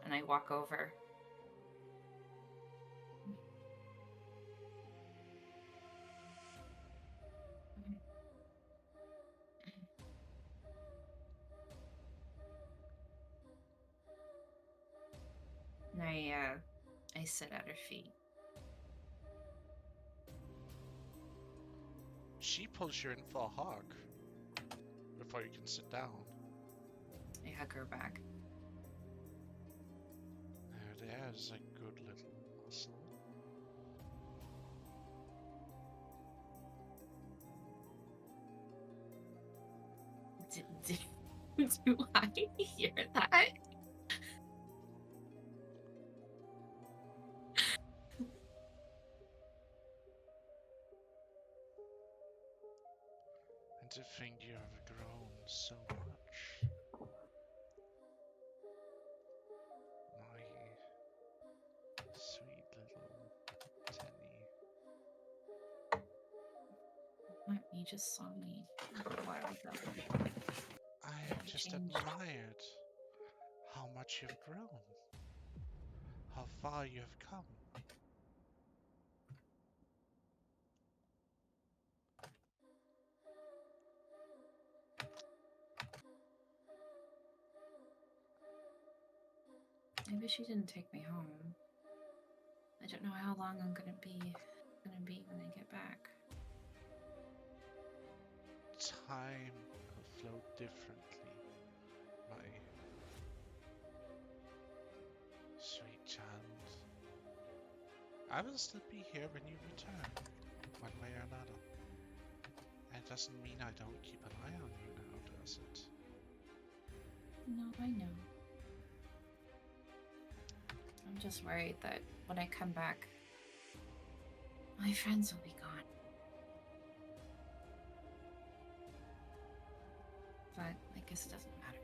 And I walk over. And I sit at her feet. She pulls you in for a hug before you can sit down. I hug her back. There's a good little muscle. Do I hear that? And to think you have grown so much. My sweet little Tenny. You just saw me a while ago. I have just Changed. admired how much you've grown. How far you have come. Maybe she didn't take me home. I don't know how long I'm gonna be when I get back. Time will flow differently, my sweet child. I will still be here when you return, one way or another. That doesn't mean I don't keep an eye on you now, does it? No, I know. I'm just worried that when I come back, my friends will be gone. But I guess it doesn't matter.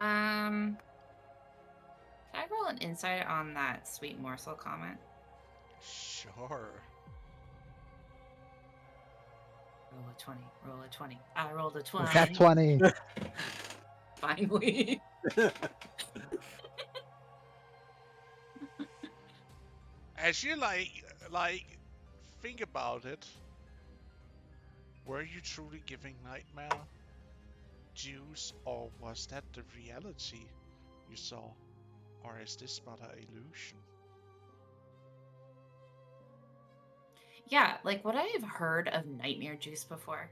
Can I roll an insight on that sweet morsel comment? Sure. Roll a 20. Roll a 20. I rolled a 20. Cat 20. Finally. As you think about it, were you truly giving Nightmare juice, or was that the reality you saw? Or is this but an illusion? Yeah, like would I have heard of nightmare juice before?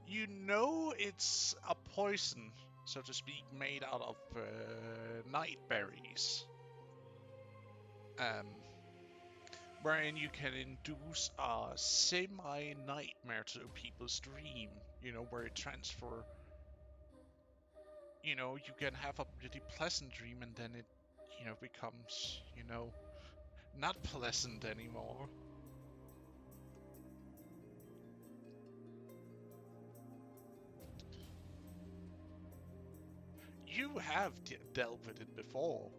You know it's a poison, so to speak, made out of night berries. Wherein you can induce a semi-nightmare to people's dream. You know, where it transfer. You know, you can have a really pleasant dream and then it, becomes, not pleasant anymore. You have dealt with it before.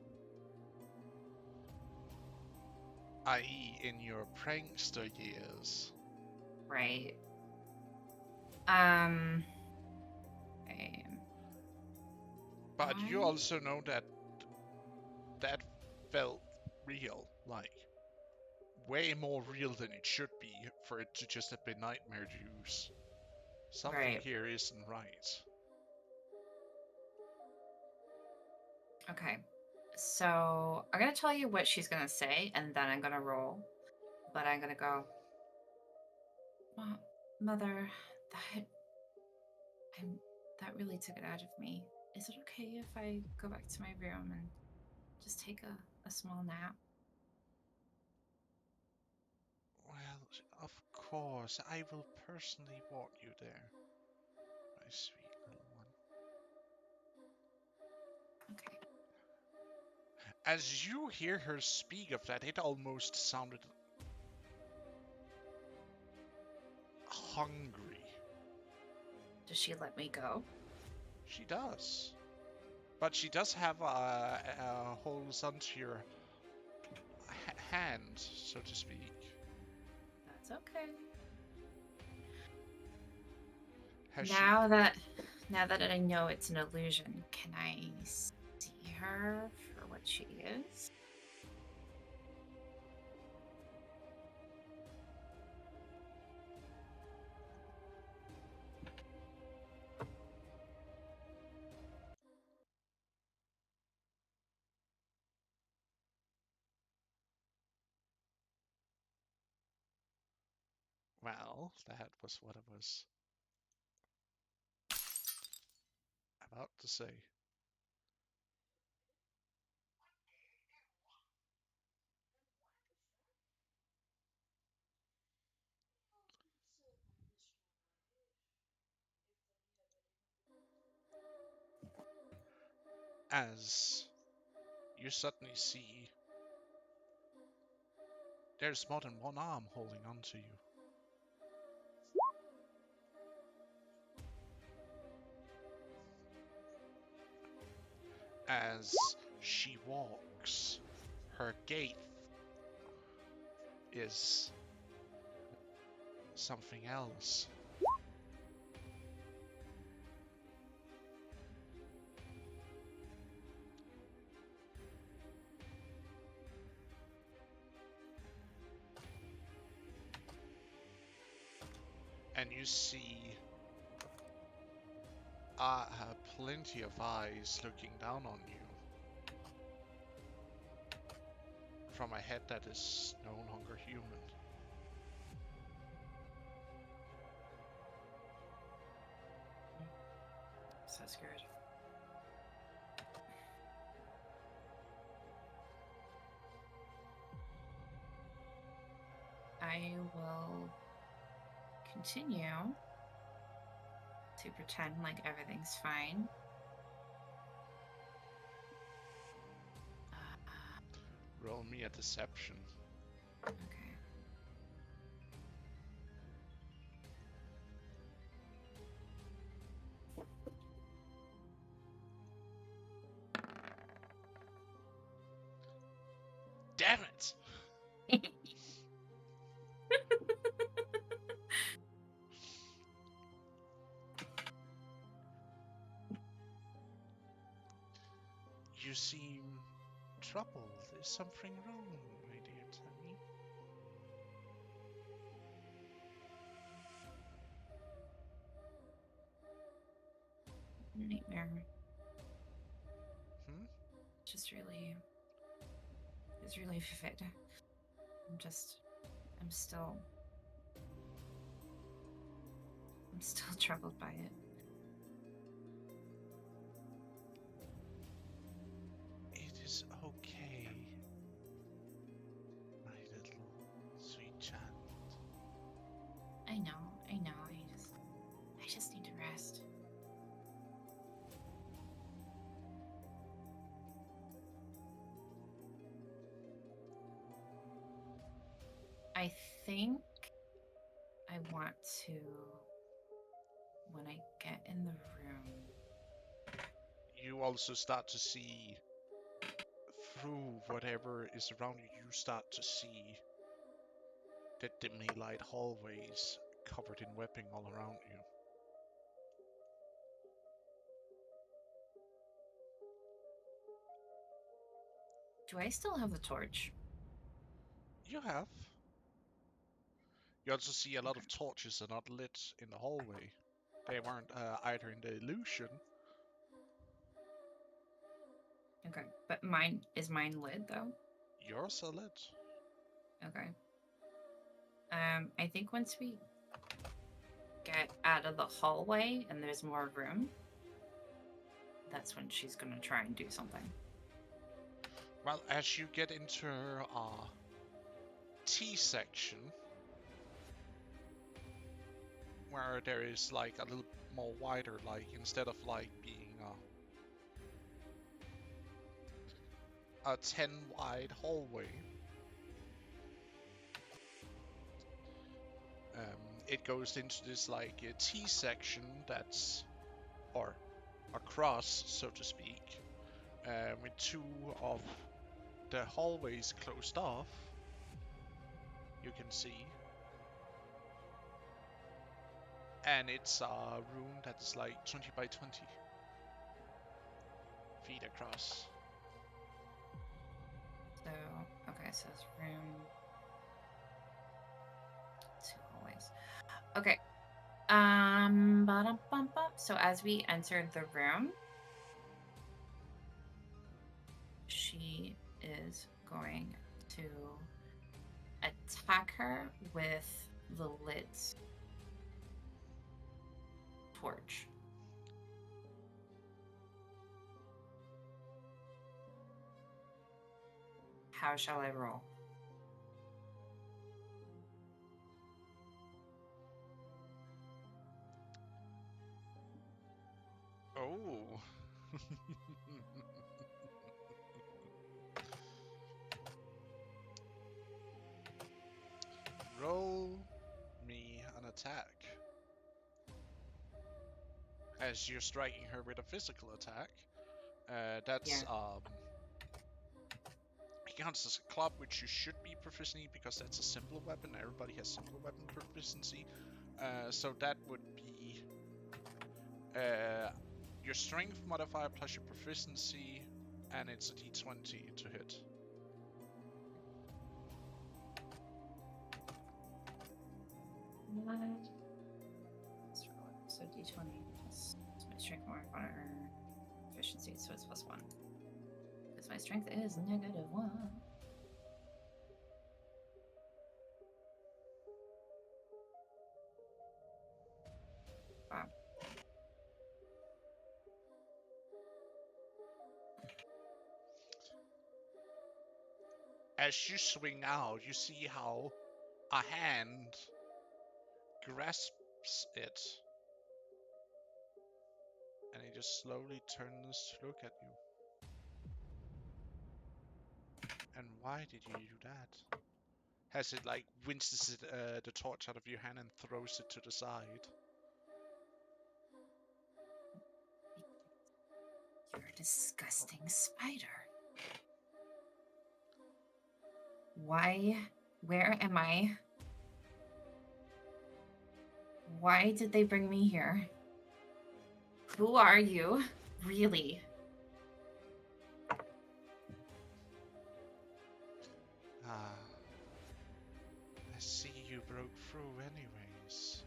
I.e. in your prankster years. Right. But you also know that that felt real, like way more real than it should be for it to just have been nightmare juice. Something Right. here isn't right. Okay. So I'm gonna tell you what she's gonna say, and then I'm gonna roll. But I'm gonna go. Mother, that really took it out of me. Is it okay if I go back to my room and just take a small nap? Well, of course, I will personally walk you there, my sweet little one. Okay. As you hear her speak of that, it almost sounded hungry. Does she let me go? She does. But she does have a hold onto your hand, so to speak. That's okay. Has Now that I know it's an illusion, can I see her for what she is? Well, that was what I was about to say. As you suddenly see there's more than one arm holding onto you. As she walks, her gait is something else. And you see plenty of eyes looking down on you from a head that is no longer human. So scared. I will continue to pretend like everything's fine. Roll me a deception. Okay. Damn it! You seem troubled. Is something wrong, my dear Tammy? Nightmare. Hmm? Just really, it's really vivid. I'm still troubled by it. It is okay, my little sweet child. I know. I just need to rest. I think I want to, when I get in the room. You also start to see through whatever is around you. You start to see the dimly light hallways covered in webbing all around you. Do I still have the torch? You have. You also see a lot of torches are not lit in the hallway. They weren't either in the illusion. Okay, but is mine lit though? Yours are lit. Okay. I think once we get out of the hallway and there's more room, that's when she's gonna try and do something. Well, as you get into T section, where there is like a little more wider, like instead of like being a 10 wide hallway, it goes into this like a T section that's, or across, so to speak, with two of the hallways closed off. You can see. And it's a room that's like 20 by 20 feet across. So, okay, so it's room, two hallways. Okay. Ba-dum-bum-bum. So as we entered the room, she is going to attack her with the lit torch. How shall I roll? Oh. Roll me an attack. As you're striking her with a physical attack, that's Yeah. it counts as a club, which you should be proficient in because that's a simple weapon. Everybody has simple weapon proficiency. So that would be your strength modifier plus your proficiency, and it's a d20 to hit. So d20 plus my strength modifier efficiency, so it's +1. Because my strength is -1. Wow. As you swing out, you see how a hand grasps it, and it just slowly turns to look at you. And why did you do that? Has it like winces the torch out of your hand and throws it to the side? You're a disgusting spider. Why? Where am I? Why did they bring me here? Who are you? Really? Ah, I see you broke through anyways.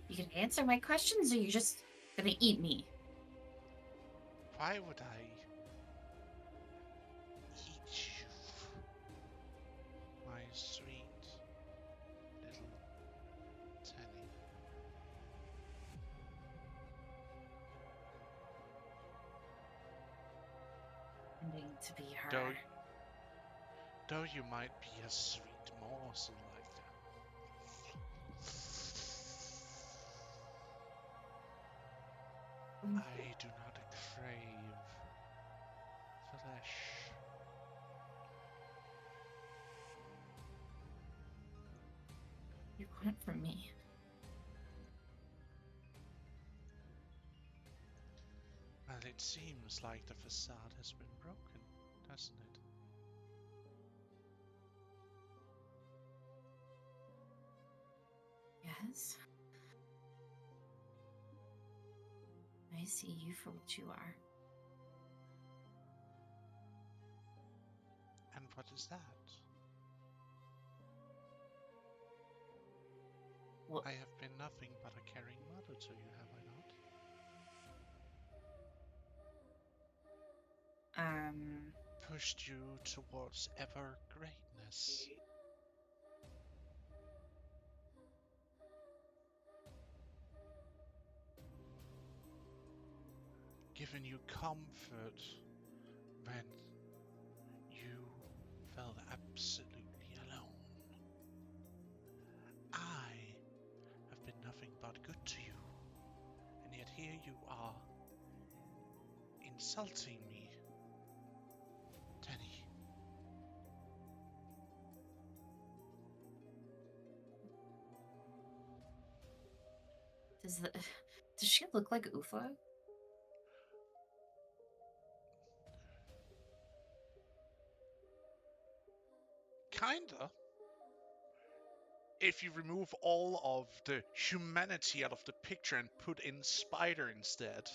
You can answer my questions or you're just gonna eat me? Why would I eat you, my sweet little Tenny? Pretending to be her. Though you might be a sweet morsel like that. I do not crave flesh. You want from me? Well, it seems like the facade has been broken, doesn't it? Yes. I see you for what you are. And what is that? Well, I have been nothing but a caring mother to you, have I not? Pushed you towards ever greatness. Given you comfort when you felt absolutely alone. I have been nothing but good to you, and yet here you are, insulting me, Tenny. does she look like Uthmar? Kinda. If you remove all of the humanity out of the picture and put in Spider instead.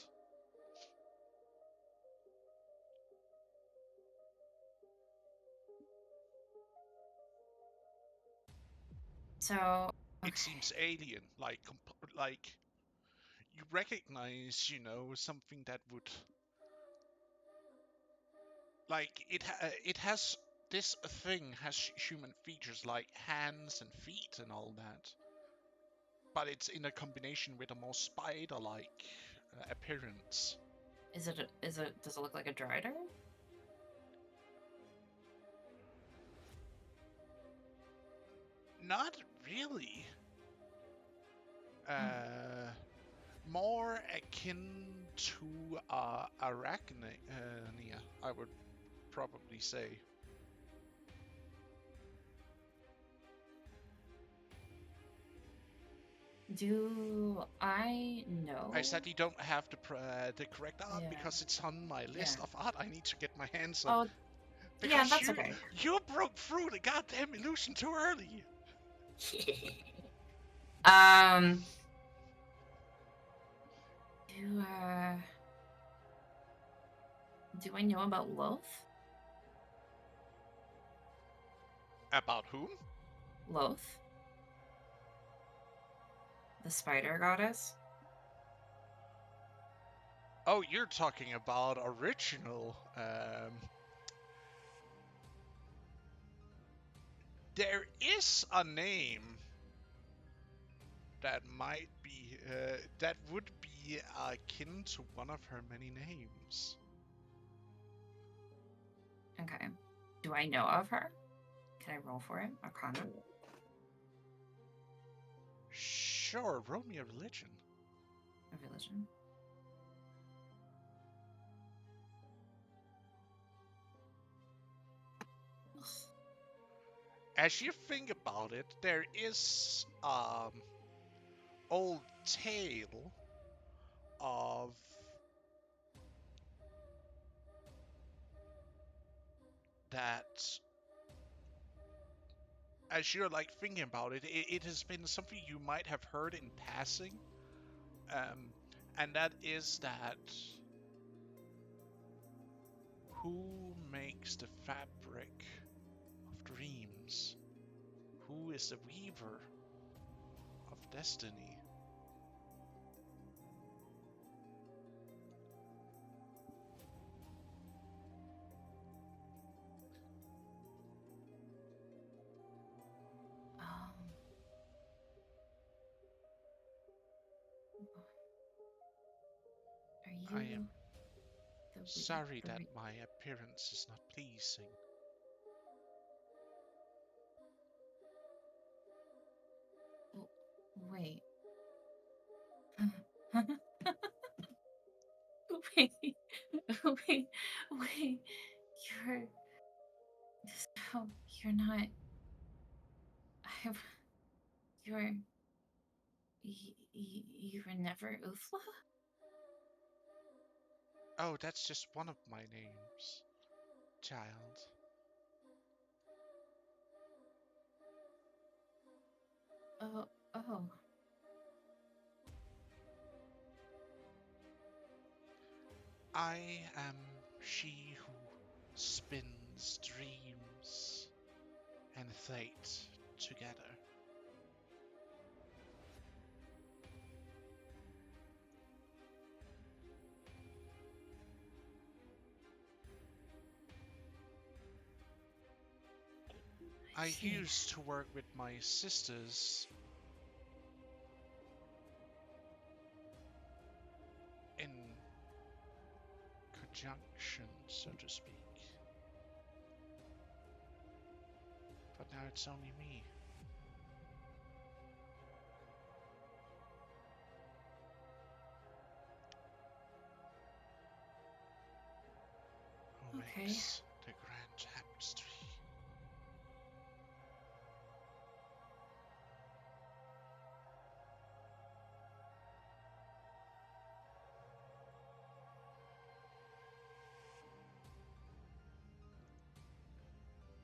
So It seems alien, like you recognize, something that would, like it has this thing has human features like hands and feet and all that. but it's in a combination with a more spider-like appearance. Does it look like a drider? Not really. More akin to arachnia, I would probably say. Do I know? I said you don't have the correct art Yeah. because it's on my list Yeah. of art I need to get my hands on. Oh, Because yeah, that's okay. you broke through the goddamn illusion too early. um. Do I know about Loth? About whom? Loth? The spider goddess? Oh, you're talking about original. There is a name that might be that would be akin to one of her many names. Okay. Do I know of her? Can I roll for it? Arcana? Sure, roll me a religion. A religion? Ugh. As you think about it, there is old tale of that. As you're like thinking about it, it has been something you might have heard in passing, and that is that who makes the fabric of dreams? Who is the weaver of destiny? Are I you am the sorry that my appearance is not pleasing. Wait. wait. Wait. Wait. You're. So you're not. I. You're. You were never Uthla? Oh, that's just one of my names, child. Oh. Oh. I am she who spins dreams and fate together. I see. used to work with my sisters in conjunction, so to speak. But now it's only me. Who Okay. makes the grand tapestry?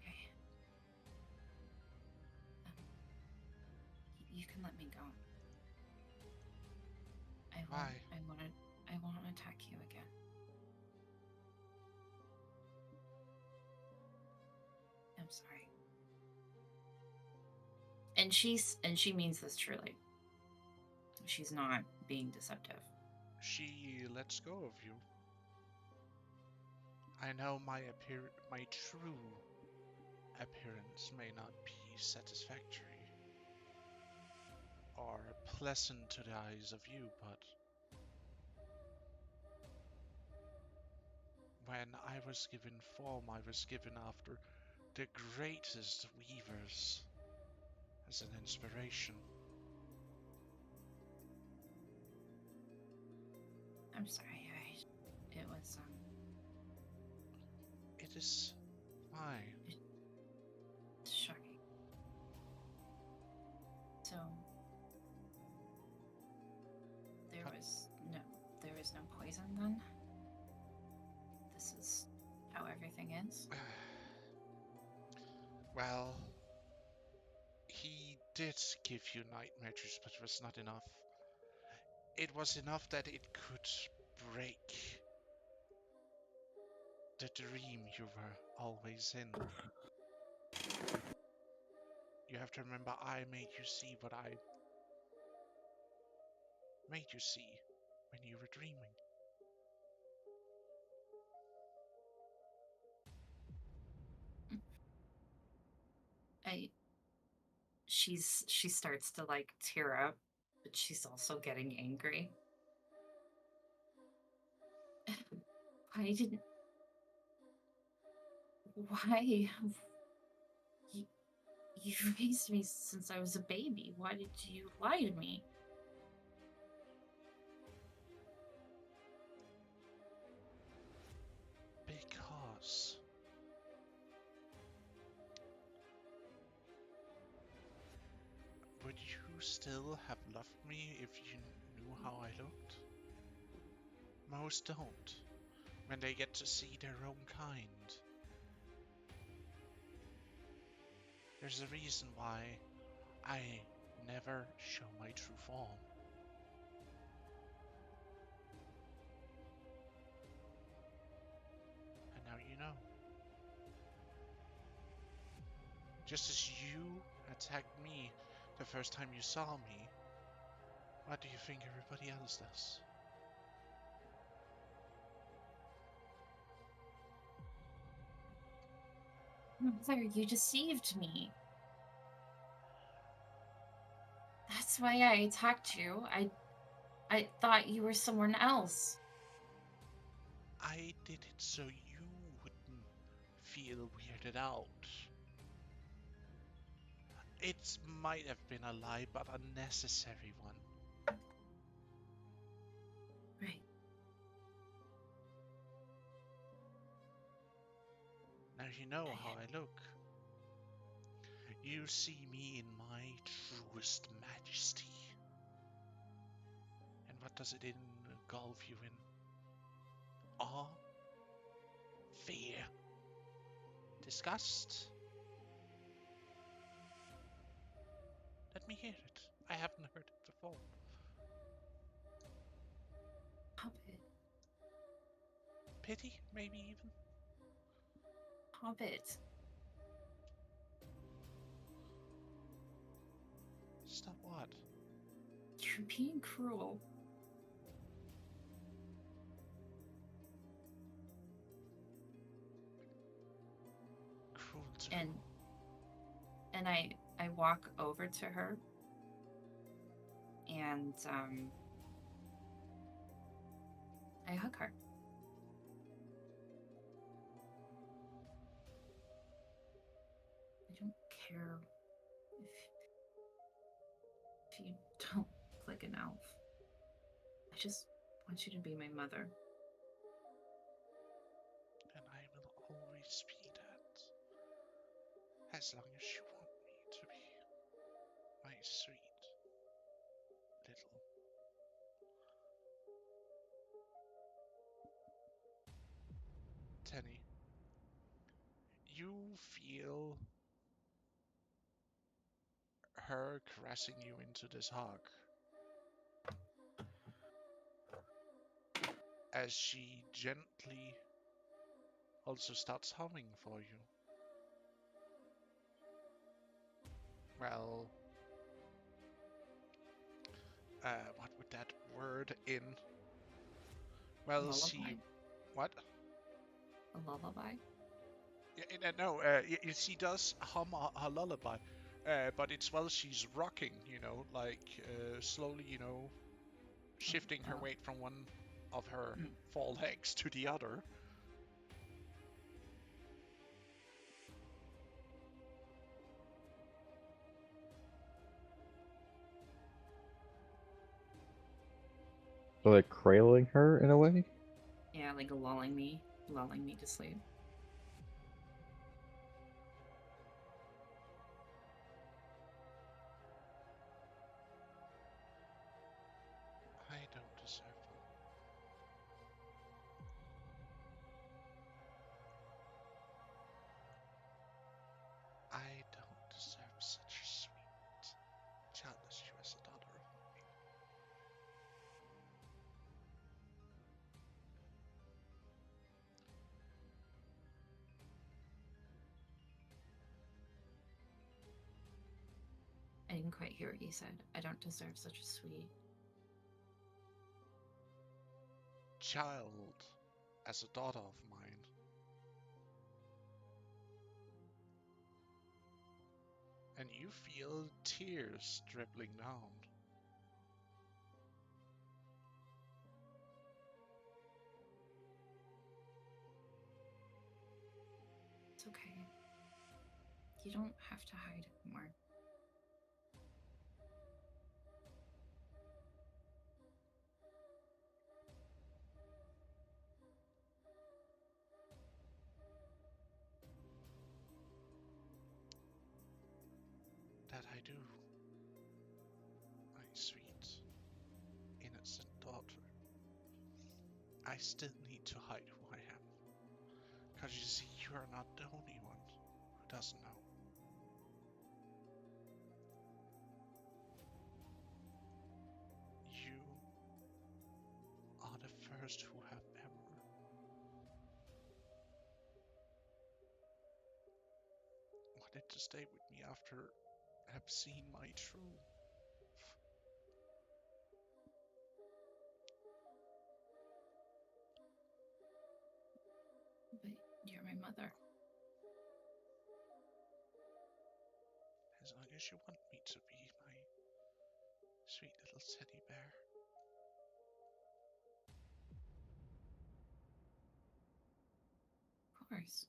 Okay. You can let me go. Why? I won't attack you again. I'm sorry. And she means this truly. She's not being deceptive. She lets go of you. I know my true appearance may not be satisfactory or pleasant to the eyes of you, but when I was given form, I was given after the greatest weavers as an inspiration. I'm sorry. It was It is fine. shocking. So there Huh. was no poison then. This is how everything is. Well, he did give you nightmare juice, but it was not enough. It was enough that it could break the dream you were always in. You have to remember, I made you see what I made you see when you were dreaming. She starts to like tear up, but she's also getting angry. Why you raised me since I was a baby? Why did you lie to me? Because would you still have loved me if you knew how I looked? Most don't, when they get to see their own kind. There's a reason why I never show my true form. And now you know. Just as you attacked me the first time you saw me, what do you think everybody else does? Mother, you deceived me. That's why I attacked you. I thought you were someone else. I did it so you wouldn't feel weirded out. It might have been a lie, but a necessary one. Right. Now you know how I look. You see me in my truest majesty. And what does it engulf you in? Awe? Fear? Disgust? Let me hear it. I haven't heard it before. Hobbit. Pity, maybe even? Hobbit. Stop what? You're being cruel. Cruel to And I walk over to her and I hug her. I don't care if you don't look like an elf. I just want you to be my mother. and I will always be that. As long as you want me to be. My sweet little. Tenny, you feel her caressing you into this hug as she gently also starts humming for you. Well, what would that word in? Well, Lullaby? she. What? A lullaby? No, she does hum a lullaby. But it's while she's rocking, like slowly, shifting her Oh. weight from one of her Mm. four legs to the other. So like cradling her in a way? Yeah, like lulling me to sleep. I don't deserve them. I don't deserve such a sweet, childish you as a daughter of mine. I didn't quite hear what you said. I don't deserve such a sweet. Child as a daughter of mine. And you feel tears dribbling down. It's okay. You don't have to hide anymore. That I do. My sweet, innocent daughter. I still need to hide who I am. Because you see, you are not the only one who doesn't know. You are the first who have ever wanted to stay with me after have seen my truth. But you're my mother. As long as you want me to be, my sweet little teddy bear. Of course.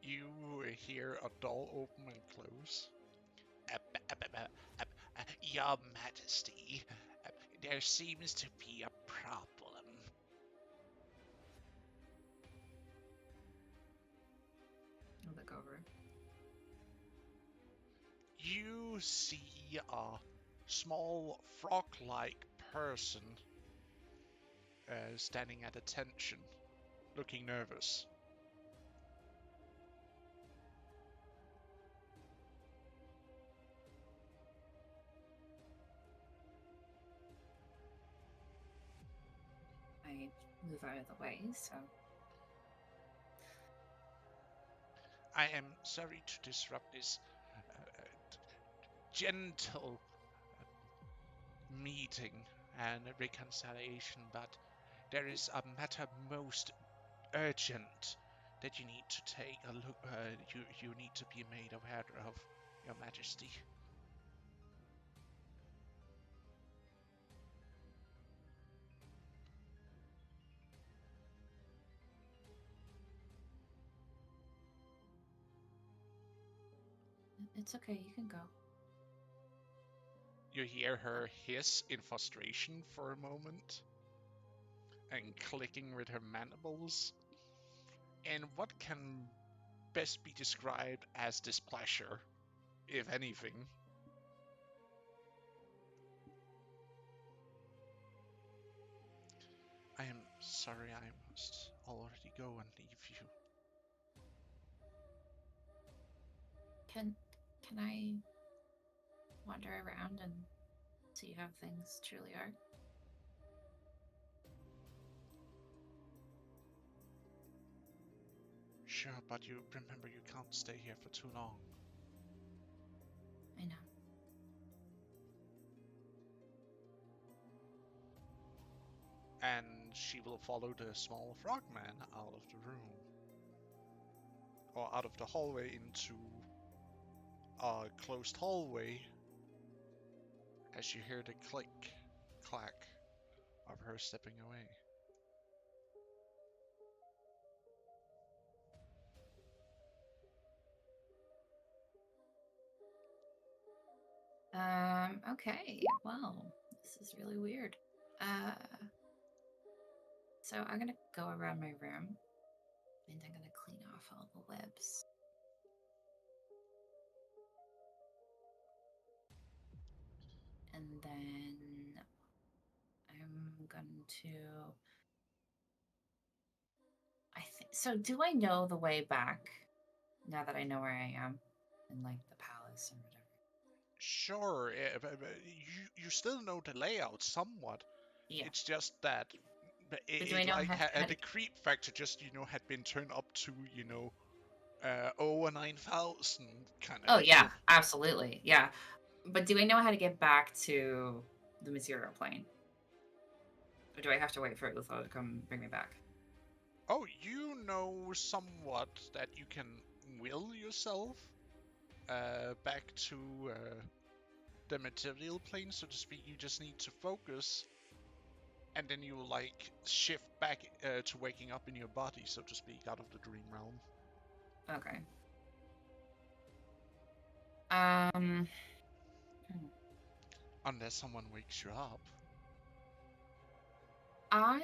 You hear a door open and close. Your Majesty, there seems to be a problem. I'll look over. You see a small frog-like person standing at attention, looking nervous. I move out of the way, so I am sorry to disrupt this gentle meeting and reconciliation, but there is a matter most urgent that you need to take a look. You need to be made aware of, Your Majesty. it's okay. You can go. You hear her hiss in frustration for a moment and clicking with her mandibles. And what can best be described as displeasure, if anything. I am sorry, I must already go and leave you. Can I wander around and see how things truly are? Sure. Sure, but you remember you can't stay here for too long. I know. And she will follow the small frogman out of the room. Or out of the hallway into a closed hallway as you hear the click, clack of her stepping away. Okay. Well, this is really weird. So I'm gonna go around my room and I'm gonna clean off all the webs. And then I'm going to so do I know the way back now that I know where I am in like the palace or whatever? Sure, but you still know the layout somewhat. Yeah. It's just that But do I it know like how the creep factor just had been turned up to over 9,000 kind of Oh deal. yeah, absolutely. Yeah. But do I know how to get back to the material plane? Or do I have to wait for Uthmar to come bring me back? Oh, you know somewhat that you can will yourself back to the material plane, so to speak. You just need to focus, and then you like shift back to waking up in your body, so to speak, out of the dream realm. Okay. Hmm. Unless someone wakes you up. I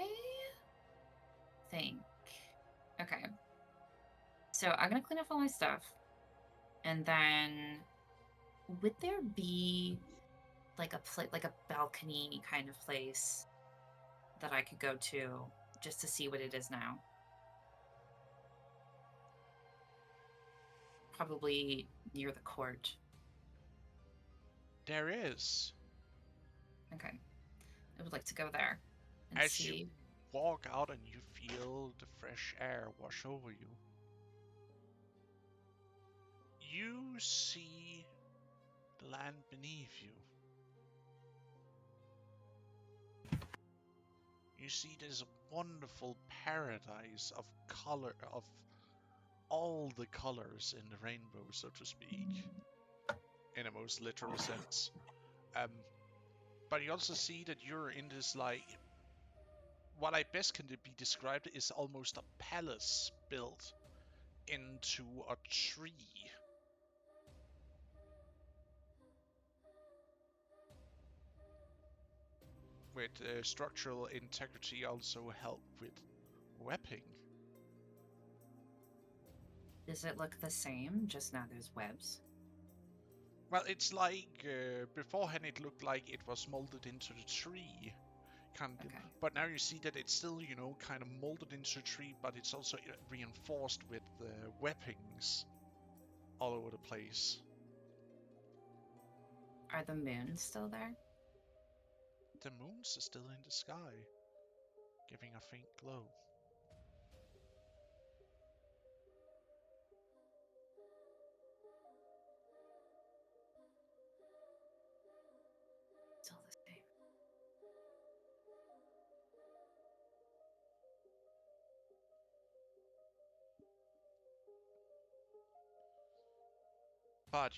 think. Okay. So I'm gonna clean up all my stuff, and then would there be like like a balcony kind of place that I could go to just to see what it is now? Probably near the court. There is. Okay. I would like to go there and As see. you walk out and you feel the fresh air wash over you, you see the land beneath you. You see this wonderful paradise of color, of all the colors in the rainbow, so to speak, in a most literal sense. Um, but you also see that you're in this, like, what I best can be described is almost a palace built into a tree. With structural integrity also helped with webbing. Does it look the same? Just now there's webs. Well, it's like beforehand it looked like it was molded into the tree, kind of, Okay. but now you see that it's still, kind of molded into the tree, but it's also reinforced with webbings all over the place. Are the moons still there? The moons are still in the sky, giving a faint glow. Still the same. But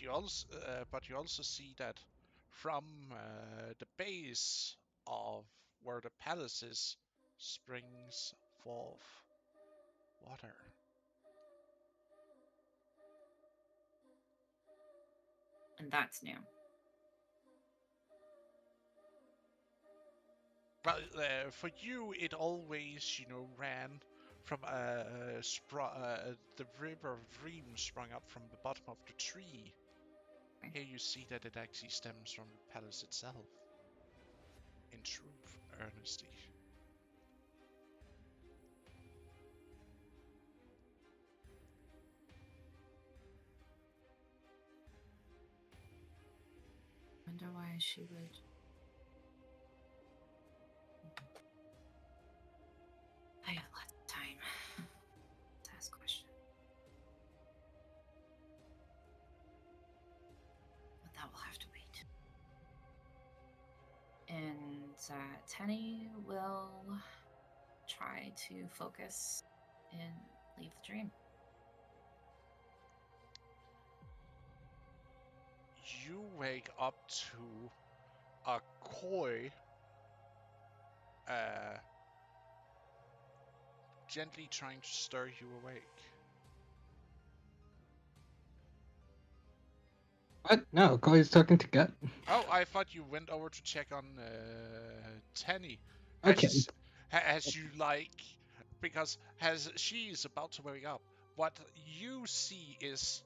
you also see that from the base of where the palace is springs forth water. And that's new. Well, for you, it always, ran from the river of dreams sprung up from the bottom of the tree. Okay. Here you see that it actually stems from the palace itself. In truth, earnesty. Wonder why she would. I have lots of time to ask questions. Tenny will try to focus and leave the dream. You wake up to a koi gently trying to stir you awake. What? No, Koi's talking to Gut. Oh, I thought you went over to check on Tenny. Okay. As you like, because as she is about to wake up, what you see is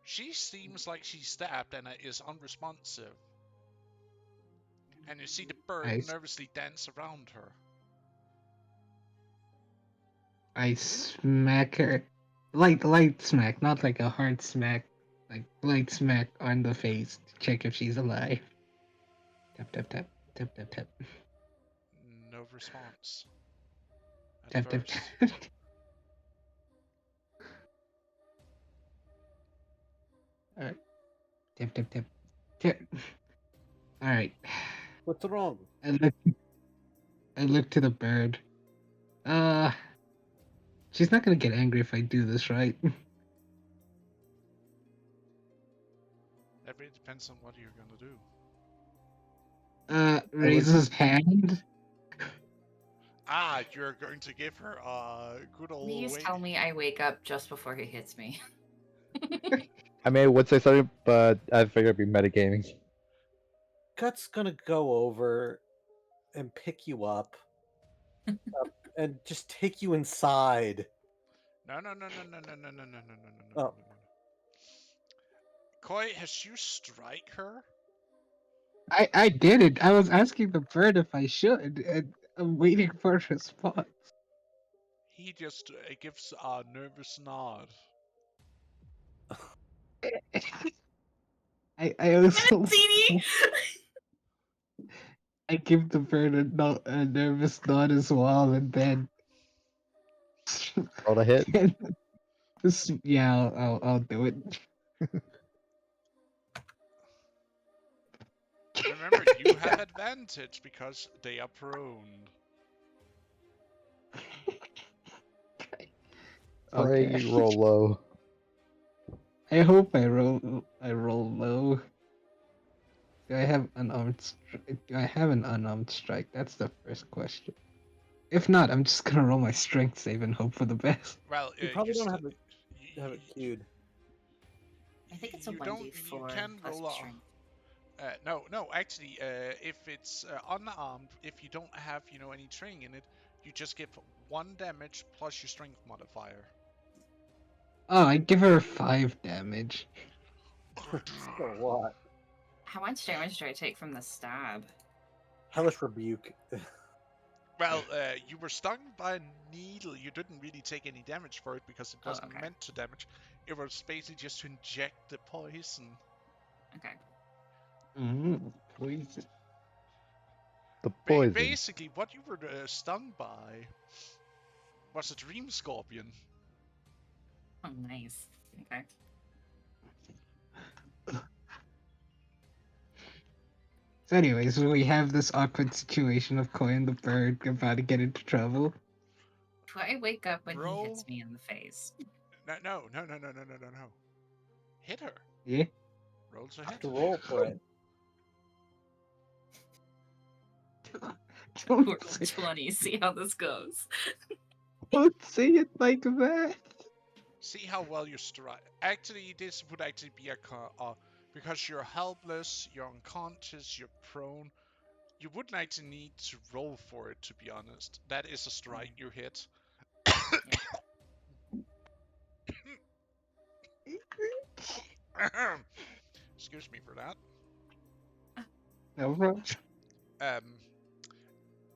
she seems like she's stabbed and is unresponsive. And you see the bird Nice. nervously dance around her. I smack her. Light smack, not like a hard smack. Like light smack on the face to check if she's alive. Tap tap tap tap tap tap No response. At tap tap first. tap. Alright. Tap tap tap tap. Alright. What's wrong? I look to the bird. She's not gonna get angry if I do this, right? That really depends on what you're gonna do. Raises hand. Ah, you're going to give her a good old Please wake. tell me I wake up just before he hits me. I mean, I would say something, but I figured it'd be metagaming. Gut's gonna go over and pick you up, and just take you inside. No. Oh. No. Koi, has you strike her? I did it. I was asking the bird if I should, and I'm waiting for a response. He just gives a nervous nod. I also Teeny! I give the bird a nervous nod as well, and then Roll a hit. yeah, I'll do it. Remember, you have advantage because they are prone. Pray you roll low. I hope I roll low. Do I have Do I have an unarmed strike? That's the first question. If not, I'm just gonna roll my strength save and hope for the best. Well, You probably don't st- have it have it queued. I think it's a you don't. 1d4 You can plus roll off. strength. No. Actually, if it's unarmed, if you don't have, any training in it, you just give 1 damage plus your strength modifier. Oh, I give her 5 damage. So what? How much damage do I take from the stab? Hellish rebuke. Well, you were stung by a needle. You didn't really take any damage for it because it Oh, wasn't okay. meant to damage. It was basically just to inject the poison. Okay. Poison. The poison. Basically, what you were stung by was a dream scorpion. Oh, nice. Okay. So anyways, we have this awkward situation of Koi and the bird about to get into trouble. Do I wake up when Bro. he hits me in the face? No. Hit her. Yeah? Roll to Have hit. to roll for it. Don't Roll say, 20, see how this goes. don't say it like that. See how well you strike. Actually, this would actually be because you're helpless, you're unconscious, you're prone. You wouldn't actually need to roll for it, to be honest. That is a strike you hit. Excuse me for that. No problem.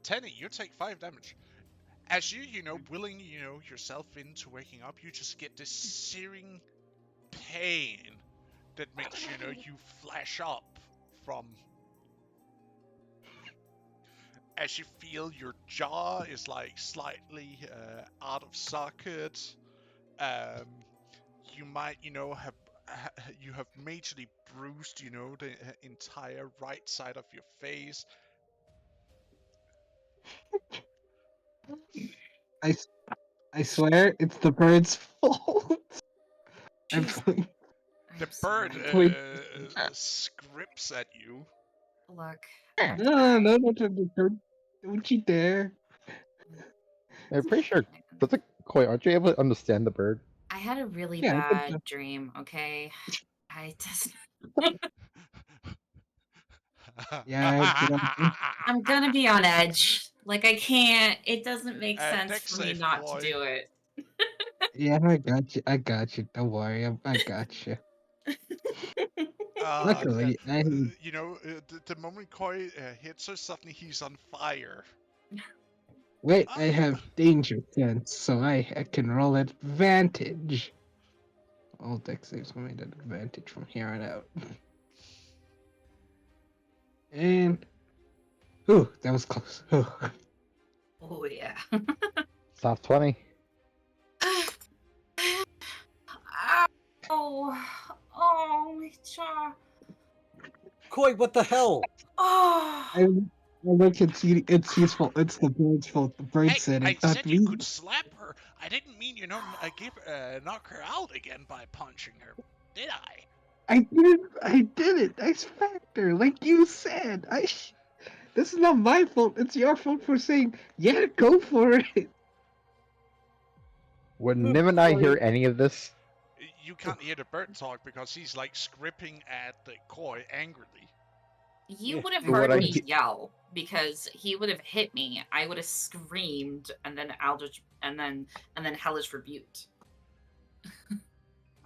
Tenny, you take 5 damage. As you willing, yourself into waking up, you just get this searing pain that makes, you flash up from... As you feel your jaw is, like, slightly out of socket. You might, you have majorly bruised, the entire right side of your face. I, s- I swear it's the bird's fault. I'm Jeez. playing. The I'm bird sorry. scripts at you. Look, No, I'm no, sorry. no, no, don't you dare. I'm pretty sure. Man, Does it, Koi, aren't you able to understand the bird? I had a really Yeah, I could bad dream, okay? I just Yeah, I'm gonna be on edge. Like I can't it doesn't make sense Deck for me save, not to Koi. do it. yeah, I got you. I got you. Don't worry, I got you. Luckily, the moment Koi hits her, suddenly he's on fire. wait, I Ah! have danger sense, so I can roll advantage. All deck saves will made an advantage from here on out. And ooh, that was close. Ooh. Oh yeah. Soft 20. Oh, oh, my jaw. Koi, what the hell? Oh, I look at CD. It's his fault. It's the bird's fault. The bird Hey, said I it, not said you me. could slap her. I didn't mean knock her out again by punching her, did I? I didn't. I did it. Ice factor, like you said. This is not my fault. It's your fault for saying, yeah, go for it. When Nim and I Koi, hear any of this, You can't hear the bird talk because he's like scripting at the Koi angrily. you Yeah. would have What heard I me he- yell because he would have hit me. I would have screamed, and then Aldrich, and then Hellish rebuked.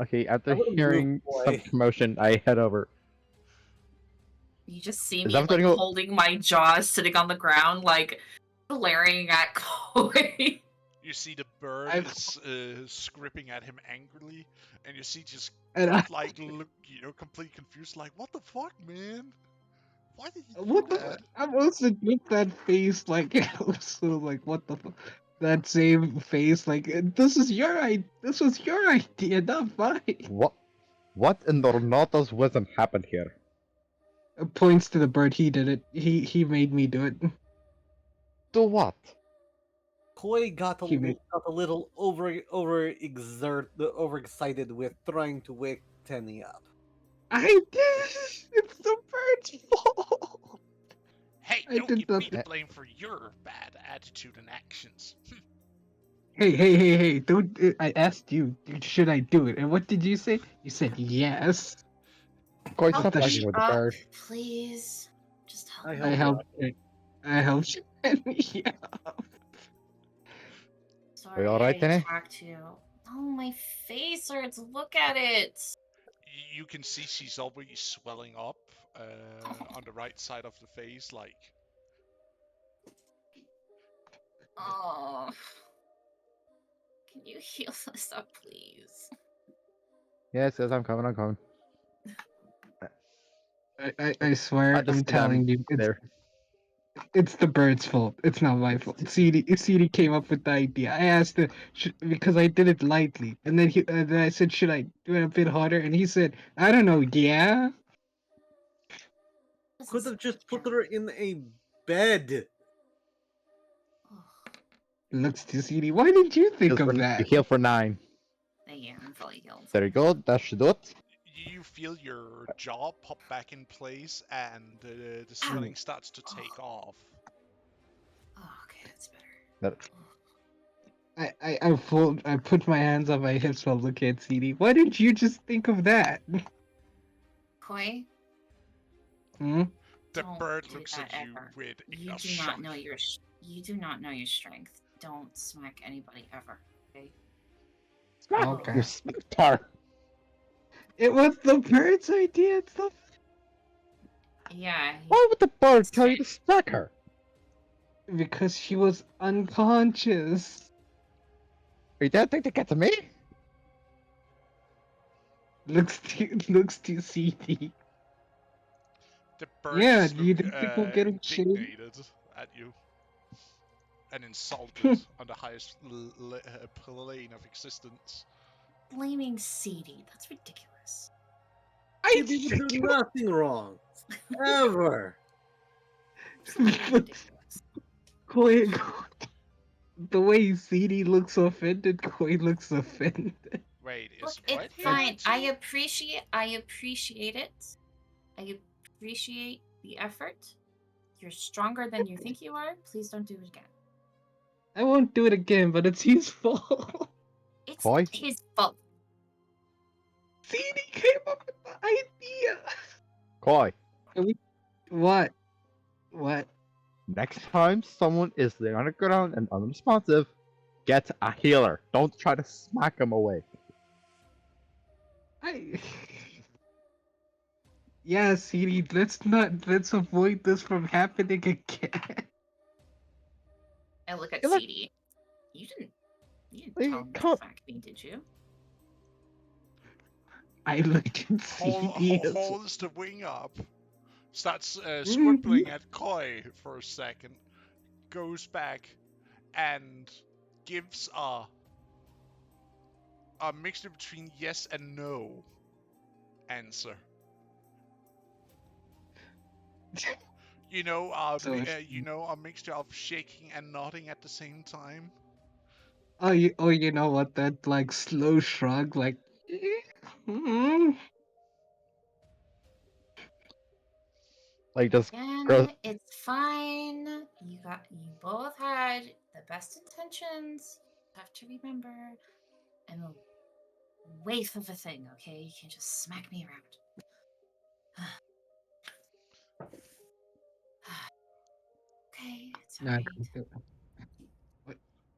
okay, after I would've hearing moved, some Koi. commotion, I head over. You just see Is me that like something- holding my jaws, sitting on the ground, like glaring at Koi. You see the bird I've- is scripting at him angrily, and you see just And God like look, completely confused, like what the fuck, man? Why did you do what the? that? I'm also with that face, like also like what the? That same face, like this is your idea. This was your idea, not mine. What in the Ornata's wisdom happened here? Points to the bird. He did it. He made me do it. Do what? Koi got He made- a little overexcited with trying to wake Tenny up. I did. It's the bird's fault. Hey, I don't did give me the that. blame for your bad attitude and actions. Hey! Don't. I asked you, should I do it? And what did you say? You said yes. Koi, Help stop the me arguing with the up, bird. please. Just help I me. I helped helped. I helped. Yeah. Sorry, alright, I Tenny? attacked you. Oh, my face hurts. Look at it. You can see she's already swelling up on the right side of the face, like. Oh. Can you heal this up, please? Yes, I'm coming. I swear, I just I'm telling you, there. it's the bird's fault. It's not my fault. CD came up with the idea. I asked him because I did it lightly, and then I said, "Should I do it a bit harder?" And he said, "I don't know. Yeah." Could have just put her in a bed. Looks to CD. Why didn't you think of You that? heal for 9. Yeah, I'm fully healed. There you go. That should do it. You feel your jaw pop back in place, and the swelling starts to take off. Oh, okay, that's better. That, I put my hands on my hips while looking at CD. Why didn't you just think of that? Koi, Hmm? The don't bird do looks that at you ever. with You a do shock. not know your you do not know your strength. Don't smack anybody ever. Okay. Okay. You're smart. It was the bird's idea. It's the Yeah. Why would the bird tell you to smack her? because she was unconscious. Are you that thing to get to me? Looks to CD. The bird Yeah, just you look didn't think we'll get him shade? indignated at you and insulted on the highest plane of existence. Blaming CD. That's ridiculous. You didn't do nothing wrong. Ever. Absolutely ridiculous. Koi, the way CD looks offended, Koi looks offended. Wait, Look, is what it's here fine. I too? appreciate it. I appreciate the effort. You're stronger than you think you are. Please don't do it again. I won't do it again, but it's his fault. It's Koi? not his fault. CD came up with the idea. Koi, What? What? next time someone is there on the ground and unresponsive, get a healer. Don't try to smack them away. I. Yeah, CD. Let's avoid this from happening again. I look at Yeah, look- CD. You didn't Like, tell him to come- smack me, did you? I looked at CD. as well. Holds the wing up, starts scribbling at Koi for a second, goes back, and gives a mixture between yes and no answer. You know, So it's- you know, a mixture of shaking and nodding at the same time. Oh, you know what? That like slow shrug, like. Mm. Like just And girl. it's fine. You both had the best intentions. You have to remember, I'm a waif of a thing, okay? You can't just smack me around. Okay, it's Nah, alright.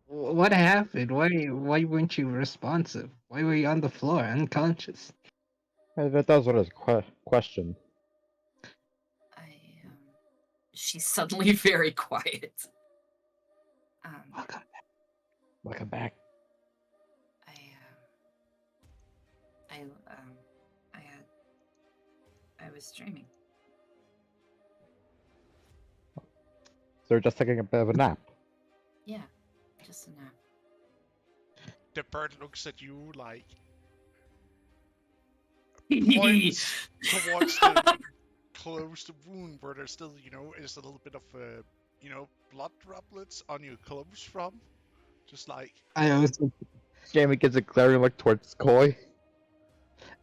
what happened? Why weren't you responsive? Why were you on the floor, unconscious? That was what his question. She's suddenly very quiet. Welcome. Welcome back. I was dreaming. So we're just taking a bit of a nap. Yeah, just a nap. The bird looks at you like points towards the closed wound where there's still, you know, is a little bit of, you know, blood droplets on your clothes from. Just like, I Jamie gives a glaring look towards Koi.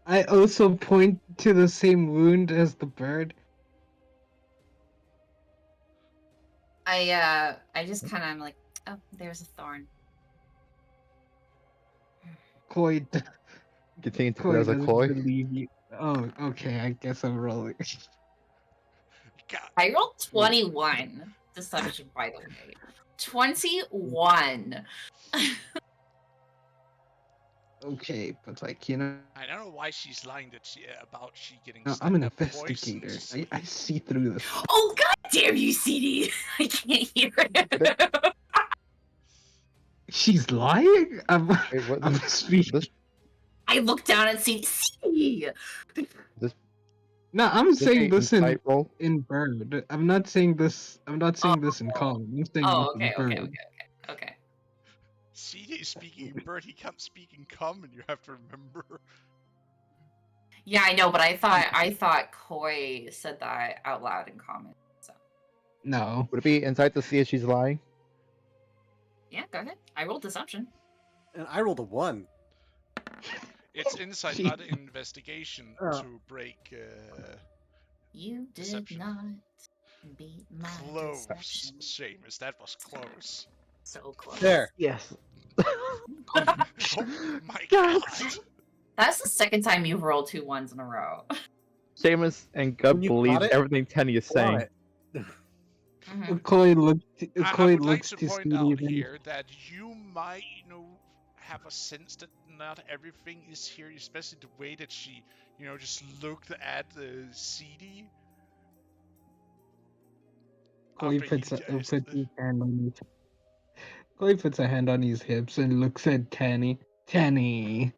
also point to the same wound as the bird. I just kind of am like, oh, there's a thorn. Koi, Continue to Koi as a doesn't Koi. believe you. Oh, okay. I guess I'm rolling. God, I rolled 21 deception, by the way. 21. Okay, but like you know, I don't know why she's lying that about she getting I'm an poisoned. investigator. I see through this. Oh, god damn you, CD! I can't hear it. She's lying. Wait, what? I'm speaking. This I look down and see CD! No, I'm saying this in insight roll. bird. I'm not saying this. I'm not saying this in common. I'm saying Oh, this in okay, bird. okay. CD is speaking in bird, he can't speak in common, you have to remember. Yeah, I know, but I thought Koi said that out loud in comment. So No. Would it be insight to see if she's lying? yeah, go ahead. I rolled deception. And I rolled a 1. It's insight, Gee. not investigation, Oh. to break You did Deception. not beat my close. deception. Seamus, that was close. So close. There. Yes. Oh my god. That's the second time you've rolled 2 1s in a row. Seamus and Gub When you believe caught it, everything Tenny is saying. What? Mhm. Koi looked. I Koi would like looks to to point see out them. here that you might, you know, have a sense that not everything is here, especially the way that she, you know, just looked at the CD. Koi after puts he a, just- puts his hand on his. Koi puts a hand on his hips and looks at Tanny. Tanny,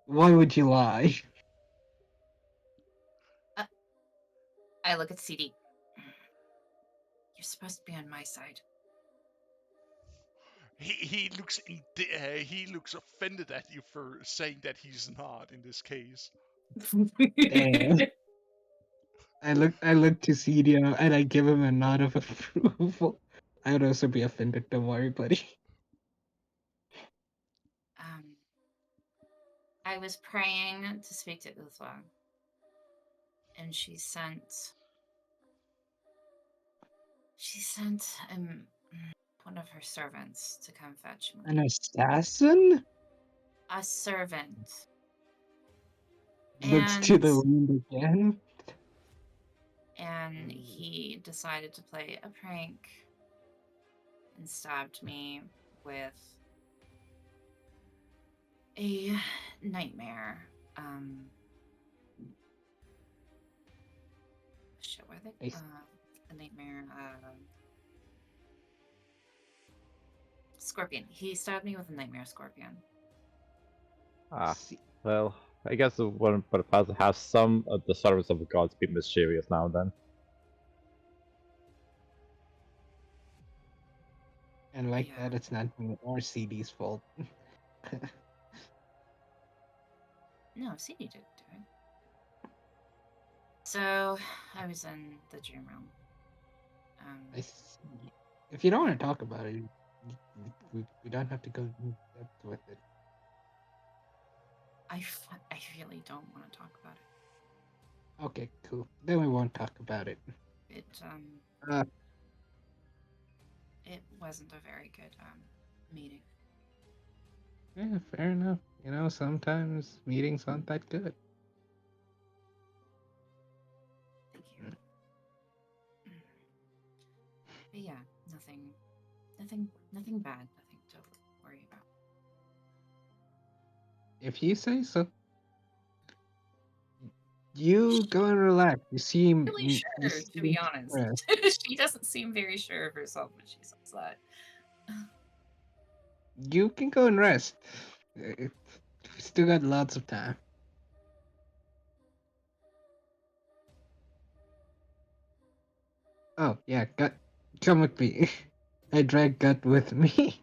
why would you lie? I look at CD. You're supposed to be on my side. he looks offended at you for saying that he's not in this case. Damn. I look to Cedio and I give him a nod of approval. I would also be offended. Don't worry, buddy. I was praying to speak to Uthmar, and she sent one of her servants to come fetch me. An assassin? A servant. Looks to the And wind again. and he decided to play a prank and stabbed me with a nightmare. Shit, what are they? Nice. A nightmare. Scorpion. He stabbed me with a nightmare scorpion. Ah, well, I guess it wouldn't put it past to have some of the servants of the gods be mischievous now and then. And like Yeah. that, it's not me or CD's fault. No, CD didn't do it. So I was in the dream realm. I see. If you don't want to talk about it, we don't have to go in depth with it. I really don't want to talk about it. Okay, cool. Then we won't talk about it. It it wasn't a very good meeting. Yeah, fair enough. You know, sometimes meetings aren't that good. Thank you. But yeah, nothing bad, nothing to worry about. If you say so. You go and relax. You seem Really you sure, to seem be honest. stressed. She doesn't seem very sure of herself when she says that. You can go and rest. We still got lots of time. Oh yeah, Gut, come with me. I drag Gut with me.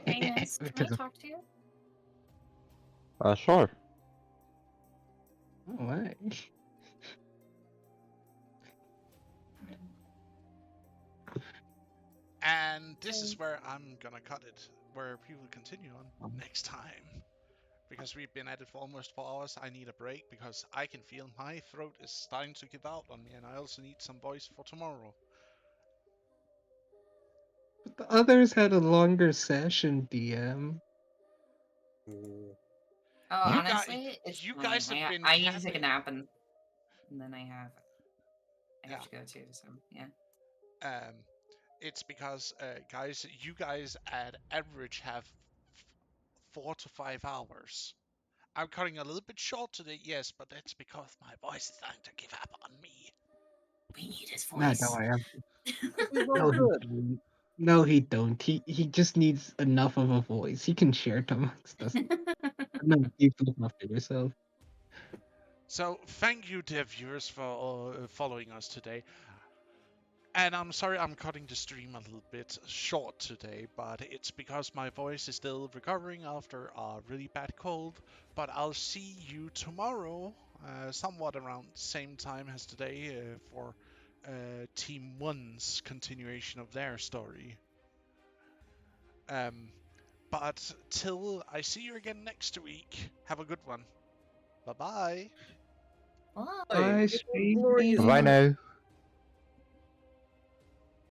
Amos, can I Because of talk to you? Sure. what? And this is where I'm gonna cut it, where we will continue on next time. Because we've been at it for almost 4 hours, I need a break because I can feel my throat is starting to give out on me, and I also need some voice for tomorrow. But the others had a longer session, DM. Oh, You honestly, it's you fine. guys have been I need to take a capping. nap and then I have Yeah. to go too. So yeah. It's because guys, you guys at average have 4 to 5 hours. I'm cutting a little bit short today, yes, but that's because my voice is starting to give up on me. We need his No, voice. don't worry. He's all No, he good. don't. No, he don't. He just needs enough of a voice. He can share it amongst us. No, keep looking after yourself. So thank you, dear viewers, for following us today. And I'm sorry I'm cutting the stream a little bit short today, but it's because my voice is still recovering after a really bad cold. But I'll see you tomorrow, somewhat around the same time as today, for Team 1's continuation of their story. But till I see you again next week, have a good one. Bye-bye. Bye. Bye, Glorious stream. Bye now.